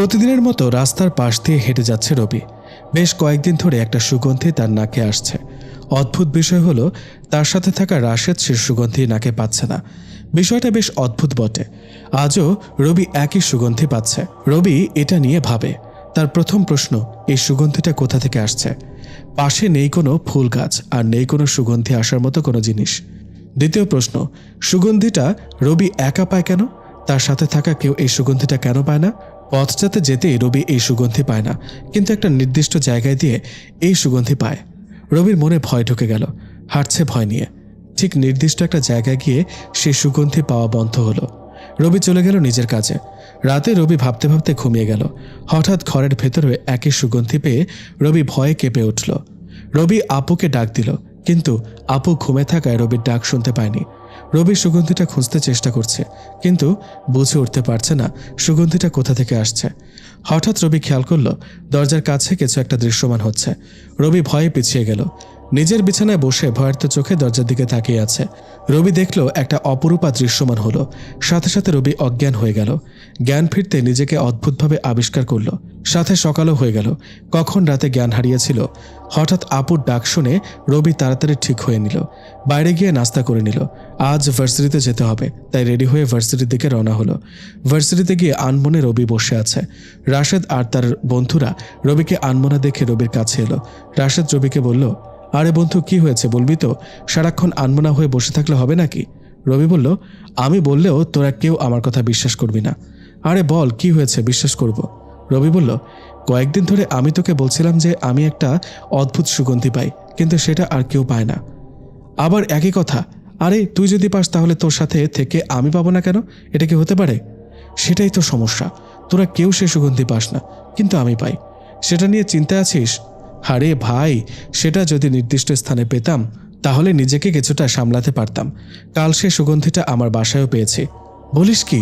প্রতিদিনের মতো রাস্তার পাশ দিয়ে হেঁটে যাচ্ছে রবি। বেশ কয়েকদিন ধরে একটা সুগন্ধি তার নাকে আসছে। অদ্ভুত বিষয় হলো তার সাথে থাকা রাশেদ সে সুগন্ধি নাকে পাচ্ছে না। বিষয়টা বেশ অদ্ভুত বটে। আজও রবি একই সুগন্ধি পাচ্ছে। রবি এটা নিয়ে ভাবে। তার প্রথম প্রশ্ন, এই সুগন্ধিটা কোথা থেকে আসছে? পাশে নেই কোনো ফুল গাছ আর নেই কোনো সুগন্ধি আসার মতো কোনো জিনিস। দ্বিতীয় প্রশ্ন, সুগন্ধিটা রবি একা পায় কেন? তার সাথে থাকা কেউ এই সুগন্ধিটা কেন পায় না? পথটাতে যেতেই রবি এই সুগন্ধি পায় না, কিন্তু একটা নির্দিষ্ট জায়গায় দিয়ে এই সুগন্ধি পায়। রবির মনে ভয় ঢুকে গেল, হাঁটছে ভয় নিয়ে। ঠিক নির্দিষ্ট একটা জায়গায় গিয়ে সেই সুগন্ধি পাওয়া বন্ধ হলো। রবি চলে গেল নিজের কাজে। রাতে রবি ভাবতে ভাবতে ঘুমিয়ে গেল। হঠাৎ ঘরের ভেতরে একই সুগন্ধি পেয়ে রবি ভয়ে কেঁপে উঠল। রবি আপুকে ডাক দিল, কিন্তু আপু ঘুমে থাকায় রবির ডাক শুনতে পায়নি। রবি সুগন্ধিটা খুঁজতে চেষ্টা করছে, কিন্তু বুঝে উঠতে পারছে না সুগন্ধিটা কোথা থেকে আসছে। হঠাৎ রবি খেয়াল করল দরজার কাছে কিছু একটা দৃশ্যমান হচ্ছে। রবি ভয়ে পিছিয়ে গেল। নিজের বিছানায় বসে ভয়ার্ত চোখে দরজার দিকে তাকিয়ে আছে। রবি দেখল একটা অপরূপা দৃশ্যমান হলো। সাথে সাথে রবি অজ্ঞান হয়ে গেল। জ্ঞান ফিরতে নিজেকে অদ্ভুতভাবে আবিষ্কার করল। সাথে সকালও হয়ে গেল। কখন রাতে জ্ঞান হারিয়েছিল। হঠাৎ আপুর ডাক শুনে রবি তাড়াতাড়ি ঠিক হয়ে নিল। বাইরে গিয়ে নাস্তা করে নিল। আজ ভার্সিটিতে যেতে হবে, তাই রেডি হয়ে ভার্সিটির দিকে রওনা হলো। ভার্সিটিতে গিয়ে আনমনে রবি বসে আছে। রাশেদ আর তার বন্ধুরা রবিকে আনমনা দেখে রবির কাছে এলো। রাশেদ রবিকে বলল, আরে বন্ধু, কি হয়েছে বলবি তো? সারাক্ষণ আনমনা হয়ে বসে থাকলে হবে নাকি? রবি বলল, আমি বললেও তোরা কেউ আমার কথা বিশ্বাস করবি না। আরে বল, কি হয়েছে, বিশ্বাস করব। রবি বলল, কয়েকদিন ধরে আমি তোকে বলছিলাম যে আমি একটা অদ্ভুত সুগন্ধি পাই, কিন্তু সেটা আর কেউ পায় না। আবার একই কথা। আরে তুই যদি পাস তাহলে তোর সাথে থেকে আমি পাবো না কেন? এটা কি হতে পারে? সেটাই তো সমস্যা, তোরা কেউ সে সুগন্ধি পাস না, কিন্তু আমি পাই। সেটা নিয়ে চিন্তায় আছিস? আরে ভাই, সেটা যদি নির্দিষ্ট স্থানে পেতাম তাহলে নিজেকে কিছুটা সামলাতে পারতাম। কাল সে সুগন্ধিটা আমার বাসায়ও পেয়েছি। বলিস কি?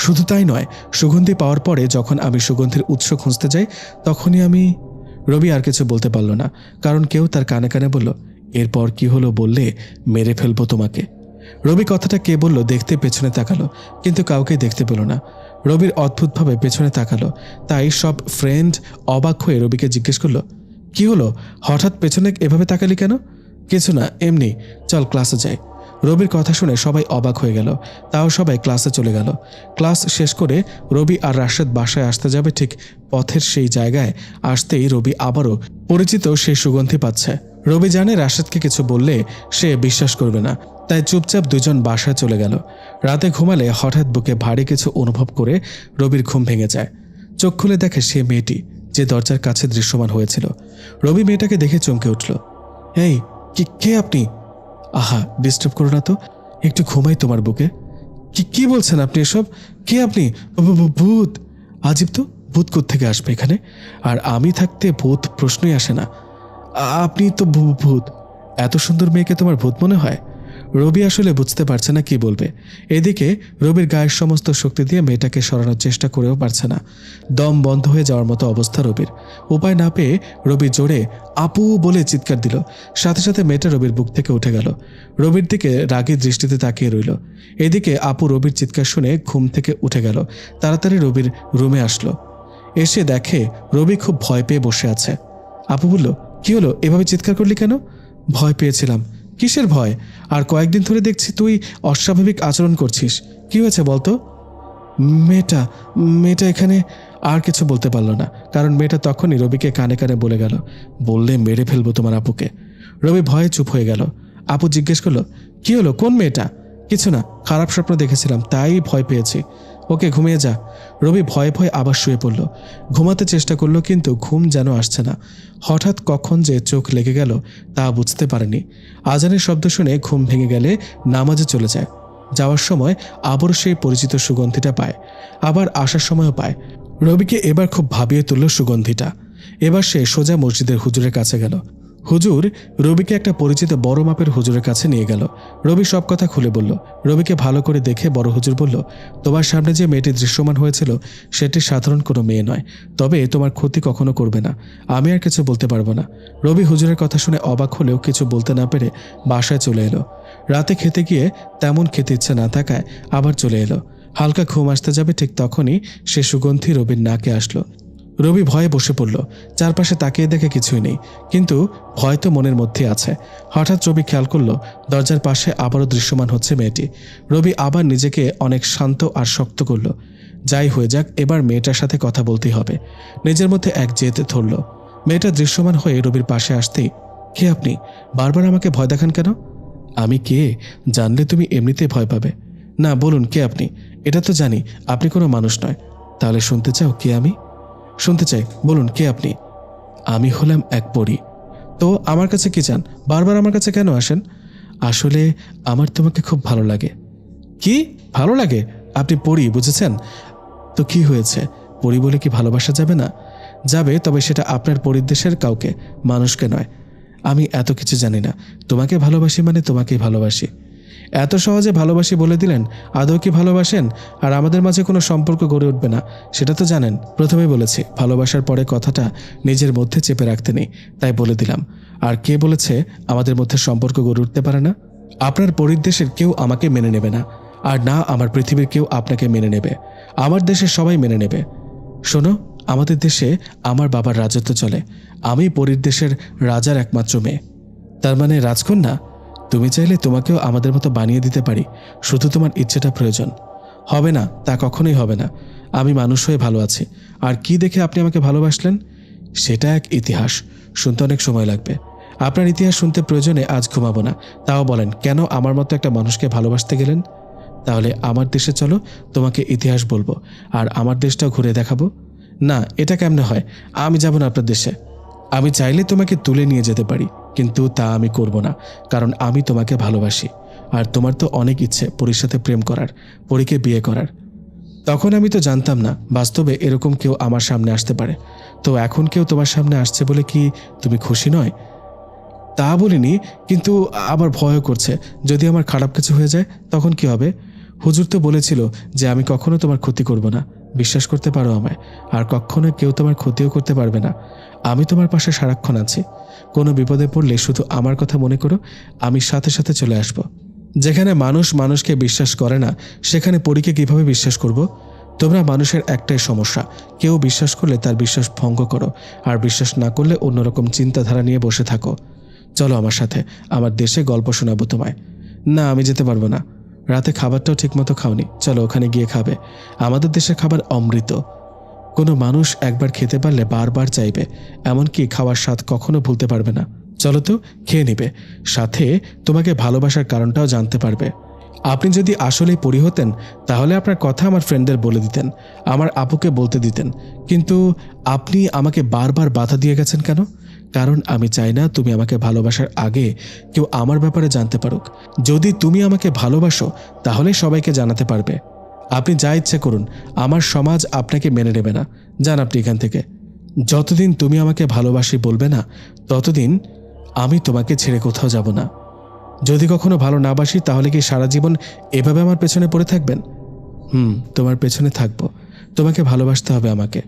শুধু তাই নয়, সুগন্ধি পাওয়ার পরে যখন আমি সুগন্ধির উৎস খুঁজতে যাই তখনই আমি... রবি আর কিছু বলতে পারল না, কারণ কেউ তার কানে কানে বলল, এরপর কি হলো বললে মেরে ফেলবো তোমাকে। রবি কথাটা কে বলল দেখতে পেছনে তাকালো, কিন্তু কাউকে দেখতে পেল না। রবির অদ্ভুতভাবে পেছনে তাকালো, তাই সব ফ্রেন্ড অবাক হয়ে রবিকে জিজ্ঞেস করলো, কি হলো, হঠাৎ পেছনে এভাবে তাকালি কেন? কিছু না, এমনি, চল ক্লাসে যাই। রবির কথা শুনে সবাই অবাক হয়ে গেল। তাও সবাই ক্লাসে চলে গেল। ক্লাস শেষ করে রবি আর রাশেদ বাসায় আসতে যাবে, ঠিক পথের সেই জায়গায় আসতেই রবি আবারও পরিচিত সেই সুগন্ধি পাচ্ছে। রবি জানে রাশেদকে কিছু বললে সে বিশ্বাস করবে না, তাই চুপচাপ দুজন বাসায় চলে গেল। রাতে ঘুমালে হঠাৎ বুকে ভারী কিছু অনুভব করে রবির ঘুম ভেঙে যায়। চোখ খুলে দেখে সে মেয়েটি যে দরজার কাছে দৃশ্যমান হয়েছিল। রবি মেয়েটাকে দেখে চমকে উঠল। এই, কে আপনি? আহা, ডিস্টার্ব করো না তো, একটু ঘুমাই তোমার বুকে। কি বলছেন আপনি এসব? কে আপনি? ভূত? আজীব তো, ভূত কোত্থেকে আসবে এখানে? আর আমি থাকতে ভূত প্রশ্নই আসে না। আপনি তো ভূত? এত সুন্দর মেয়েকে তোমার ভূত মনে হয়? রবি আসলে বুঝতে পারছে না কি বলবে। এদিকে রবির গায়ের সমস্ত শক্তি দিয়ে মেয়েটাকে সরানোর চেষ্টা করেও পারছে না। দম বন্ধ হয়ে যাওয়ার মতো অবস্থা রবির। উপায় না পেয়ে রবি জোরে আপু বলে চিৎকার দিল। সাথে সাথে মেয়েটা রবির বুক থেকে উঠে গেল। রবির দিকে রাগী দৃষ্টিতে তাকিয়ে রইল। এদিকে আপু রবির চিৎকার শুনে ঘুম থেকে উঠে গেল। তাড়াতাড়ি রবির রুমে আসলো। এসে দেখে রবি খুব ভয় পেয়ে বসে আছে। আপু বলল, কি হলো, এভাবে চিৎকার করলি কেন? ভয় পেয়েছিলাম। কিসের ভয়? আর কয়েকদিন ধরে দেখছি তুই অস্বাভাবিক আচরণ করছিস, কি হয়েছে বলতো? মেয়েটা এখানে। আর কিছু বলতে পারল না, কারণ মেয়েটা তখনই রবিকে কানে কানে বলে গেল, বললে মেরে ফেলবো তোমার আপুকে। রবি ভয়ে চুপ হয়ে গেল। আপু জিজ্ঞেস করলো, কি হলো, কোন মেয়েটা? কিছু না, খারাপ স্বপ্ন দেখেছিলাম তাই ভয় পেয়েছি। ওকে, ঘুমিয়ে যা। রবি ভয়ে ভয়ে আবার শুয়ে পড়ল। ঘুমাতে চেষ্টা করলো, কিন্তু ঘুম যেন আসছে না। হঠাৎ কখন যে চোখ লেগে গেল তা বুঝতে পারেনি। আজানের শব্দ শুনে ঘুম ভেঙে গেলে নামাজে চলে যায়। যাওয়ার সময় আবারও সেই পরিচিত সুগন্ধিটা পায়, আবার আসার সময়ও পায়। রবিকে এবার খুব ভাবিয়ে তুলল সুগন্ধিটা। এবার সে সোজা মসজিদের হুজুরের কাছে গেল। হুজুর রবিকে একটা পরিচিত বড় মাপের হুজুরের কাছে নিয়ে গেল। রবি সব কথা খুলে বলল। রবিকে ভালো করে দেখে বড় হুজুর বলল, তোমার সামনে যে মেয়েটি দৃশ্যমান হয়েছিল সেটি সাধারণ কোনো মেয়ে নয়, তবে তোমার ক্ষতি কখনো করবে না। আমি আর কিছু বলতে পারবো না। রবি হুজুরের কথা শুনে অবাক হলেও কিছু বলতে না পেরে বাসায় চলে এলো। রাতে খেতে গিয়ে তেমন খেতে ইচ্ছে না থাকায় আবার চলে এলো। হালকা ঘুম আসতে যাবে ঠিক তখনই সে সুগন্ধি রবির নাকে আসলো। রবি ভয়ে বসে পড়ল। চারপাশে তাকিয়ে দেখে কিছুই নেই, কিন্তু ভয় তো মনের মধ্যে আছে। হঠাৎ রবি খেয়াল করল দরজার পাশে আবারও দৃশ্যমান হচ্ছে মেয়েটি। রবি আবার নিজেকে অনেক শান্ত আর শক্ত করল। যাই হয়ে যাক, এবার মেয়েটার সাথে কথা বলতেই হবে। নিজের মধ্যে এক জেদ ধরল। মেয়েটা দৃশ্যমান হয়ে রবির পাশে আসতেই, কে আপনি? বারবার আমাকে ভয় দেখান কেন? আমি কে জানলে তুমি এমনিতেই ভয় পাবে। না, বলুন কে আপনি? এটা তো জানি আপনি কোনো মানুষ নয়। তাহলে শুনতে চাও কে আমি? শুনতে চাই, বলুন কে আপনি? আমি হলাম এক পরী। তো আমার কাছে কি চান? বারবার আমার কাছে কেন আসেন? আসলে আমার তোমাকে খুব ভালো লাগে। কি ভালো লাগে? আপনি পরী, বুঝেছেন? তো কি হয়েছে? পরী বলে কি ভালোবাসা যাবে না? যাবে, তবে সেটা আপনার পরিদেশের কাউকে, মানুষকে নয়। আমি এত কিছু জানি না। তোমাকে ভালোবাসি মানে তোমাকেই ভালোবাসি। এত সহজে ভালোবাসি বলে দিলেন। আদৌ কি ভালোবাসেন? আর আমাদের মাঝে কোনো সম্পর্ক গড়ে উঠবে না, সেটা তো জানেন। প্রথমেই বলেছি ভালোবাসার পরে কথাটা নিজের মধ্যে চেপে রাখতে নেই, তাই বলে দিলাম। আর কে বলেছে আমাদের মধ্যে সম্পর্ক গড়ে উঠতে পারে না? আপনার পরিদেশের কেউ আমাকে মেনে নেবে না, আর না আমার পৃথিবীর কেউ আপনাকে মেনে নেবে। আমার দেশে সবাই মেনে নেবে। শোনো, আমাদের দেশে আমার বাবার রাজত্ব চলে। আমি পরীর দেশের রাজার একমাত্র মেয়ে। তার মানে রাজকন্যা? তুমি চাইলে তোমাকেও আমাদের মতো বানিয়ে দিতে পারি, শুধু তোমার ইচ্ছেটা প্রয়োজন। হবে না, তা কখনোই হবে না। আমি মানুষ হয়ে ভালো আছি। আর কি দেখে আপনি আমাকে ভালোবাসলেন? সেটা এক ইতিহাস, শুনতে অনেক সময় লাগবে। আপনার ইতিহাস শুনতে প্রয়োজনে আজ ঘুমাবো না। তাও বলেন, কেন আমার মতো একটা মানুষকে ভালোবাসতে গেলেন? তাহলে আমার দেশে চলো, তোমাকে ইতিহাস বলবো, আর আমার দেশটাও ঘুরে দেখাবো। না, এটা কেমনে হয়? আমি যাব না আপনার দেশে। আমি চাইলে তোমাকে তুলে নিয়ে যেতে পারি, কিন্তু তা আমি করব না, কারণ আমি তোমাকে ভালোবাসি। আর তোমার তো অনেক ইচ্ছে পরীর সাথে প্রেম করার, পরীকে বিয়ে করার। তখন আমি তো জানতাম না বাস্তবে এরকম কেউ আমার সামনে আসতে পারে। তো এখন কেউ তোমার সামনে আসছে বলে কি তুমি খুশি নয়? তা বলিনি, কিন্তু আবার ভয়ও করছে। যদি আমার খারাপ কিছু হয়ে যায় তখন কি হবে? হুজুর তো বলেছিল যে আমি কখনো তোমার ক্ষতি করব না। বিশ্বাস করতে পারো আমায়। আর কখনো কেউ তোমার ক্ষতিও করতে পারবে না। আমি তোমার পাশে সারাক্ষণ আছি। কোনো বিপদে পড়লে শুধু আমার কথা মনে করো, আমি সাথে সাথে চলে আসব। যেখানে মানুষ মানুষকে বিশ্বাস করে না, সেখানে পরীকে কিভাবে বিশ্বাস করব? তোমরা মানুষের একটাই সমস্যা, কেউ বিশ্বাস করলে তার বিশ্বাস ভঙ্গ করো, আর বিশ্বাস না করলে অন্যরকম চিন্তাধারা নিয়ে বসে থাকো। চলো আমার সাথে, আমার দেশে গল্প শোনাবো তোমায়। না, আমি যেতে পারবো না। রাতে খাবারটাও ঠিকমতো খাওনি, চলো ওখানে গিয়ে খাবে। আমাদের দেশের খাবার অমৃত। কোনো মানুষ একবার খেতে পারলে বারবার চাইবে, এমনকি খাওয়ার স্বাদ কখনো ভুলতে পারবে না। চলো তো, খেয়ে নিবে, সাথে তোমাকে ভালোবাসার কারণটাও জানতে পারবে। আপনি যদি আসলেই পরী হতেন তাহলে আপনার কথা আমার ফ্রেন্ডদের বলে দিতেন, আমার আপুকে বলতে দিতেন। কিন্তু আপনি আমাকে বারবার বাধা দিয়ে গেছেন কেন? কারণ আমি চাই না তুমি আমাকে ভালোবাসার আগে কেউ আমার ব্যাপারে জানতে পারুক। যদি তুমি আমাকে ভালোবাসো তাহলে সবাইকে জানাতে পারবে। আপনি যা ইচ্ছে করুন, আমার সমাজ আপনাকে মেনে নেবে না। যান আপনি এখান থেকে। যতদিন তুমি আমাকে ভালোবাসি বলবে না, ততদিন আমি তোমাকে ছেড়ে কোথাও যাব না। যদি কখনো ভালো না বাসি তাহলে কি সারা জীবন এভাবে আমার পেছনে পড়ে থাকবেন? তোমার পেছনে থাকবো। তোমাকে ভালোবাসতে হবে আমাকে।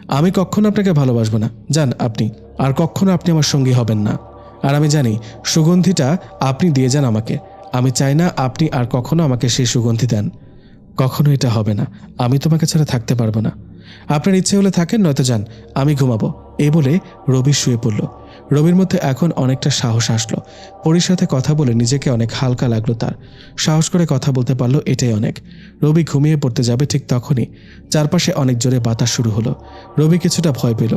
আমি কখনো আপনাকে ভালোবাসবো না। যান আপনি, আর কখনো আপনি আমার সঙ্গী হবেন না। আর আমি জানি সুগন্ধিটা আপনি দিয়ে যান আমাকে। আমি চাই না আপনি আর কখনো আমাকে সেই সুগন্ধি দেন। কখনো এটা হবে না। আমি তোমাকে ছাড়া থাকতে পারবো না। আপনার ইচ্ছে হলে থাকেন, নয়তো যান, আমি ঘুমাবো। এই বলে রবি শুয়ে পড়ল। রবির মধ্যে এখন অনেকটা সাহস আসলো। পরীর সাথে কথা বলে নিজেকে অনেক হালকা লাগলো তার। সাহস করে কথা বলতে পারলো, এটাই অনেক। রবি ঘুমিয়ে পড়তে যাবে ঠিক তখনই চারপাশে অনেক জোরে বাতাস শুরু হলো। রবি কিছুটা ভয় পেল।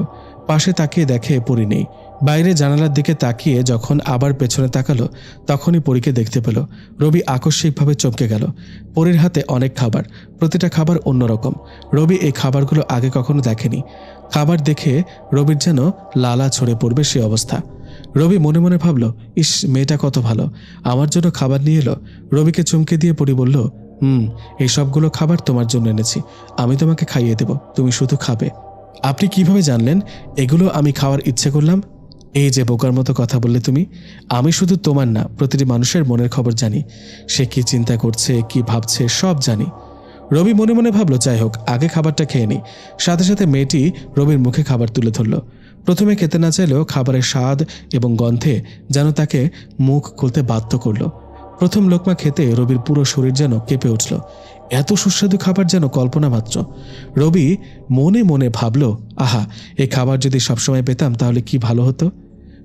পাশে তাকিয়ে দেখে পরী নেই। বাইরে জানালার দিকে তাকিয়ে যখন আবার পেছনে তাকালো, তখনই পরীকে দেখতে পেল। রবি আকস্মিকভাবে চমকে গেল। পরীর হাতে অনেক খাবার, প্রতিটা খাবার অন্যরকম। রবি এই খাবারগুলো আগে কখনো দেখেনি। খাবার দেখে রবির যেন লালা ছড়ে পড়বে সে অবস্থা। রবি মনে মনে ভাবল, ইস, মেয়েটা কত ভালো, আমার জন্য খাবার নিয়ে এলো। রবিকে চমকে দিয়ে পরী বলল, এই সবগুলো খাবার তোমার জন্য এনেছি। আমি তোমাকে খাইয়ে দেব, তুমি শুধু খাবে। আপনি কিভাবে জানলেন এগুলো আমি খাওয়ার ইচ্ছে করলাম? এই যে বোকার মতো কথা বললে তুমি। আমি শুধু তোমার না, প্রতিটি মানুষের মনের খবর জানি। সে কি চিন্তা করছে, কি ভাবছে, সব জানি। রবি মনে মনে ভাবল, যাই হোক, আগে খাবারটা খেয়ে নিই। সাথে সাথে মেয়েটি রবির মুখে খাবার তুলে ধরল। প্রথমে খেতে না চাইলেও খাবারের স্বাদ এবং গন্ধে যেন তাকে মুখ খুলতে বাধ্য করল। প্রথম লোকমা খেতে রবির পুরো শরীর যেন কেঁপে উঠল। এত সুস্বাদু খাবার যেন কল্পনা মাত্র। রবি মনে মনে ভাবল, আহা, এই খাবার যদি সবসময় পেতাম তাহলে কি ভালো হতো।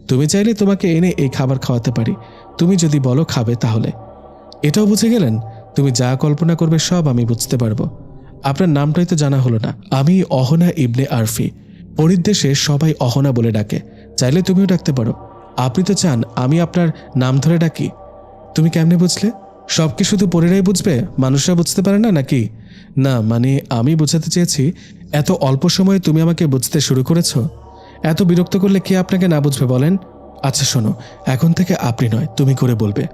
তুমি চাইলে তোমাকে এনে এই খাবার খাওয়াতে পারি, তুমি যদি বলো খাবে তাহলে। এটাও বুঝে গেলেন? তুমি যা কল্পনা করবে সব আমি বুঝতে পারবো। আপনার নামটাই তো জানা হলো না। আমি অহনা ইবনে আরফি। পরিদেশে সবাই অহনা বলে ডাকে, চাইলে তুমিও ডাকতে পারো। আপনি তো চান আমি আপনার নাম ধরে ডাকি। তুমি কেমনে বুঝলে? সব কি শুধু পরেরাই বুঝবে, মানুষরা বুঝতে পারে না নাকি? না, মানে আমি বোঝাতে চেয়েছি, এত অল্প সময়ে তুমি আমাকে বুঝতে শুরু করেছো। এত বিরক্ত করলে কে আপনাকে না বুঝবে বলেন? আচ্ছা শোনো, এখন থেকে আপনি নয় তুমি করে বলবে।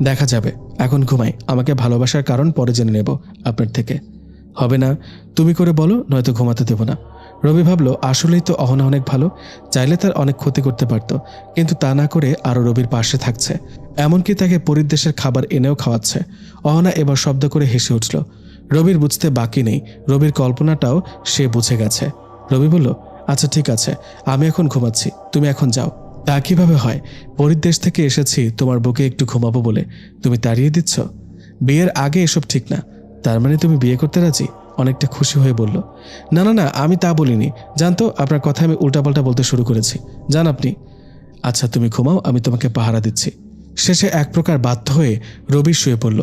দেখা যাবে, এখন ঘুমাই, আমাকে ভালোবাসার কারণ পরে জেনে নেব আপনার থেকে। হবে না, তুমি করে বলো, নয়তো ঘুমাতে দেব না। রবি ভাবল, আসলেই তো অহনা অনেক ভালো, চাইলে তার অনেক ক্ষতি করতে পারত, কিন্তু তা না করে আরও রবির পাশে থাকছে, এমনকি তাকে পরিদেশের খাবার এনেও খাওয়াচ্ছে। অহনা এবার শব্দ করে হেসে উঠল। রবির বুঝতে বাকি নেই, রবির কল্পনাটাও সে বুঝে গেছে। রবি বলল, আচ্ছা ঠিক আছে, আমি এখন ঘুমাচ্ছি, তুমি এখন যাও। তা কিভাবে হয়? পরিদেশ থেকে এসেছি তোমার বুকে একটু ঘুমাবো বলে, তুমি তাড়িয়ে দিচ্ছ? বিয়ের আগে এসব ঠিক না। তার মানে তুমি বিয়ে করতে রাজি? অনেকটা খুশি হয়ে বলল। না না না, আমি তা বলিনি, জানতো আপনার কথা আমি উল্টাপাল্টা বলতে শুরু করেছি, জান আপনি। আচ্ছা তুমি ঘুমাও, আমি তোমাকে পাহারা দিচ্ছি। শেষে এক প্রকার বাধ্য হয়ে রবি শুয়ে পড়ল।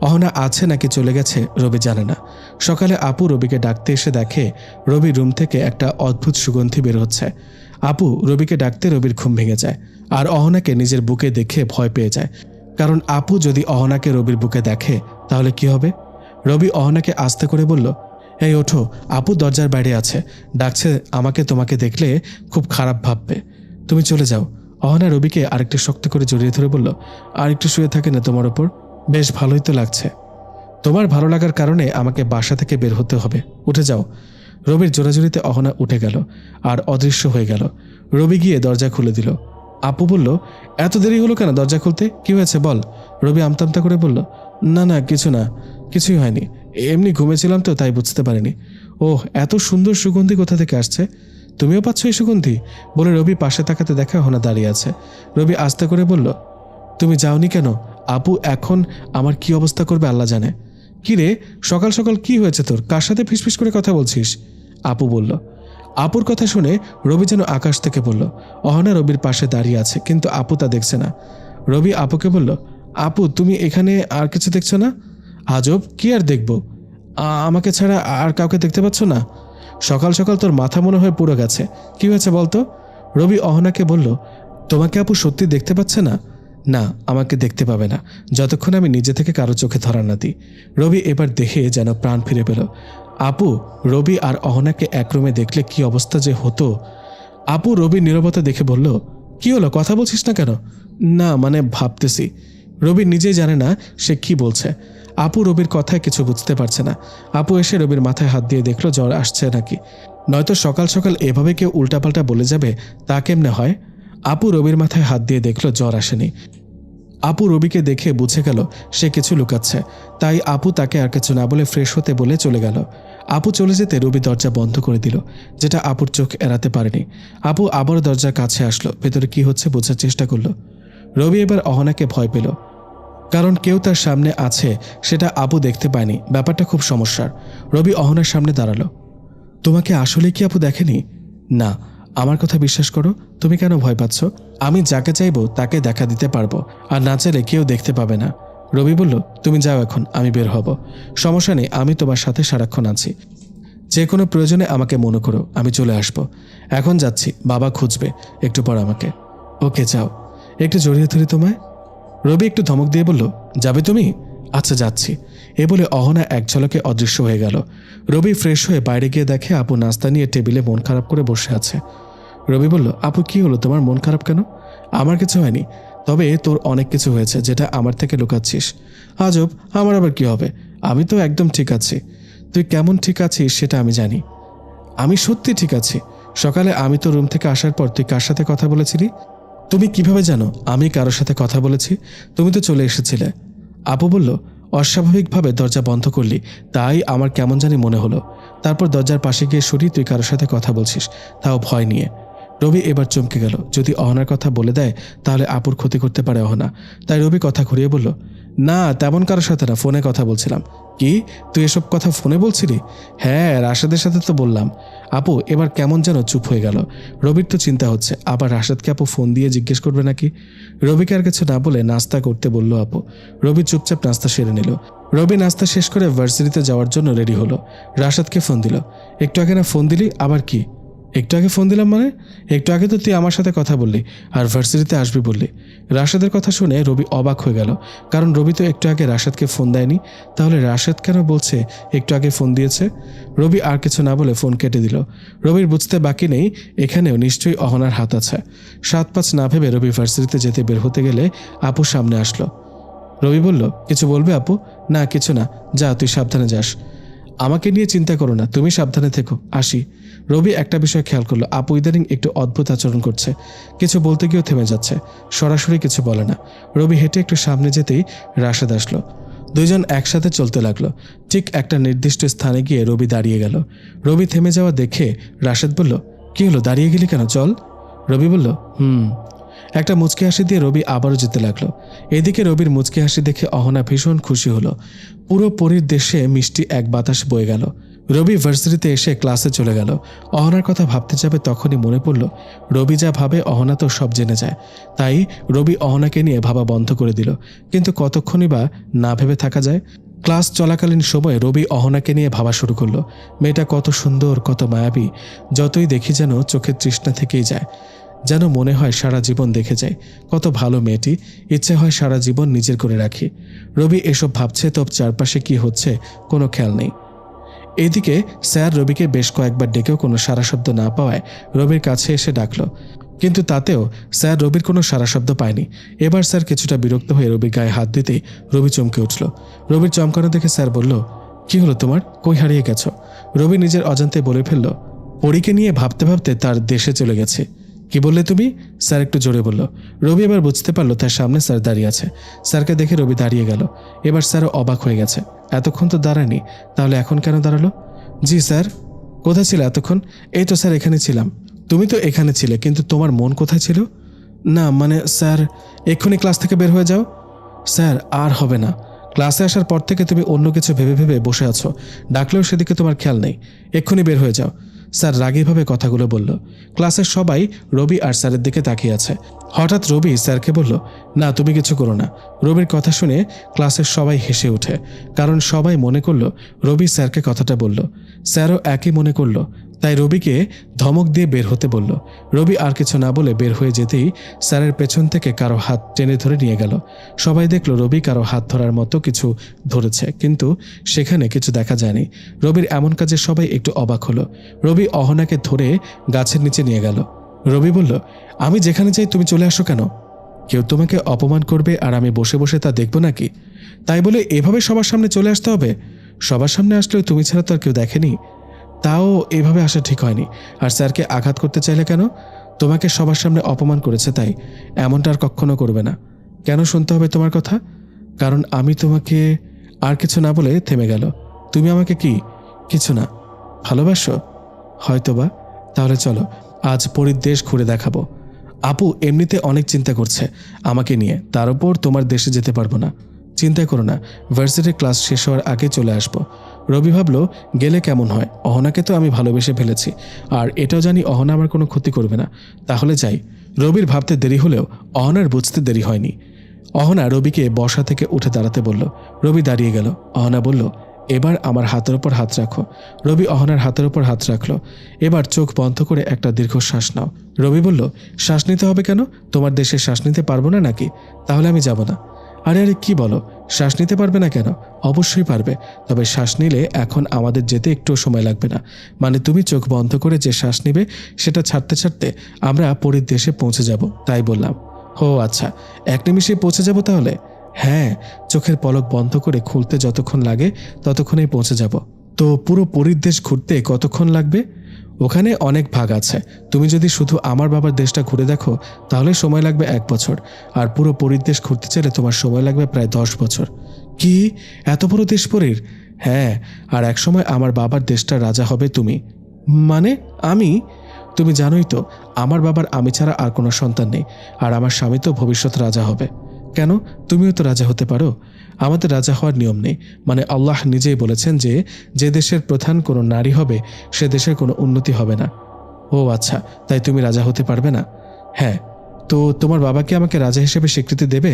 অহনা আছে নাকি চলে গেছে রবি জানে না। সকালে আপু রবিকে ডাকতে এসে দেখে রবির রুম থেকে একটা অদ্ভুত সুগন্ধি বের হচ্ছে। আপু রবিকে ডাকতে রবির ঘুম ভেঙে যায়, আর অহনাকে নিজের বুকে দেখে ভয় পেয়ে যায়। কারণ আপু যদি অহনাকে রবির বুকে দেখে তাহলে কি হবে? রবি অহনাকে আস্তে করে বলল, এই ওঠো, আপু দরজার বাইরে আছে, ডাকছে, আমাকে তোমাকে দেখলে খুব খারাপ ভাববে, তুমি চলে যাও। অহনা রবিকে আরেকটু শক্ত করে জড়িয়ে ধরে বলল, আর একটু শুয়ে থাকে না তোমার ওপর? বেশ ভালোই তো লাগছে। তোমার ভালো লাগার কারণে আমাকে বাসা থেকে বের হতে হবে, উঠে যাও। রবির জোরাজুরিতে অহনা উঠে গেল আর অদৃশ্য হয়ে গেল। রবি গিয়ে দরজা খুলে দিল। আপু বলল, এত দেরি হলো কেন দরজা খুলতে, কি হয়েছে বল? রবি আমতামতা করে বলল, না না কিছু না, কিছুই হয়নি, এমনি ঘুমেছিলাম তো তাই বুঝতে পারিনি। ওহ, এত সুন্দর সুগন্ধি কোথা থেকে আসছে? তুমিও পাচ্ছ এই সুগন্ধি? বলে রবি পাশে তাকাতে দেখা অহনা দাঁড়িয়ে আছে। রবি আস্তে করে বলল, তুমি যাওনি কেন? আপু এখন আমার কি অবস্থা করবে আল্লাহ জানে। কি রে, সকাল সকাল কি হয়েছে তোর? কার সাথে ফিসফিস করে কথা বলছিস? আপু বলল। আপুর কথা শুনে রবি যেন আকাশ থেকে বলল। অহনা রবির পাশে দাঁড়িয়ে আছে, কিন্তু আপু তা দেখছে না। রবি আপুকে বলল, আপু তুমি এখানে আর কিছু দেখছো না? আজব, কি আর দেখবো, আমাকে ছাড়া আর কাউকে দেখতে পাচ্ছ না? সকাল সকাল তোর মাথা মনে হয় পুরো গেছে, কি হয়েছে বলতো? রবি অহনাকে বলল, তোমাকে আপু সত্যি দেখতে পাচ্ছে না? না, আমাকে দেখতে পাবে না যতক্ষণ আমি নিজে থেকে কারো চোখে ধরা না দিই। রবি এবার দেখে যেন প্রাণ ফিরে পেল। আপু রবি আর অহনাকে এক রুমে দেখলে কি অবস্থা যে হতো। আপু রবির নীরবতা দেখে বলল, কি হলো, কথা বলছিস না কেন? না মানে ভাবতেছি। রবি নিজেই জানে না সে কি বলছে। আপু রবির কথায় কিছু বুঝতে পারছে না। আপু এসে রবির মাথায় হাত দিয়ে দেখলো জ্বর আসছে নাকি, নয়তো সকাল সকাল এভাবে কেউ উল্টাপাল্টা বলে যাবে, তা কেমনে হয়? আপু রবির মাথায় হাত দিয়ে দেখলো জ্বর আসেনি। আপু রবিকে দেখে বুঝে গেল সে কিছু লুকাচ্ছে, তাই আপু তাকে আর কিছু না বলে ফ্রেশ হতে বলে চলে গেল। আপু চলে যেতে রবি দরজা বন্ধ করে দিল, যেটা আপুর চোখ এড়াতে পারেনি। আপু আবার দরজার কাছে আসলো, ভেতরে কি হচ্ছে বোঝার চেষ্টা করলো। রবি এবার অহনাকে ভয় পেল, কারণ কেউ তার সামনে আছে সেটা আপু দেখতে পায়নি। ব্যাপারটা খুব সমস্যার। রবি অহনার সামনে দাঁড়ালো। তোমাকে আসলে কি আপু দেখেনি? না, আমার কথা বিশ্বাস করো, তুমি কেন ভয় পাচ্ছ? আমি যাকে চাইবো তাকে দেখা দিতে পারবো, আর না চাইলে কেউ দেখতে পাবে না। রবি বলল, তুমি যাও এখন, আমি বের হব। সমস্যা নেই, আমি তোমার সাথে সারাক্ষণ আছি, যে কোনো প্রয়োজনে আমাকে মনে করো, আমি চলে আসব। এখন যাচ্ছি, বাবা খুঁজবে একটু পর আমাকে। ওকে যাও, একটু জড়িয়ে ধরি তোমায়। রবি একটু ধমক দিয়ে বলল, যাবে তুমি? আচ্ছা যাচ্ছি। এ বলে অহনা এক ঝলকে অদৃশ্য হয়ে গেল। রবি ফ্রেশ হয়ে বাইরে গিয়ে দেখে আপু নাস্তা নিয়ে টেবিলে মন খারাপ করে বসে আছে। রবি বলল, আপু কি হলো, তোমার মন খারাপ কেন? আমার কিছু হয়নি, তবে তোর অনেক কিছু হয়েছে যেটা আমার থেকে লুকাচ্ছিস। আজব, আমার আবার কি হবে? আমি তো একদম ঠিক আছি। তুই কেমন ঠিক আছিস সেটা আমি জানি। আমি সত্যি ঠিক আছি। সকালে আমি তো রুম থেকে আসার পর তুই কার সাথে কথা বলেছিলি? তুমি কিভাবে জানো আমি কারোর সাথে কথা বলেছি? তুমি তো চলে এসেছিলে। আপু বলল, অস্বাভাবিকভাবে দরজা বন্ধ করলি, তাই আমার কেমন জানি মনে হলো। তারপর দরজার পাশে গিয়ে শুনি তুই কারোর সাথে কথা বলছিস, তাও ভয় নিয়ে। রবি এবার চমকে গেল, যদি অহনার কথা বলে দেয় তাহলে আপুর ক্ষতি করতে পারে অহনা। তাই রবি কথা ঘুরিয়ে বলল, না তেমন কারোর সাথে না, ফোনে কথা বলছিলাম। কি, তুই এসব কথা ফোনে বলছিলি? হ্যাঁ, রাশেদের সাথে তো বললাম। আপু এবার কেমন যেন চুপ হয়ে গেল। রবির তো চিন্তা হচ্ছে আবার রাশেদকে আপু ফোন দিয়ে জিজ্ঞেস করবে নাকি। রবিকে আর কিছু না বলে নাস্তা করতে বলল আপু। রবি চুপচাপ নাস্তা সেরে নিল। রবি নাস্তা শেষ করে ভার্সিটিতে যাওয়ার জন্য রেডি হলো। রাশেদকে ফোন দিল। একটু আগে না ফোন দিলি, আবার কি? একটু আগে ফোন দিলাম মানে? একটু আগে তো তুই আমার সাথে কথা বললি আর ভার্সিটিতে আসবি বললি। রাশেদের কথা শুনে রবি অবাক হয়ে গেল, কারণ রবি তো একটু আগে রাশেদকে ফোন দেয়নি। তাহলে রাশেদ কেন বলছে একটু আগে ফোন দিয়েছে? রবি আর কিছু না বলে ফোন কেটে দিল। রবির বুঝতে বাকি নেই এখানেও নিশ্চয়ই অহনার হাত আছে। 7-5 না ভেবে রবি ভার্সিটিতে যেতে বের হতে গেলে আপু সামনে আসলো। রবি বলল, কিছু বলবে আপু? না কিছু না, যা তুই সাবধানে যাস। আমাকে নিয়ে চিন্তা করো না, তুমি সাবধানে থেকো, আসি। রবি একটা বিষয় খেয়াল করলো, আপু ইদানিং একটু অদ্ভুত আচরণ করছে। কিছু বলতে গিয়েও থেমে যাচ্ছে, সরাসরি কিছু বলে না। রবি হেঁটে একটু সামনে যেতেই রাশেদ আসলো। দুইজন একসাথে চলতে লাগলো। ঠিক একটা নির্দিষ্ট স্থানে গিয়ে রবি দাঁড়িয়ে গেল। রবি থেমে যাওয়া দেখে রাশেদ বলল, কি হলো, দাঁড়িয়ে গেলি কেন, চল। রবি বলল, একটা মুচকি হাসি দিয়ে রবি আবারও যেতে লাগলো। এদিকে রবির মুচকি হাসি দেখে অহনা ভীষণ খুশি হলো। পুরো পরীর দেশে মিষ্টি এক বাতাস বয়ে গেল। রবি ভার্সিটিতে এসে ক্লাসে চলে গেল। অহনার কথা ভাবতে যাবে তখনই মনে পড়ল, রবি যা ভাবে অহনা তো সব জেনে যায়। তাই রবি অহনাকে নিয়ে ভাবা বন্ধ করে দিল। কিন্তু কতক্ষণই বা না ভেবে থাকা যায়। ক্লাস চলাকালীন সময়ে রবি অহনাকে নিয়ে ভাবা শুরু করলো। মেয়েটা কত সুন্দর, কত মায়াবী। যতই দেখি যেন চোখের তৃষ্ণা থেকেই যায়। যেন মনে হয় সারা জীবন দেখে যায়। কত ভালো মেয়েটি, ইচ্ছে হয় সারা জীবন নিজের করে রাখি। রবি এসব ভাবছে তো চারপাশে কি হচ্ছে কোনো খেয়াল নেই। এদিকে স্যার রবিকে বেশ কয়েকবার ডেকেও কোনো সারা শব্দ না পাওয়ায় রবির কাছে এসে ডাকলো, কিন্তু তাতেও স্যার রবির কোনো সারা শব্দ পায়নি। এবার স্যার কিছুটা বিরক্ত হয়ে রবির গায়ে হাত দিতেই রবি চমকে উঠল। রবির চমকানো দেখে স্যার বলল, কি হলো তোমার, কই হারিয়ে গেছো? রবি নিজের অজান্তে বলে ফেলল, পরীকে নিয়ে ভাবতে ভাবতে তার দেশে চলে গেছে। কি বললে তুমি? স্যার একটু জোরে বলল। রবি এবার বুঝতে পারলো তার সামনে স্যার দাঁড়িয়ে আছে। স্যারকে দেখে রবি দাঁড়িয়ে গেল। এবার স্যারও অবাক হয়ে গেছে, এতক্ষণ তো দাঁড়ায়নি, তাহলে এখন কেন দাঁড়ালো? জি স্যার। কোথায় ছিল এতক্ষণ? এই তো স্যার এখানে ছিলাম। তুমি তো এখানে ছিলে, কিন্তু তোমার মন কোথায় ছিল? না মানে স্যার, এক্ষুনি ক্লাস থেকে বের হয়ে যাও। স্যার আর হবে না, ক্লাসে আসার পর থেকে তুমি অন্য কিছু ভেবে ভেবে বসে আছো, ডাকলেও সেদিকে তোমার খেয়াল নেই। এক্ষুনি বের হয়ে যাও। স্যার রাগীভাবে কথাগুলো বলল। ক্লাসের সবাই রবি আর স্যারের দিকে তাকিয়ে আছে। হঠাৎ রবি স্যারকে বলল, না তুমি কিছু করো না। রবির কথা শুনে ক্লাসের সবাই হেসে ওঠে, কারণ সবাই মনে করলো রবি স্যারকে কথাটা বলল। স্যারও একই মনে করলো, তাই রবিকে ধমক দিয়ে বের হতে বলল। রবি আর কিছু না বলে বের হয়ে যেতেই স্যারের পেছন থেকে কারো হাত টেনে ধরে নিয়ে গেল। সবাই দেখলো রবি কারো হাত ধরার মতো কিছু ধরেছে, কিন্তু সেখানে কিছু দেখা যায়নি। রবির এমন কাজে সবাই একটু অবাক হলো। রবি অহনাকে ধরে গাছের নিচে নিয়ে গেল। রবি বলল, আমি যেখানে যাই তুমি চলে আসো কেন? কেউ তোমাকে অপমান করবে আর আমি বসে বসে তা দেখব নাকি? তাই বলে এভাবে সবার সামনে চলে আসতে হবে? সবার সামনে আসলেও তুমি ছাড়া তো আর কেউ দেখেনি। তাও এভাবে আসা ঠিক হয়নি। আর স্যারকে আঘাত করতে চাইলে কেন? তোমাকে সবার সামনে অপমান করেছে তাই। এমনটা আর কখনো করবে না। কেন শুনতে হবে তোমার কথা? কারণ আমি তোমাকে। আর কিছু না বলে থেমে গেল। তুমি আমাকে কি? কিছু না। ভালোবাসো? হয়তোবা। তাহলে চলো আজ পরীর দেশ ঘুরে দেখাবো। আপু এমনিতে অনেক চিন্তা করছে আমাকে নিয়ে, তার উপর তোমার দেশে যেতে পারবো না। চিন্তা করো না, ভার্সিটির ক্লাস শেষ হওয়ার আগে চলে আসবো। রবি ভাবলো, গেলে কেমন হয়, অহনাকে তো আমি ভালোবেসে ফেলেছি, আর এটাও জানি অহনা আমার কোনো ক্ষতি করবে না। তাহলে যাই। রবির ভাবতে দেরি হলেও অহনার বুঝতে দেরি হয়নি। অহনা রবিকে বসা থেকে উঠে দাঁড়াতে বলল। রবি দাঁড়িয়ে গেল। অহনা বলল, এবার আমার হাতের ওপর হাত রাখো। রবি অহনার হাতের ওপর হাত রাখলো। এবার চোখ বন্ধ করে একটা দীর্ঘ শ্বাস নাও। রবি বলল, শ্বাস নিতে হবে কেন? তোমার দেশে শ্বাস নিতে পারবো না নাকি? তাহলে আমি যাব না। আরে আরে কি বলো, শ্বাস নিতে পারবে না কেন? অবশ্যই পারবে, তবে শ্বাস নিলে এখন আমাদের যেতে একটুও সময় লাগবে না। মানে তুমি চোখ বন্ধ করে যে শ্বাস নিবে সেটা ছাড়তে ছাড়তে আমরা পরীর দেশে পৌঁছে যাব, তাই বললাম। ও আচ্ছা, এক নিমিষে পৌঁছে যাব তাহলে? হ্যাঁ, চোখের পলক বন্ধ করে খুলতে যতক্ষণ লাগে ততক্ষণেই পৌঁছে যাব। তো পুরো পরীর দেশ ঘুরতে কতক্ষণ লাগবে? ওখানে অনেক ভাগ আছে। তুমি যদি শুধু আমার বাবার দেশটা ঘুরে দেখো তাহলে সময় লাগবে 1 বছর, আর পুরো পরীর দেশ ঘুরতে চাইলে তোমার সময় লাগবে প্রায় 10 বছর। কি, এত বড় দেশ পরীর? হ্যাঁ, আর একসময় আমার বাবার দেশটা রাজা হবে তুমি। মানে আমি? তুমি জানোই তো আমার বাবার আমি ছাড়া আর কোনো সন্তান নেই, আর আমার স্বামী তো ভবিষ্যৎ রাজা হবে। কেন? তুমিও তো রাজা হতে পারো। আমাদের রাজা হওয়ার নিয়ম নেই, মানে আল্লাহ নিজেই বলেছেন যে যে দেশের প্রধান কোনো নারী হবে সে দেশের কোনো উন্নতি হবে না। ও আচ্ছা, তাই তুমি রাজা হতে পারবে না? হ্যাঁ। তো তোমার বাবা কি আমাকে রাজা হিসেবে স্বীকৃতি দেবে?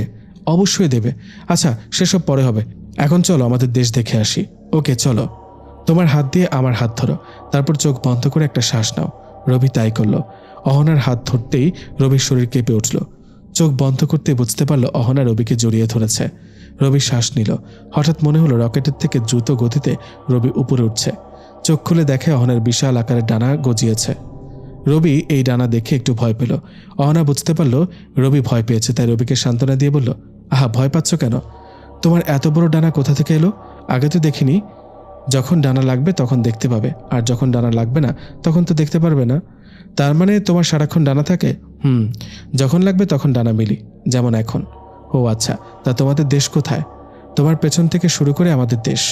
অবশ্যই দেবে। আচ্ছা, সেসব পরে হবে, এখন চলো আমাদের দেশ দেখে আসি। ওকে চলো। তোমার হাত দিয়ে আমার হাত ধরো, তারপর চোখ বন্ধ করে একটা শ্বাস নাও। রবি তাই করল। অহনার হাত ধরতেই রবির শরীর কেঁপে উঠল। চোখ বন্ধ করতে বুঝতে পারল অহনা রবিকে জড়িয়ে ধরেছে। রবি শ্বাস নিল। হঠাৎ মনে হলো রকেটের থেকে দ্রুত গতিতে রবি উপরে উঠছে। চোখ খুলে দেখে অহনার বিশাল আকারের ডানা গজিয়েছে। রবি এই ডানা দেখে একটু ভয় পেল। অহনা বুঝতে পারল রবি ভয় পেয়েছে, তাই রবিকে সান্ত্বনা দিয়ে বলল, আহা, ভয় পাচ্ছ কেন? তোমার এত বড় ডানা কোথা থেকে এলো? আগে তো দেখিনি। যখন ডানা লাগবে তখন দেখতে পাবে, আর যখন ডানা লাগবে না তখন তো দেখতে পারবে না। তার মানে তোমার সারাক্ষণ ডানা থাকে? যখন লাগবে তখন ডানা মিলি, যেমন এখন। ও আচ্ছা, তা তোমাদের দেশ কোথায়? তোমার পেছন থেকে শুরু করে আমাদের দেশ।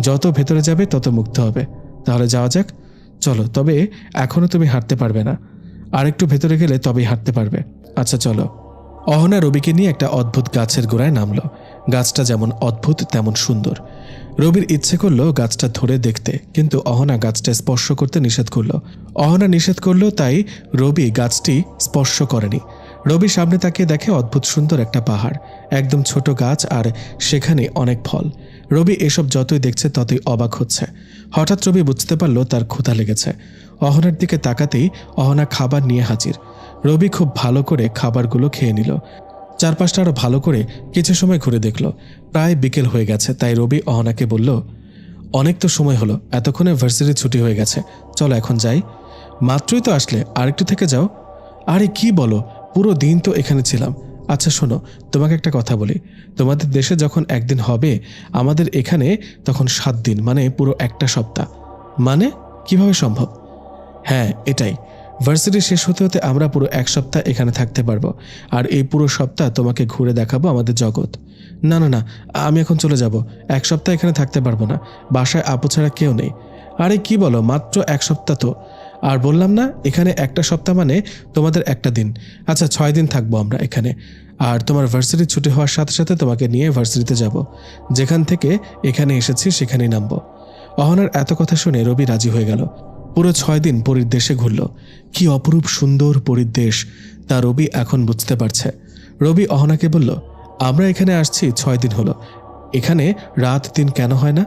যত ভেতরে যাবে তত মুক্ত হবে। তাহলে যাওয়া যাক। চলো, তবে এখনও তুমি হাঁটতে পারবে না, আর একটু ভেতরে গেলে তবেই হাঁটতে পারবে। আচ্ছা চলো। অহনা রবিকে নিয়ে একটা অদ্ভুত গাছের গোড়ায় নামলো। গাছটা যেমন অদ্ভুত তেমন সুন্দর। রবির ইচ্ছে করলো গাছটা ধরে দেখতে, কিন্তু অহনা গাছটা স্পর্শ করতে নিষেধ করলো। অহনা নিষেধ করলো, তাই রবি গাছটি স্পর্শ করেনি। রবি সামনে তাকিয়ে দেখে অদ্ভুত সুন্দর একটা পাহাড়, একদম ছোট গাছ, আর সেখানে অনেক ফল। রবি এসব যতই দেখছে ততই অবাক হচ্ছে। হঠাৎ রবি বুঝতে পারল তার ক্ষুধা লেগেছে। অহনার দিকে তাকাতেই অহনা খাবার নিয়ে হাজির। রবি খুব ভালো করে খাবারগুলো খেয়ে নিল। চারপাশটা আরো ভালো করে কিছু সময় ঘুরে দেখল। প্রায় বিকেল হয়ে গেছে, তাই রবি অহনাকে বলল, অনেক তো সময় হলো, এতক্ষণে ভার্সিটি ছুটি হয়ে গেছে, চলো এখন যাই। মাত্রই তো আসলে, আরেকটু থেকে যাও। আরে কি বলো, পুরো দিন তো এখানে ছিলাম। আচ্ছা শোনো, তোমাকে একটা কথা বলি, তোমাদের দেশে যখন একদিন হবে আমাদের এখানে তখন 7 দিন, মানে পুরো একটা সপ্তাহ। মানে কিভাবে সম্ভব? হ্যাঁ এটাই, ভার্সিটি শেষ হতে হতে আমরা পুরো 1 সপ্তাহ এখানে থাকতে পারবো, আর এই পুরো সপ্তাহ তোমাকে ঘুরে দেখাবো আমাদের জগৎ। না না না, আমি এখন চলে যাব। 1 সপ্তাহ এখানে থাকতে পারবো না, বাসায় আপু ছাড়া কেউ নেই। আরে কি বলো, মাত্র 1 সপ্তাহ তো। আর বললাম না, এখানে একটা সপ্তাহ মানে তোমাদের একটা দিন। আচ্ছা 6 দিন থাকবো আমরা এখানে, আর তোমার ভার্সিটি ছুটি হওয়ার সাথে সাথে তোমাকে নিয়ে ভার্সিটিতে যাব। যেখান থেকে এখানে এসেছি সেখানেই নামবো। অহনার এত কথা শুনে রবি রাজি হয়ে গেল। পুরো 6 দিন পরীর দেশে ঘুরল। কি অপরূপ সুন্দর পরীর দেশ তা রবি এখন বুঝতে পারছে। রবি অহনাকে বলল, আমরা এখানে আসছি 6 দিন হলো, এখানে রাত দিন কেন হয় না?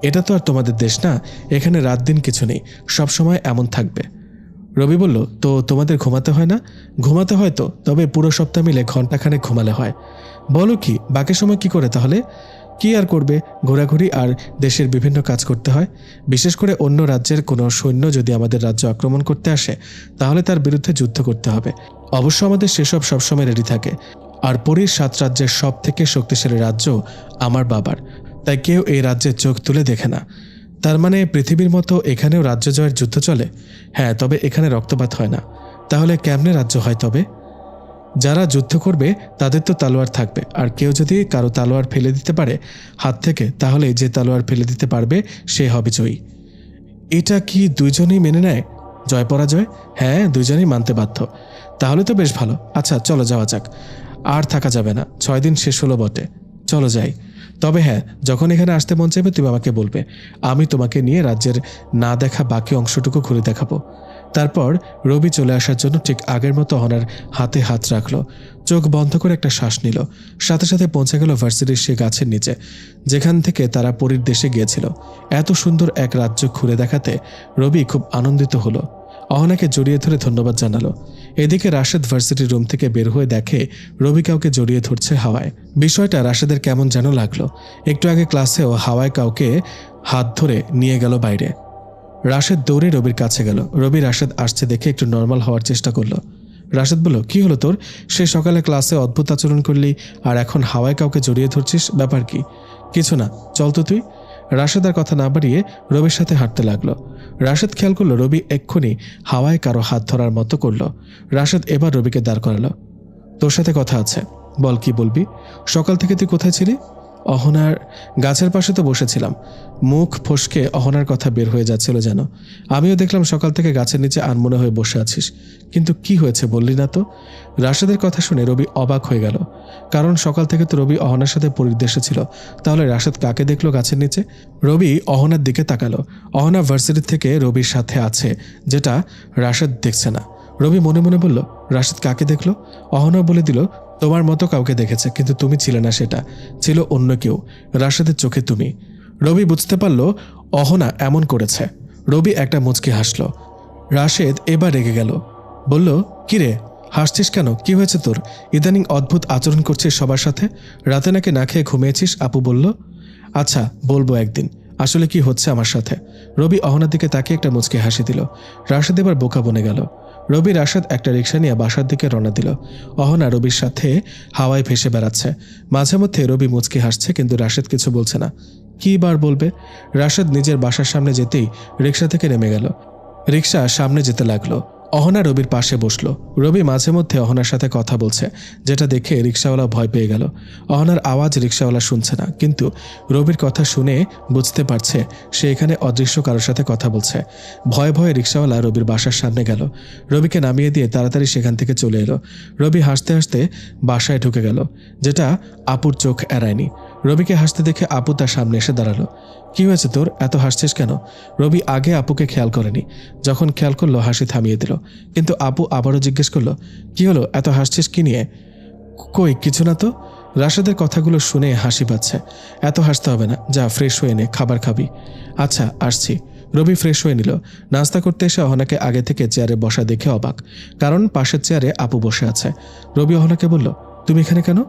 এটা তো আর তোমাদের দেশ না, এখানে রাত দিন কিছু নেই, সব সময় এমন থাকবে। রবি বলল, তো তোমাদের ঘুমাতে হয় না? ঘুমাতে হয় তো, তবে পুরো সপ্তাহ মিলে ঘন্টাখানেক ঘুমালে হয়। বলো কি, বাকি সময় কি করে তাহলে? কি আর করবে, ঘোরাঘুরি আর দেশের বিভিন্ন কাজ করতে হয়। বিশেষ করে অন্য রাজ্যের কোনো সৈন্য যদি আমাদের রাজ্য আক্রমণ করতে আসে তাহলে তার বিরুদ্ধে যুদ্ধ করতে হবে। অবশ্য আমাদের সেসব সবসময় রেডি থাকে। আর পরীর 7 রাজ্যের সব থেকে শক্তিশালী রাজ্য আমার বাবার, তাই কেউ এই রাজ্যের চোখ তুলে দেখে না। তার মানে পৃথিবীর মতো এখানেও রাজ্য জয়ের যুদ্ধ চলে? হ্যাঁ, তবে এখানে রক্তপাত হয় না। তাহলে কেমনে রাজ্য হয় তবে? যারা যুদ্ধ করবে তাদের তো তালোয়ার থাকবে, আর কেউ যদি কারো তালোয়ার ফেলে দিতে পারে হাত থেকে, তাহলে যে তালোয়ার ফেলে দিতে পারবে সে হবে জয়ী। এটা কি দুইজনেই মেনে নেয় জয় পরাজয়? হ্যাঁ, দুইজনেই মানতে বাধ্য। তাহলে তো বেশ ভালো। আচ্ছা চলো যাওয়া যাক, আর থাকা যাবে না, 6 দিন শেষ হলো বটে, চলো যাই। তবে হ্যাঁ, যখন এখানে আসতে মন চাইবে তুমি আমাকে বলবে, আমি তোমাকে নিয়ে রাজ্যের না দেখা বাকি অংশটুকু ঘুরে দেখাবো। তারপর রবি চলে আসার জন্য ঠিক আগের মতো অহনার হাতে হাত রাখলো। চোখ বন্ধ করে একটা শ্বাস নিল। সাথে সাথে পৌঁছে গেল ভার্সিটির সে গাছের নিচে, যেখান থেকে তারা পরীর দেশে গিয়েছিল। এত সুন্দর এক রাজ্য ঘুরে দেখাতে রবি খুব আনন্দিত হলো। অহনাকে জড়িয়ে ধরে ধন্যবাদ জানালো। এদিকে রাশেদ ভার্সিটির রুম থেকে বের হয়ে দেখে রবি কাউকে জড়িয়ে ধরছে হাওয়ায়। বিষয়টা রাশেদের কেমন যেন লাগলো। একটু আগে ক্লাসেও হাওয়ায় কাউকে হাত ধরে নিয়ে গেল বাইরে। রাশেদ দৌড়ে রবির কাছে গেল। রবি রাশেদ আসছে দেখে একটু নর্মাল হওয়ার চেষ্টা করলো। রাশেদ বলল, কি হলো তোর? সে সকালে ক্লাসে অদ্ভুত আচরণ করলি, আর এখন হাওয়ায় কাউকে জড়িয়ে ধরছিস, ব্যাপার কি? কিছু না, চল তো তুই। রাশেদ আর কথা না বাড়িয়ে রবির সাথে হাঁটতে লাগলো। রাশেদ খেয়াল করলো রবি এক্ষুনি হাওয়ায় কারো হাত ধরার মতো করলো। রাশেদ এবার রবিকে দাঁড় করালো। তোর সাথে কথা আছে, বল কি বলবি? সকাল থেকে তুই কোথায় ছিলি? অহনার গাছের পাশে তো বসেছিলাম। মুখ ফসকে অহনার কথা বের হয়ে যাচ্ছিল যেন। আমিও দেখলাম সকাল থেকে গাছের নিচে আনমনে হয়ে বসে আছিস, কিন্তু কি হয়েছে বললি না তো। রাশেদের কথা শুনে রবি অবাক হয়ে গেল, কারণ সকাল থেকে তো রবি অহনার সাথে পরিদেশে ছিল। তাহলে রাশেদ কাকে দেখলো গাছের নিচে? রবি অহনার দিকে তাকালো। অহনা ভার্সিটি থেকে রবির সাথে আছে, যেটা রাশেদ দেখছে না। রবি মনে মনে বলল, রাশেদ কাকে দেখলো? অহনা বলে দিল, তোমার মতো কাউকে দেখেছে, কিন্তু তুমি ছিলে না, সেটা ছিল অন্য কেউ। রাশেদের চোখে তুমি। রবি বুঝতে পারল অহনা এমন করেছে। রবি একটা মুচকি হাসল। রাশেদ এবার রেগে গেল, বলল, কিরে হাসছিস কেন? কি হয়েছে তোর? ইদানিং অদ্ভুত আচরণ করছিস সবার সাথে। রাতে নাকি না খেয়ে ঘুমিয়েছিস? আপু বলল। আচ্ছা বলবো একদিন আসলে কি হচ্ছে আমার সাথে। রবি অহনার দিকে তাকিয়ে একটা মুচকি হাসি দিল। রাশেদ এবার বোকা বনে গেল। রবি রাশেদ একটা রিক্সা নিয়ে বাসার দিকে রওনা দিল। অহনা রবির সাথে হাওয়ায় ভেসে বেড়াচ্ছে। মাঝে মধ্যে রবি মুচকি হাসছে, কিন্তু রাশেদ কিছু বলছে না। কি বার বলবে? রাশেদ নিজের বাসার সামনে যেতেই রিক্সা থেকে নেমে গেল। রিক্সা সামনে যেতে লাগলো। অহনা রবির পাশে বসলো। রবি মাঝে মধ্যে অহনার সাথে কথা বলছে, যেটা দেখে রিক্সাওয়ালা ভয় পেয়ে গেল। অহনার আওয়াজ রিক্সাওয়ালা শুনছে না, কিন্তু রবির কথা শুনে বুঝতে পারছে সে এখানে অদৃশ্য কারোর সাথে কথা বলছে। ভয়ে ভয়ে রিক্সাওয়ালা রবির বাসার সামনে গেল। রবিকে নামিয়ে দিয়ে তাড়াতাড়ি সেখান থেকে চলে এলো। রবি হাসতে হাসতে বাসায় ঢুকে গেল, যেটা আপুর চোখ এড়ায়নি। রবিকে হাসতে দেখে আপু তার সামনে এসে দাঁড়ালো। কি হয়েছে তোর? এত হাসছিস কেন? রবি আগে আপুকে খেয়াল করেনি। যখন খেয়াল করলো হাসি থামিয়ে দিল, কিন্তু আপু আবারও জিজ্ঞেস করলো, কি হলো? এত হাসছিস কি নিয়ে? কই কিছু না তো। রাশেদের কথাগুলো শুনে হাসি পাচ্ছে। এত হাসতে হবে না, যা ফ্রেশ হয়ে নে, খাবার খাবি। আচ্ছা আসছি। রবি ফ্রেশ হয়ে নিল। নাস্তা করতে এসে অহনাকে আগে থেকে চেয়ারে বসা দেখে অবাক, কারণ পাশের চেয়ারে আপু বসে আছে। রবি অহনাকে বলল, তুমি এখানে কেন?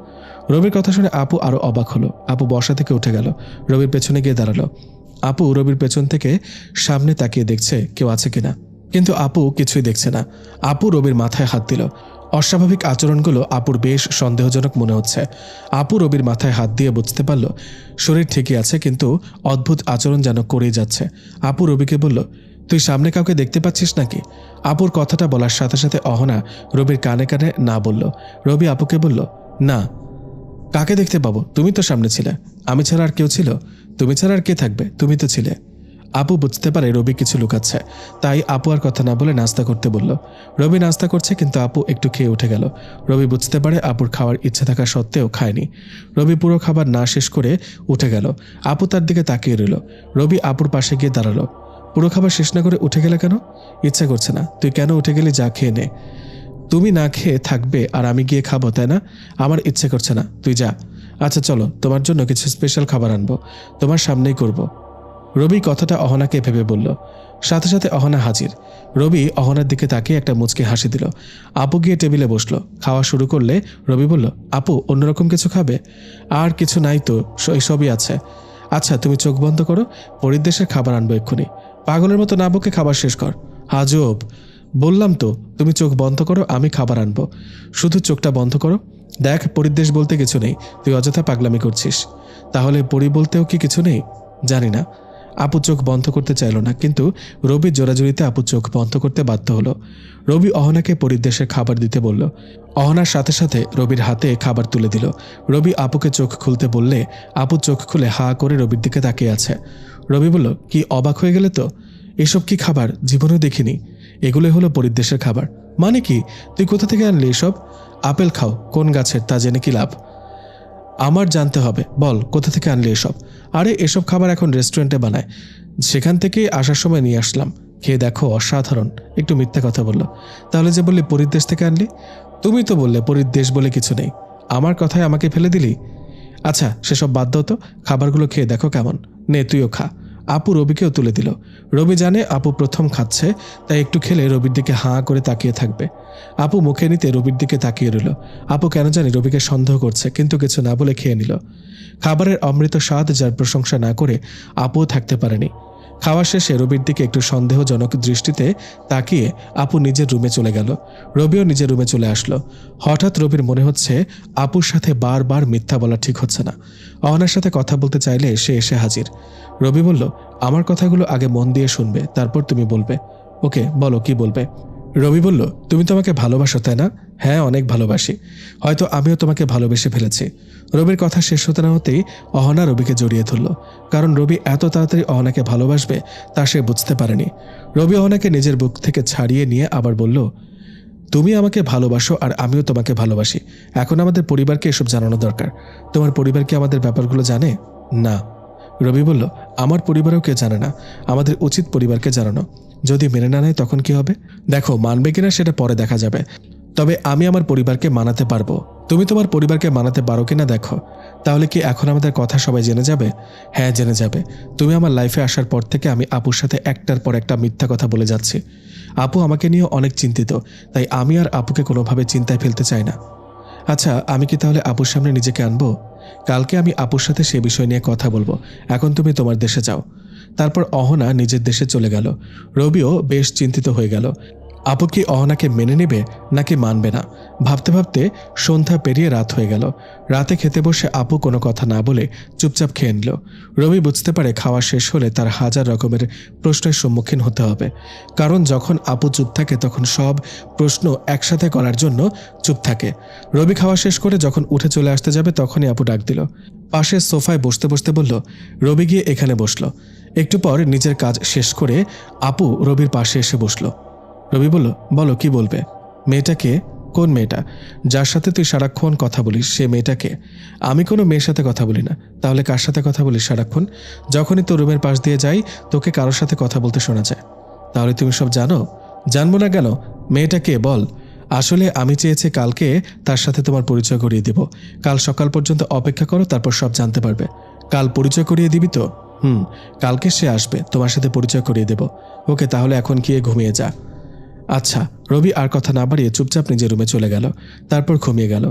রবির কথা শুনে আপু আরো অবাক হলো। আপু বসা থেকে উঠে গেল, রবির পেছনে গিয়ে দাঁড়ালো। আপু রবির পেছন থেকে সামনে তাকিয়ে দেখছে কেউ আছে কিনা, কিন্তু আপু কিছুই দেখছে না। আপু রবির মাথায় হাত দিল। অস্বাভাবিক আচরণগুলো আপুর বেশ সন্দেহজনক মনে হচ্ছে। আপু রবির মাথায় হাত দিয়ে বুঝতে পারল শরীর ঠিকই আছে, কিন্তু অদ্ভুত আচরণ যেন করেই যাচ্ছে। আপু রবিকে বলল, তুই সামনে কাউকে দেখতে পাচ্ছিস নাকি? আপুর কথাটা বলার সাথে সাথে অহনা রবির কানে কানে না বলল। রবি আপুকে বলল, না। কাকে দেখতে পাবো? তুমি তো সামনে ছিলে। আমি ছাড়া আর কেউ ছিল? তুমি ছাড়া আর কে থাকবে? তুমি তো ছিলে। আপু বুঝতে পারে রবি কিছু লুকাচ্ছে, তাই আপু আর কথা না বলে নাস্তা করতে বলল। রবি নাস্তা করছে, কিন্তু আপু একটু খেয়ে উঠে গেল। রবি বুঝতে পারে আপুর খাওয়ার ইচ্ছে থাকা সত্ত্বেও খায়নি। রবি পুরো খাবার না শেষ করে উঠে গেল। আপু তার দিকে তাকিয়ে রইল। রবি আপুর পাশে গিয়ে দাঁড়ালো। পুরো খাবার শেষ না করে উঠে গেলে কেন? ইচ্ছা করছে না। তুই কেন উঠে গেলি? যা খেয়ে নে। তুমি না খেয়ে থাকবে আর আমি গিয়ে খাবো, তাই না? আমার ইচ্ছে করছে না, তুই যা। আচ্ছা চলো, তোমার জন্য কিছু স্পেশাল খাবার আনবো, তোমার সামনেই করব। রবি কথাটা অহনাকে ভেবে বলল। সাথে সাথে অহনা হাজির। রবি অহনার দিকে তাকিয়ে একটা মুচকি হাসি দিল। আপু গিয়ে টেবিলে বসলো। খাওয়া শুরু করলে রবি বলল, আপু অন্যরকম কিছু খাবে? আর কিছু নাই তো, সবই আছে। আচ্ছা তুমি চোখ বন্ধ করো, পরিদেশের খাবার আনবো এক্ষুনি। পাগলের মতো না বকে খাবার শেষ কর। আজব। বললাম তো তুমি চোখ বন্ধ করো, আমি খাবার আনবো। শুধু চোখটা বন্ধ করো। দেখ, পরিদেশ বলতে কিছু নেই, তুই অযথা পাগলামি করছিস। তাহলে পরি বলতেও কি কিছু নেই? জানি না। আপু চোখ বন্ধ করতে চাইল না, কিন্তু রবির জোরাজুরিতে আপু চোখ বন্ধ করতে বাধ্য হলো। রবি অহনাকে পরিদেশের খাবার দিতে বলল। অহনার সাথে সাথে রবির হাতে খাবার তুলে দিল। রবি আপুকে চোখ খুলতে বললে আপু চোখ খুলে হা করে রবির দিকে তাকিয়ে আছে। রবি বলল, কি অবাক হয়ে গেলে তো? এসব কি খাবার? জীবনেও দেখিনি। এগুলোই হলো পরিদেশের খাবার। মানে কি? তুই কোথা থেকে আনলি এসব? আপেল খাও, কোন গাছের তা জেনে কি লাভ? আমার জানতে হবে, বল কোথা থেকে আনলি এসব? আরে এসব খাবার এখন রেস্টুরেন্টে বানায়, সেখান থেকেই আসার সময় নিয়ে আসলাম। খেয়ে দেখো, অসাধারণ। একটু মিথ্যা কথা বললো। তাহলে যে বললি পরিদেশ থেকে আনলি? তুমি তো বললে পরিদেশ বলে কিছু নেই। আমার কথায় আমাকে ফেলে দিলি। আচ্ছা সেসব বাদ দাও তো, খাবারগুলো খেয়ে দেখো কেমন। নে তুইও খা। আপু রবিকেও তুলে দিল। রবি জানে আপু প্রথম খাচ্ছে, তাই একটু খেলে রবির দিকে হাঁ করে তাকিয়ে থাকবে। আপু মুখে নিতে রবির দিকে তাকিয়ে রইল। আপু কেন জানি রবিকে সন্দেহ করছে, কিন্তু কিছু না বলে খেয়ে নিল। খাবারের অমৃত স্বাদ যার প্রশংসা না করে আপুও থাকতে পারেনি। খাওয়া শেষে রবির দিকে একটু সন্দেহজনক দৃষ্টিতে তাকিয়ে আপু নিজের রুমে চলে গেল। রবিও নিজের রুমে চলে আসলো। হঠাৎ রবির মনে হচ্ছে আপুর সাথে বারবার মিথ্যা বলা ঠিক হচ্ছে না। অহনার সাথে কথা বলতে চাইলে সে এসে হাজির। রবি বলল, আমার কথাগুলো আগে মন দিয়ে শুনবে, তারপর তুমি বলবে। ওকে বলো, কি বলবে? রবি বলল, তুমি তো আমাকে ভালোবাসো তাই না? হ্যাঁ, অনেক ভালোবাসি। হয়তো আমিও তোমাকে ভালোবেসে ফেলেছি। রবির কথা শেষ হতে না হতেই অহনা রবিকে জড়িয়ে ধরল। কারণ রবি এত তাড়াতাড়ি অহনাকে ভালোবাসবে তা সে বুঝতে পারেনি। রবি অহনাকে নিজের বুক থেকে ছাড়িয়ে নিয়ে আবার বলল, তুমি আমাকে ভালোবাসো আর আমিও তোমাকে ভালোবাসি। এখন আমাদের পরিবারকে এসব জানানো দরকার। তোমার পরিবার কি আমাদের ব্যাপারগুলো জানে? না। রবি বলল, আমার পরিবারও কেউ জানে না। আমাদের উচিত পরিবারকে জানানো। যদি মেনে না নেয় তখন কি হবে? দেখো, মানবে কিনা সেটা পরে দেখা যাবে, তবে আমি আমার পরিবারকে মানাতে পারবো। তুমি তোমার পরিবারকে মানাতে পারো কিনা দেখো। তাহলে কি এখন আমাদের কথা সবাই জেনে যাবে? হ্যাঁ, জেনে যাবে। তুমি আমার লাইফে আসার পর থেকে আমি আপুর সাথে একটার পর একটা মিথ্যা কথা বলে যাচ্ছি। আপু আমাকে নিয়ে অনেক চিন্তিত, তাই আমি আর আপুকে কোনোভাবে চিন্তায় ফেলতে চাই না। আচ্ছা, আমি কি তাহলে আপুর সামনে নিজেকে আনবো? কালকে আমি আপুর সাথে সে বিষয় নিয়ে কথা বলবো। এখন তুমি তোমার দেশে যাও। তারপর অহনা নিজের দেশে চলে গেল। রবিও বেশ চিন্তিত হয়ে গেল। আপু কি অহনাকে মেনে নেবে নাকি মানবে না? ভাবতে ভাবতে সন্ধ্যা পেরিয়ে রাত হয়ে গেল। রাতে খেতে বসে আপু কোনো কথা না বলে চুপচাপ খেয়ে নিল। রবি বুঝতে পারে খাওয়া শেষ হলে তার হাজার রকমের প্রশ্নের সম্মুখীন হতে হবে। কারণ যখন আপু চুপ থাকে তখন সব প্রশ্ন একসাথে করার জন্য চুপ থাকে। রবি খাওয়া শেষ করে যখন উঠে চলে আসতে যাবে তখনই আপু ডাক দিল। পাশের সোফায় বসতে বসতে বলল, রবি গিয়ে এখানে বসলো। একটু পর নিজের কাজ শেষ করে আপু রবির পাশে এসে বসলো। রবি বলল, বলো কি বলবে? মেয়েটাকে? কোন মেয়েটা? যার সাথে তুই সারাক্ষণ কথা বলিস সে মেয়েটাকে? আমি কোনো মেয়ের সাথে কথা বলি না। তাহলে কার সাথে কথা বলিস সারাক্ষণ? যখনই তোর রুমের পাশ দিয়ে যাই তোকে কারোর সাথে কথা বলতে শোনা যায়। তাহলে তুমি সব জানো? জানবো না কেন? মেয়েটাকে বল। আসলে আমি চেয়েছি কালকে তার সাথে তোমার পরিচয় করিয়ে দিব। কাল সকাল পর্যন্ত অপেক্ষা করো, তারপর সব জানতে পারবে। কাল পরিচয় করিয়ে দিবি তো? কালকে সে আসবে, তোমার সাথে পরিচয় করিয়ে দেব। ওকে, তাহলে এখন গিয়ে ঘুমিয়ে যা। আচ্ছা। রবি আর কথা না বাড়িয়ে চুপচাপ নিজের রুমে চলে গেল। তারপর ঘুমিয়ে গেল।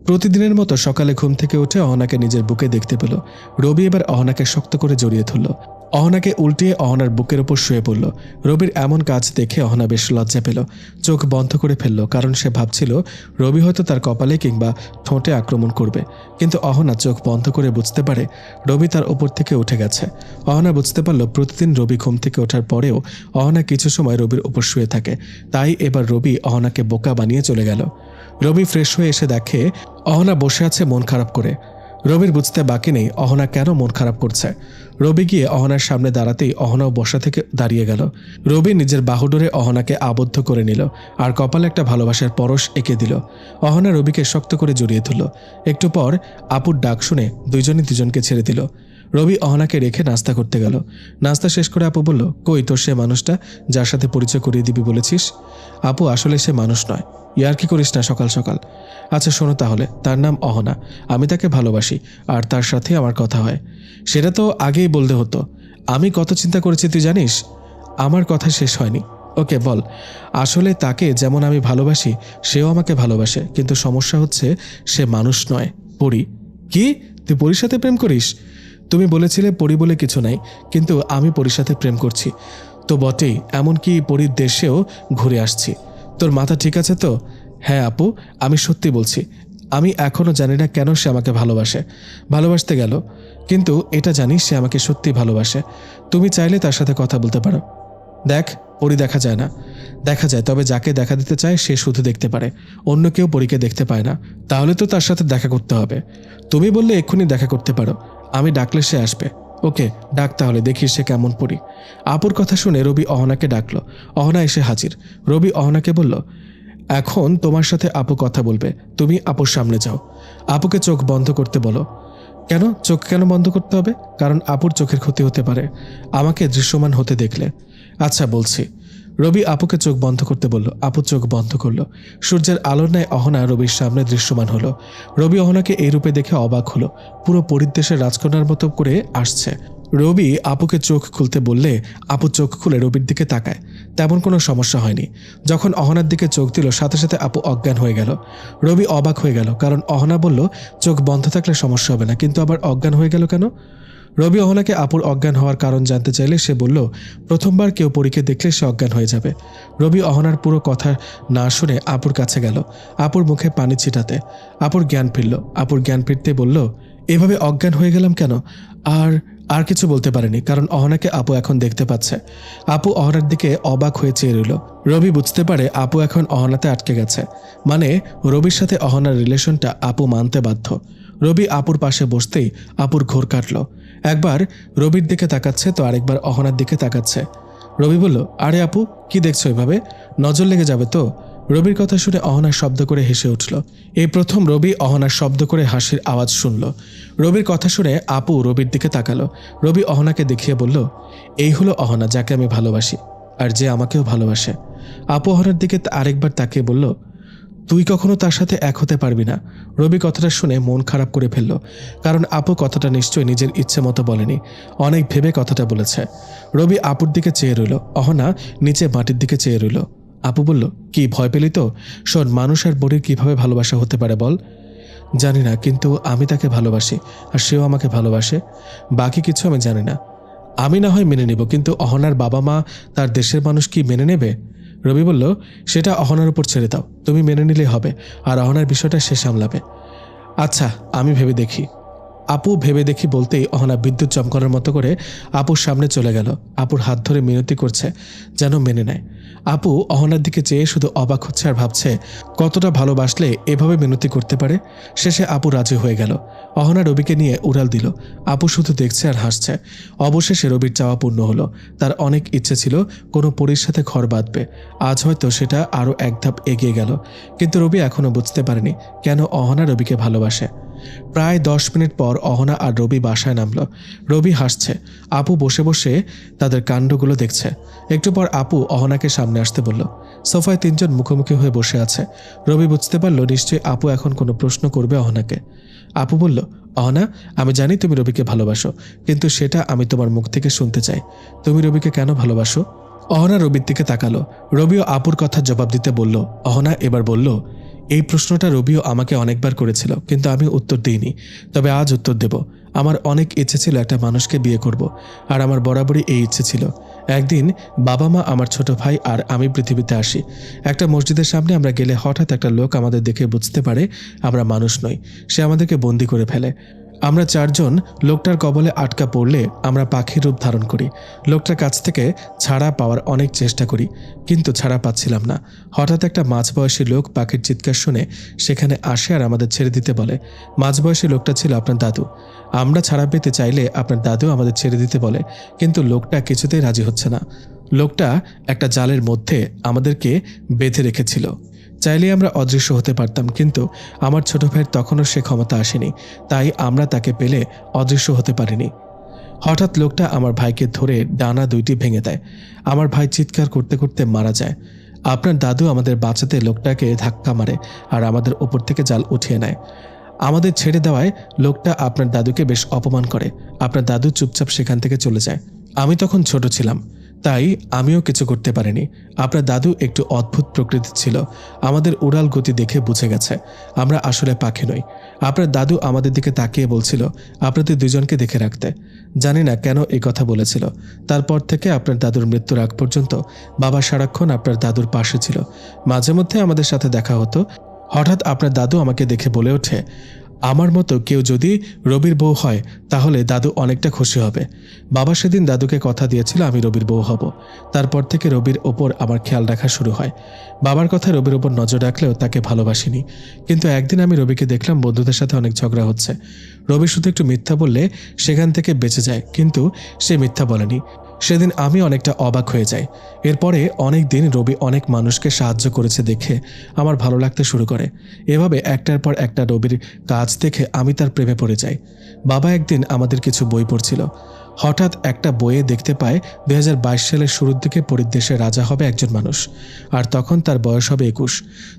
প্রতিদিনের মতো সকালে ঘুম থেকে উঠে অহনাকে নিজের বুকে দেখতে পেল। রবি এবার অহনাকে শক্ত করে জড়িয়ে ধরল। অহনাকে উল্টিয়ে অহনার বুকের ওপর শুয়ে পড়ল। রবির এমন কাজ দেখে অহনা বেশ লজ্জা পেল। চোখ বন্ধ করে ফেলল, কারণ সে ভাবছিল রবি হয়তো তার কপালে কিংবা ঠোঁটে আক্রমণ করবে। কিন্তু অহনা চোখ বন্ধ করে বুঝতে পারে রবি তার ওপর থেকে উঠে গেছে। অহনা বুঝতে পারল প্রতিদিন রবি ঘুম থেকে ওঠার পরেও অহনা কিছু সময় রবির ওপর শুয়ে থাকে। তাই এবার রবি অহনাকে বোকা বানিয়ে চলে গেল। রবি ফ্রেশ হয়ে এসে দেখে অহনা বসে আছে মন খারাপ করে। রবির বুঝতে বাকি নেই অহনা কেন মন খারাপ করছে। রবি গিয়ে অহনার সামনে দাঁড়াতেই অহনাও বসা থেকে দাঁড়িয়ে গেল। রবি নিজের বাহুডোরে অহনাকে আবদ্ধ করে নিল আর কপালে একটা ভালোবাসার পরশ এঁকে দিল। অহনা রবিকে শক্ত করে জড়িয়ে ধরল। একটু পর আপুর ডাক শুনে দুজনই দুজনকে ছেড়ে দিল। রবি অহনাকে রেখে নাস্তা করতে গেল। নাস্তা শেষ করে আপু বলল, কই তোর সে মানুষটা যার সাথে পরিচয় করিয়ে দিবি বলেছিস? আপু, আসলে সে মানুষ নয়। ইয়ার্কি করিস না সকাল সকাল। আচ্ছা শোনো তাহলে, তার নাম অহনা। আমি তাকে ভালোবাসি আর তার সাথে আমার কথা হয়। সেটা তো আগেই বলতে হতো। আমি কত চিন্তা করেছি তুই জানিস? আমার কথা শেষ হয়নি। ওকে বল। আসলে তাকে যেমন আমি ভালোবাসি সেও আমাকে ভালোবাসে, কিন্তু সমস্যা হচ্ছে সে মানুষ নয়, পরী। কি? তুই পরীর সাথে প্রেম করিস? তুমি বলেছিলে পরী বলে কিছু নাই, কিন্তু আমি পরীর সাথে প্রেম করছি তো বটেই, এমনকি পরীর দেশেও ঘুরে আসছি। তোর মাথা ঠিক আছে তো? হ্যাঁ আপু, আমি সত্যি বলছি। আমি এখনও জানি না কেন সে আমাকে ভালোবাসতে গেল, কিন্তু এটা জানি সে আমাকে সত্যি ভালোবাসে। তুমি চাইলে তার সাথে কথা বলতে পারো। দেখ, পরী দেখা যায় না। দেখা যায়, তবে যাকে দেখা দিতে চায় সে শুধু দেখতে পারে, অন্য কেউ পরীকে দেখতে পায় না। তাহলে তো তার সাথে দেখা করতে হবে। তুমি বললে এক্ষুনি দেখা করতে পারো, আমি ডাকলে সে আসবে। ওকে ডাক তাহলে, দেখি সে কেমন পরী। আপুর কথা শুনে রবি অহনাকে ডাকলো। অহনা এসে হাজির। রবি অহনাকে বলল, এখন তোমার সাথে আপু কথা বলবে, তুমি আপুর সামনে যাও। আপুকে চোখ বন্ধ করতে বলো। কেন চোখ কেন বন্ধ করতে হবে? কারণ আপুর চোখের ক্ষতি হতে পারে আমাকে দৃশ্যমান হতে দেখলে। আচ্ছা বলছি। রবি আপুকে চোখ বন্ধ করতে বলল। আপু চোখ বন্ধ করলো। সূর্যের আলোর ন্যায় অহনা রবির সামনে দৃশ্যমান হলো। রবি অহনাকে এই রূপে দেখে অবাক হলো। পুরো পরিদেশের রাজকন্যার মতো করে আসছে। রবি আপুকে চোখ খুলতে বললে আপু চোখ খুলে রবির দিকে তাকায়। তেমন কোনো সমস্যা হয়নি। যখন অহনার দিকে চোখ দিল সাথে সাথে আপু অজ্ঞান হয়ে গেল। রবি অবাক হয়ে গেল, কারণ অহনা বলল চোখ বন্ধ থাকলে সমস্যা হবে না, কিন্তু আবার অজ্ঞান হয়ে গেল কেন? রবি অহনাকে আপুর অজ্ঞান হওয়ার কারণ জানতে চাইলে সে বলল, প্রথমবার কেউ পরীকে দেখলে সে অজ্ঞান হয়ে যাবে। রবি অহনার পুরো কথা না শুনে আপুর কাছে গেল, আপুর মুখে পানি ছিটাতে। আপুর জ্ঞান ফিরল। আপুর জ্ঞান ফিরতে বলল, এভাবে অজ্ঞান হয়ে গেলাম কেন? আর আর কিছু বলতে পারেনি, কারণ অহনাকে আপু এখন দেখতে পাচ্ছে। আপু অহনার দিকে অবাক হয়ে চেয়ে রইল। রবি বুঝতে পারে আপু এখন অহনাতে আটকে গেছে, মানে রবির সাথে অহনার রিলেশনটা আপু মানতে বাধ্য। রবি আপুর পাশে বসতেই আপুর ঘোর কাটল। একবার রবির দিকে তাকাচ্ছে তো আরেকবার অহনার দিকে তাকাচ্ছে। রবি বলল, আরে আপু, কি দেখছো এভাবে? নজর লেগে যাবে তো। রবির কথা শুনে অহনা শব্দ করে হেসে উঠল। এই প্রথম রবি অহনার শব্দ করে হাসির আওয়াজ শুনল। রবির কথা শুনে আপু রবির দিকে তাকালো। রবি অহনাকে দেখিয়ে বলল, এই হলো অহনা, যাকে আমি ভালোবাসি আর যে আমাকেও ভালোবাসে। আপু অহনার দিকে আরেকবার তাকিয়ে বলল, তুই কখনো তার সাথে এক হতে পারবি না। রবি কথাটা শুনে মন খারাপ করে ফেলল, কারণ আপু কথাটা নিশ্চয়ই নিজের ইচ্ছে মতো বলেনি, অনেক ভেবে কথাটা বলেছে। রবি আপুর দিকে চেয়ে রইল। অহনা নিচে মাটির দিকে চেয়ে রইল। আপু বলল, কি ভয় পেলি তো? শোন, মানুষ আর বড়ির কিভাবে ভালোবাসা হতে পারে বল? জানি না, কিন্তু আমি তাকে ভালোবাসি আর সেও আমাকে ভালোবাসে। বাকি কিছু আমি জানি না। আমি না হয় মেনে নিব, কিন্তু অহনার বাবা মা, তার দেশের মানুষ কি মেনে নেবে? রবি বলল, সেটা অহনার উপর ছেড়ে দাও, তুমি মেনে নিলেই হবে, আর অহনার বিষয়টা সে সামলাবে। আচ্ছা, আমি ভেবে দেখি। আপু ভেবে দেখি বলতেই অহনা বিদ্যুৎ চমকানোর মতো করে আপুর সামনে চলে গেল। আপুর হাত ধরে মিনতি করছে যেন মেনে নেয়। আপু অহনার দিকে চেয়ে শুধু অবাক হচ্ছে আর ভাবছে কতটা ভালোবাসলে এভাবে মিনতি করতে পারে। শেষে আপু রাজি হয়ে গেল। অহনা রবিকে নিয়ে উড়াল দিল। আপু শুধু দেখছে আর হাসছে। অবশেষে রবির চাওয়া পূর্ণ হলো। তার অনেক ইচ্ছে ছিল কোনো পরীর সাথে ঘর বাঁধবে। আজ হয়তো সেটা আরও এক ধাপ এগিয়ে গেল। কিন্তু রবি এখনও বুঝতে পারেনি কেন অহনা রবিকে ভালোবাসে। প্রায় 10 মিনিট পর অহনা আর রবি বাসায় নামল। রবি হাসছে। আপু বসে বসে তাদের কাণ্ডগুলো দেখছে। একটু পর আপু অহনাকে সামনে আসতে বলল। সোফায় 3 জন মুখোমুখি হয়ে বসে আছে। রবি বুঝতে পারল নিশ্চয়ই আপু এখন কোনো প্রশ্ন করবে অহনাকে। আপু বলল, অহনা, আমি জানি তুমি রবিকে ভালোবাসো, কিন্তু সেটা আমি তোমার মুখ থেকে শুনতে চাই। তুমি রবিকে কেন ভালোবাসো? অহনা রবির দিকে তাকালো। রবিও আপুর কথা জবাব দিতে বলল। অহনা এবার বলল, এই প্রশ্নটা রবিও আমাকে অনেকবার করেছিল, কিন্তু আমি উত্তর দিইনি। তবে আজ উত্তর দেব। আমার অনেক ইচ্ছে ছিল একটা মানুষকে বিয়ে করব, আর আমার বরাবরই এই ইচ্ছে ছিল। একদিন বাবা মা, আমার ছোট ভাই আর আমি পৃথিবীতে আসি। একটা মসজিদের সামনে আমরা গেলে হঠাৎ একটা লোক আমাদের দেখে বুঝতে পারে আমরা মানুষ নই। সে আমাদেরকে বন্দি করে ফেলে। আমরা 4 জন লোকটার কবলে আটকা পড়লে আমরা পাখির রূপ ধারণ করি। লোকটার কাছ থেকে ছাড়া পাওয়ার অনেক চেষ্টা করি, কিন্তু ছাড়া পাচ্ছিলাম না। হঠাৎ একটা মাঝবয়সী লোক পাখির চিৎকার শুনে সেখানে আসে আর আমাদের ছেড়ে দিতে বলে। মাঝবয়সী লোকটা ছিল আপনার দাদু। আমরা ছাড়া পেতে চাইলে আপনার দাদু আমাদের ছেড়ে দিতে বলে, কিন্তু লোকটা কিছুতেই রাজি হচ্ছে না। লোকটা একটা জালের মধ্যে আমাদেরকে বেঁধে রেখেছিল। চাইলে আমরা অদৃশ্য হতে পারতাম, কিন্তু আমার ছোট ভাইয়ের তখনও সে ক্ষমতা আসেনি, তাই আমরা তাকে পেলে অদৃশ্য হতে পারিনি। হঠাৎ লোকটা আমার ভাইকে ধরে ডানা 2টি ভেঙে দেয়। আমার ভাই চিৎকার করতে করতে মারা যায়। আপনার দাদু আমাদের বাঁচাতে লোকটাকে ধাক্কা মারে আর আমাদের ওপর থেকে জাল উঠিয়ে নেয়। আমাদের ছেড়ে দেওয়ায় লোকটা আপনার দাদুকে বেশ অপমান করে। আপনার দাদু চুপচাপ সেখান থেকে চলে যায়। আমি তখন ছোট ছিলাম, তাই আমিও কিছু করতে পারিনি। আপনার দাদু একটু অদ্ভুত প্রকৃতির ছিল। আমাদের উড়াল গতি দেখে বুঝে গেছে আমরা আসলে পাখি নই। আপনার দাদু আমাদের দিকে তাকিয়ে বলছিল আপনাদের 2 জনকে দেখে রাখতে। জানি না কেন এই কথা বলেছিল। তারপর থেকে আপনার দাদুর মৃত্যুর আগ পর্যন্ত বাবা সারাক্ষণ আপনার দাদুর পাশে ছিল। মাঝে মধ্যে আমাদের সাথে দেখা হতো। হঠাৎ আপনার দাদু আমাকে দেখে বলে ওঠে, আমার মতো কেউ যদি রবির বউ হয় তাহলে দাদু অনেকটা খুশি হবে। বাবা সেদিন দাদুকে কথা দিয়েছিল আমি রবির বউ হব। তারপর থেকে রবির ওপর আমার খেয়াল রাখা শুরু হয়। বাবার কথা রবির ওপর নজর রাখলেও তাকে ভালোবাসিনি। কিন্তু একদিন আমি রবিকে দেখলাম বন্ধুদের সাথে অনেক ঝগড়া হচ্ছে। রবি শুধু একটু মিথ্যা বললে সেখান থেকে বেঁচে যায়, কিন্তু সে মিথ্যা বলেনি। সেদিন আমি অনেকটা অবাক হয়ে যাই। এরপরে অনেক দিন রবি অনেক মানুষকে সাহায্য করেছে দেখে আমার ভালো লাগতে শুরু করে। এভাবে একটার পর একটা রবির কাজ দেখে আমি তার প্রেমে পড়ে যাই। বাবা একদিন আমাদের কিছু বই পড়ছিল। হঠাৎ একটা বইয়ে দেখতে পায় 2022 সালের শুরুর দিকে পরিদেশে রাজা হবে একজন মানুষ, আর তখন তার বয়স হবে 21।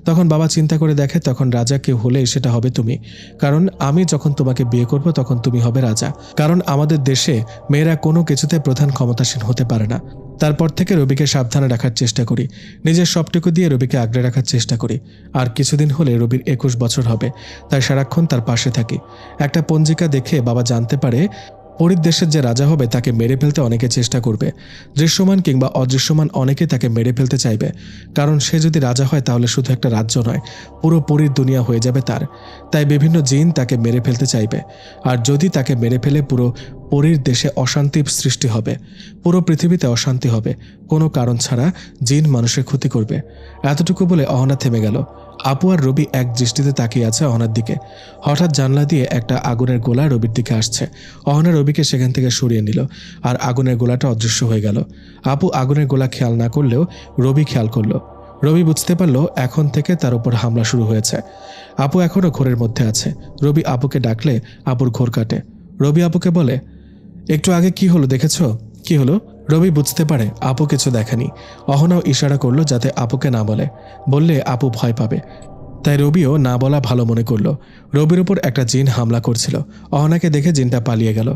তখন বাবা চিন্তা করে দেখে তখন রাজা কেউ হলে সেটা হবে তুমি, কারণ আমি যখন তোমাকে বিয়ে করব তখন তুমি হবে রাজা। কারণ আমাদের দেশে মেয়েরা কোনো কিছুতে প্রধান ক্ষমতাসীন হতে পারে না। তারপর থেকে রবিকে সাবধানে রাখার চেষ্টা করি। নিজের সবটুকু দিয়ে রবিকে আগলে রাখার চেষ্টা করি। আর কিছুদিন হলে রবির 21 বছর হবে, তাই সারাক্ষণ তার পাশে থাকি। একটা পঞ্জিকা দেখে বাবা জানতে পারে পরীর দেশের যে রাজা হবে তাকে মেরে ফেলতে অনেকে চেষ্টা করবে। দৃশ্যমান কিংবা অদৃশ্যমান অনেকে তাকে মেরে ফেলতে চাইবে, কারণ সে যদি রাজা হয় তাহলে শুধু একটা রাজ্য নয়, পুরো পরীর দুনিয়া হয়ে যাবে তার। তাই বিভিন্ন জিন তাকে মেরে ফেলতে চাইবে, আর যদি তাকে মেরে ফেলে পুরো পরীর দেশে অশান্তি সৃষ্টি হবে, পুরো পৃথিবীতে অশান্তি হবে, কোনো কারণ ছাড়া জিন মানুষের ক্ষতি করবে। এতটুকু বলে অহনা থেমে গেল। আপু আর রবি এক দৃষ্টিতে তাকিয়ে আছে অহনার দিকে। হঠাৎ জানলা দিয়ে একটা আগুনের গোলা রবির দিকে আসছে। অহনা রবিকে সেখান থেকে সরিয়ে নিল, আর আগুনের গোলাটা অদৃশ্য হয়ে গেল। আপু আগুনের গোলা খেয়াল না করলেও রবি খেয়াল করলো। রবি বুঝতে পারল এখন থেকে তার উপর হামলা শুরু হয়েছে। আপু এখনও ঘোরের মধ্যে আছে। রবি আপুকে ডাকলে আপুর ঘোর কাটে। রবি আপুকে বলে, একটু আগে কি হলো দেখেছো? কি হলো? রবি বুঝতে পারে আপু কিছু দেখেনি। অহনাও ইশারা করলো যাতে আপুকে না বলে, বললে আপু ভয় পাবে। তাই রবিও না বলা ভালো মনে করলো। রবির উপর একটা জিন হামলা করছিল। অহনাকে দেখে জিনটা পালিয়ে গেল।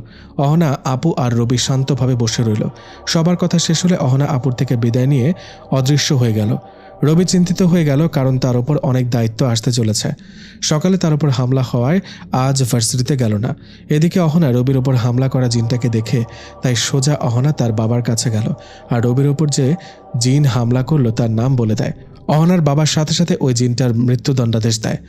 অহনা, আপু আর রবি শান্তভাবে বসে রইল। সবার কথা শেষ হলে অহনা আপুর থেকে বিদায় নিয়ে অদৃশ্য হয়ে গেল। রবি চিন্তিত হয়ে গেল, কারণ তার উপর অনেক দায়িত্ব আসতে চলেছে। সকালে তার উপর হামলা হওয়ায় আজ ভার্সিটিতে গেল না। এদিকে অহনা রবির উপর হামলা করা জিনটাকে দেখে তাই সোজা অহনা তার বাবার কাছে গেল, আর রবির উপর যে জিন হামলা করলো তার নাম বলে দেয়। অহনার বাবার সাথে সাথে ওই জিনটার মৃত্যুদণ্ডাদেশ দেয়।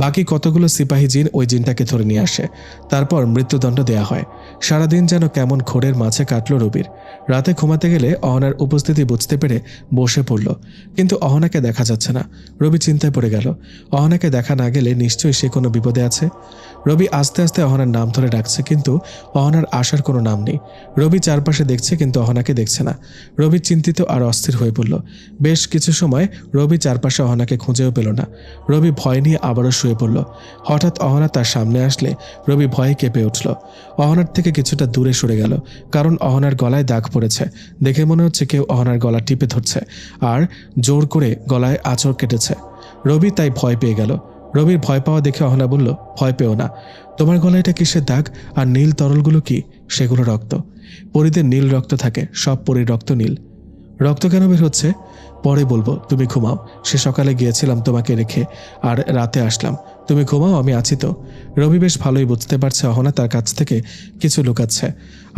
বাকি কতগুলো সিপাহী জিন ওই জিনটাকে ধরে নিয়ে আসে। তারপর মৃত্যুদণ্ড দেয়া হয়। সারাদিন যেন কেমন ঘোরের মাঝে কাটল রবির। রাতে ঘুমাতে গেলে অহনার উপস্থিতি বুঝতে পেরে বসে পড়ল, কিন্তু অহনাকে দেখা যাচ্ছে না। রবি চিন্তায় পড়ে গেল। অহনাকে দেখা না গেলে নিশ্চয়ই সে কোনো বিপদে আছে। রবি আস্তে আস্তে অহনার নাম ধরে ডাকছে, কিন্তু অহনার আসার কোনো নাম নেই। রবি চারপাশে দেখছে, কিন্তু অহনাকে দেখছে না। রবি চিন্তিত আর অস্থির হয়ে পড়ল। বেশ কিছু সময় রবি চারপাশে অহনাকে খুঁজেও পেল না। রবি ভয় নিয়ে আবারও শুয়ে পড়ল। হঠাৎ অহনা তার সামনে আসলে রবি ভয়ে কেঁপে উঠল। অহনার থেকে কিছুটা দূরে সরে গেল, কারণ অহনার গলায় দাগ পড়েছে। দেখে মনে হচ্ছে কেউ অহনার গলা টিপে ধরছে আর জোর করে গলায় আঁচড় কেটেছে। রবি তাই ভয় পেয়ে গেল। রবির ভয় পাওয়া দেখে অহনা বলল, ভয় পেও না। তোমার গলায় এটা কিসের দাগ? আর নীল তরলগুলো কি? সেগুলো রক্ত। পরীদের নীল রক্ত থাকে, সব পরীর রক্ত নীল। রক্ত কেন বের হচ্ছে? পরে বলবো, তুমি ঘুমাও। সে সকালে গিয়েছিলাম তোমাকে রেখে, আর রাতে আসলাম। তুমি ঘুমাও, আমি আছি তো। রবি বেশ ভালোই বুঝতে পারছে অহনা তার কাছ থেকে কিছু লুকাচ্ছে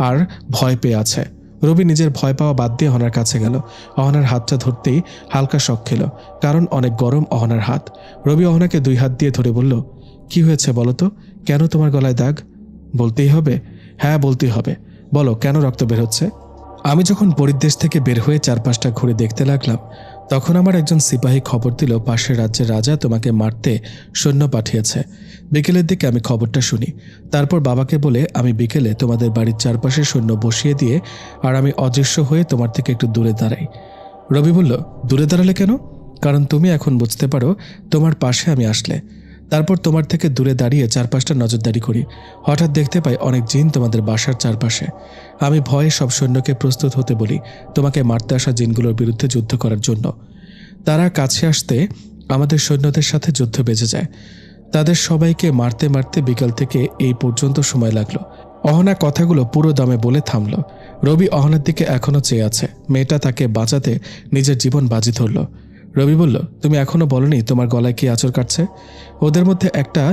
আর ভয় পেয়ে আছে। রবি নিজের ভয় পাওয়া বাদ দিয়ে অহনার কাছে গেল। অহনার হাতটা ধরতেই হালকা শক খেল, কারণ অনেক গরম অহনার হাত। রবি অহনাকে 2 হাত দিয়ে ধরে বলল, কি হয়েছে বলো তো? কেন তোমার গলায় দাগ? বলতেই হবে? হ্যাঁ, বলতেই হবে। বলো, কেন রক্ত বের হচ্ছে? আমি যখন পরিদেশ থেকে বের হয়ে চারপাশটা ঘুরে দেখতে লাগলাম, তখন আমার একজন সিপাহী খবর দিল পাশের রাজ্যের রাজা তোমাকে মারতে সৈন্য পাঠিয়েছে। বিকেলের দিকে আমি খবরটা শুনি। তারপর বাবাকে বলে আমি বিকেলে তোমাদের বাড়ির চারপাশে সৈন্য বসিয়ে দিয়ে আর আমি অদৃশ্য হয়ে তোমার থেকে একটু দূরে দাঁড়াই। রবি বলল, দূরে দাঁড়ালে কেন? কারণ তুমি এখন বুঝতে পারো তোমার পাশে আমি আসলে। তারপর তোমার থেকে দূরে দাঁড়িয়ে চারপাশটা নজরদারি করি। হঠাৎ দেখতে পাই অনেক জিন তোমাদের বাসার চারপাশে। আমি ভয়ে সব সৈন্যকে প্রস্তুত হতে বলি তোমাকে মারতে আসা জিনগুলোর বিরুদ্ধে যুদ্ধ করার জন্য। তারা কাছে আসতে আমাদের সৈন্যদের সাথে যুদ্ধ বেজে যায়। তাদের সবাইকে মারতে মারতে বিকাল থেকে এই পর্যন্ত সময় লাগলো। অহনা কথাগুলো পুরো দমে বলে থামল। রবি অহনার দিকে এখনও চেয়ে আছে। মেয়েটা তাকে বাঁচাতে নিজের জীবন বাজি ধরল। রবি বলল, তুমি এখনো বলনি তোমার গলায় কি আঁচড় কাটছে? ওদের মধ্যে একটা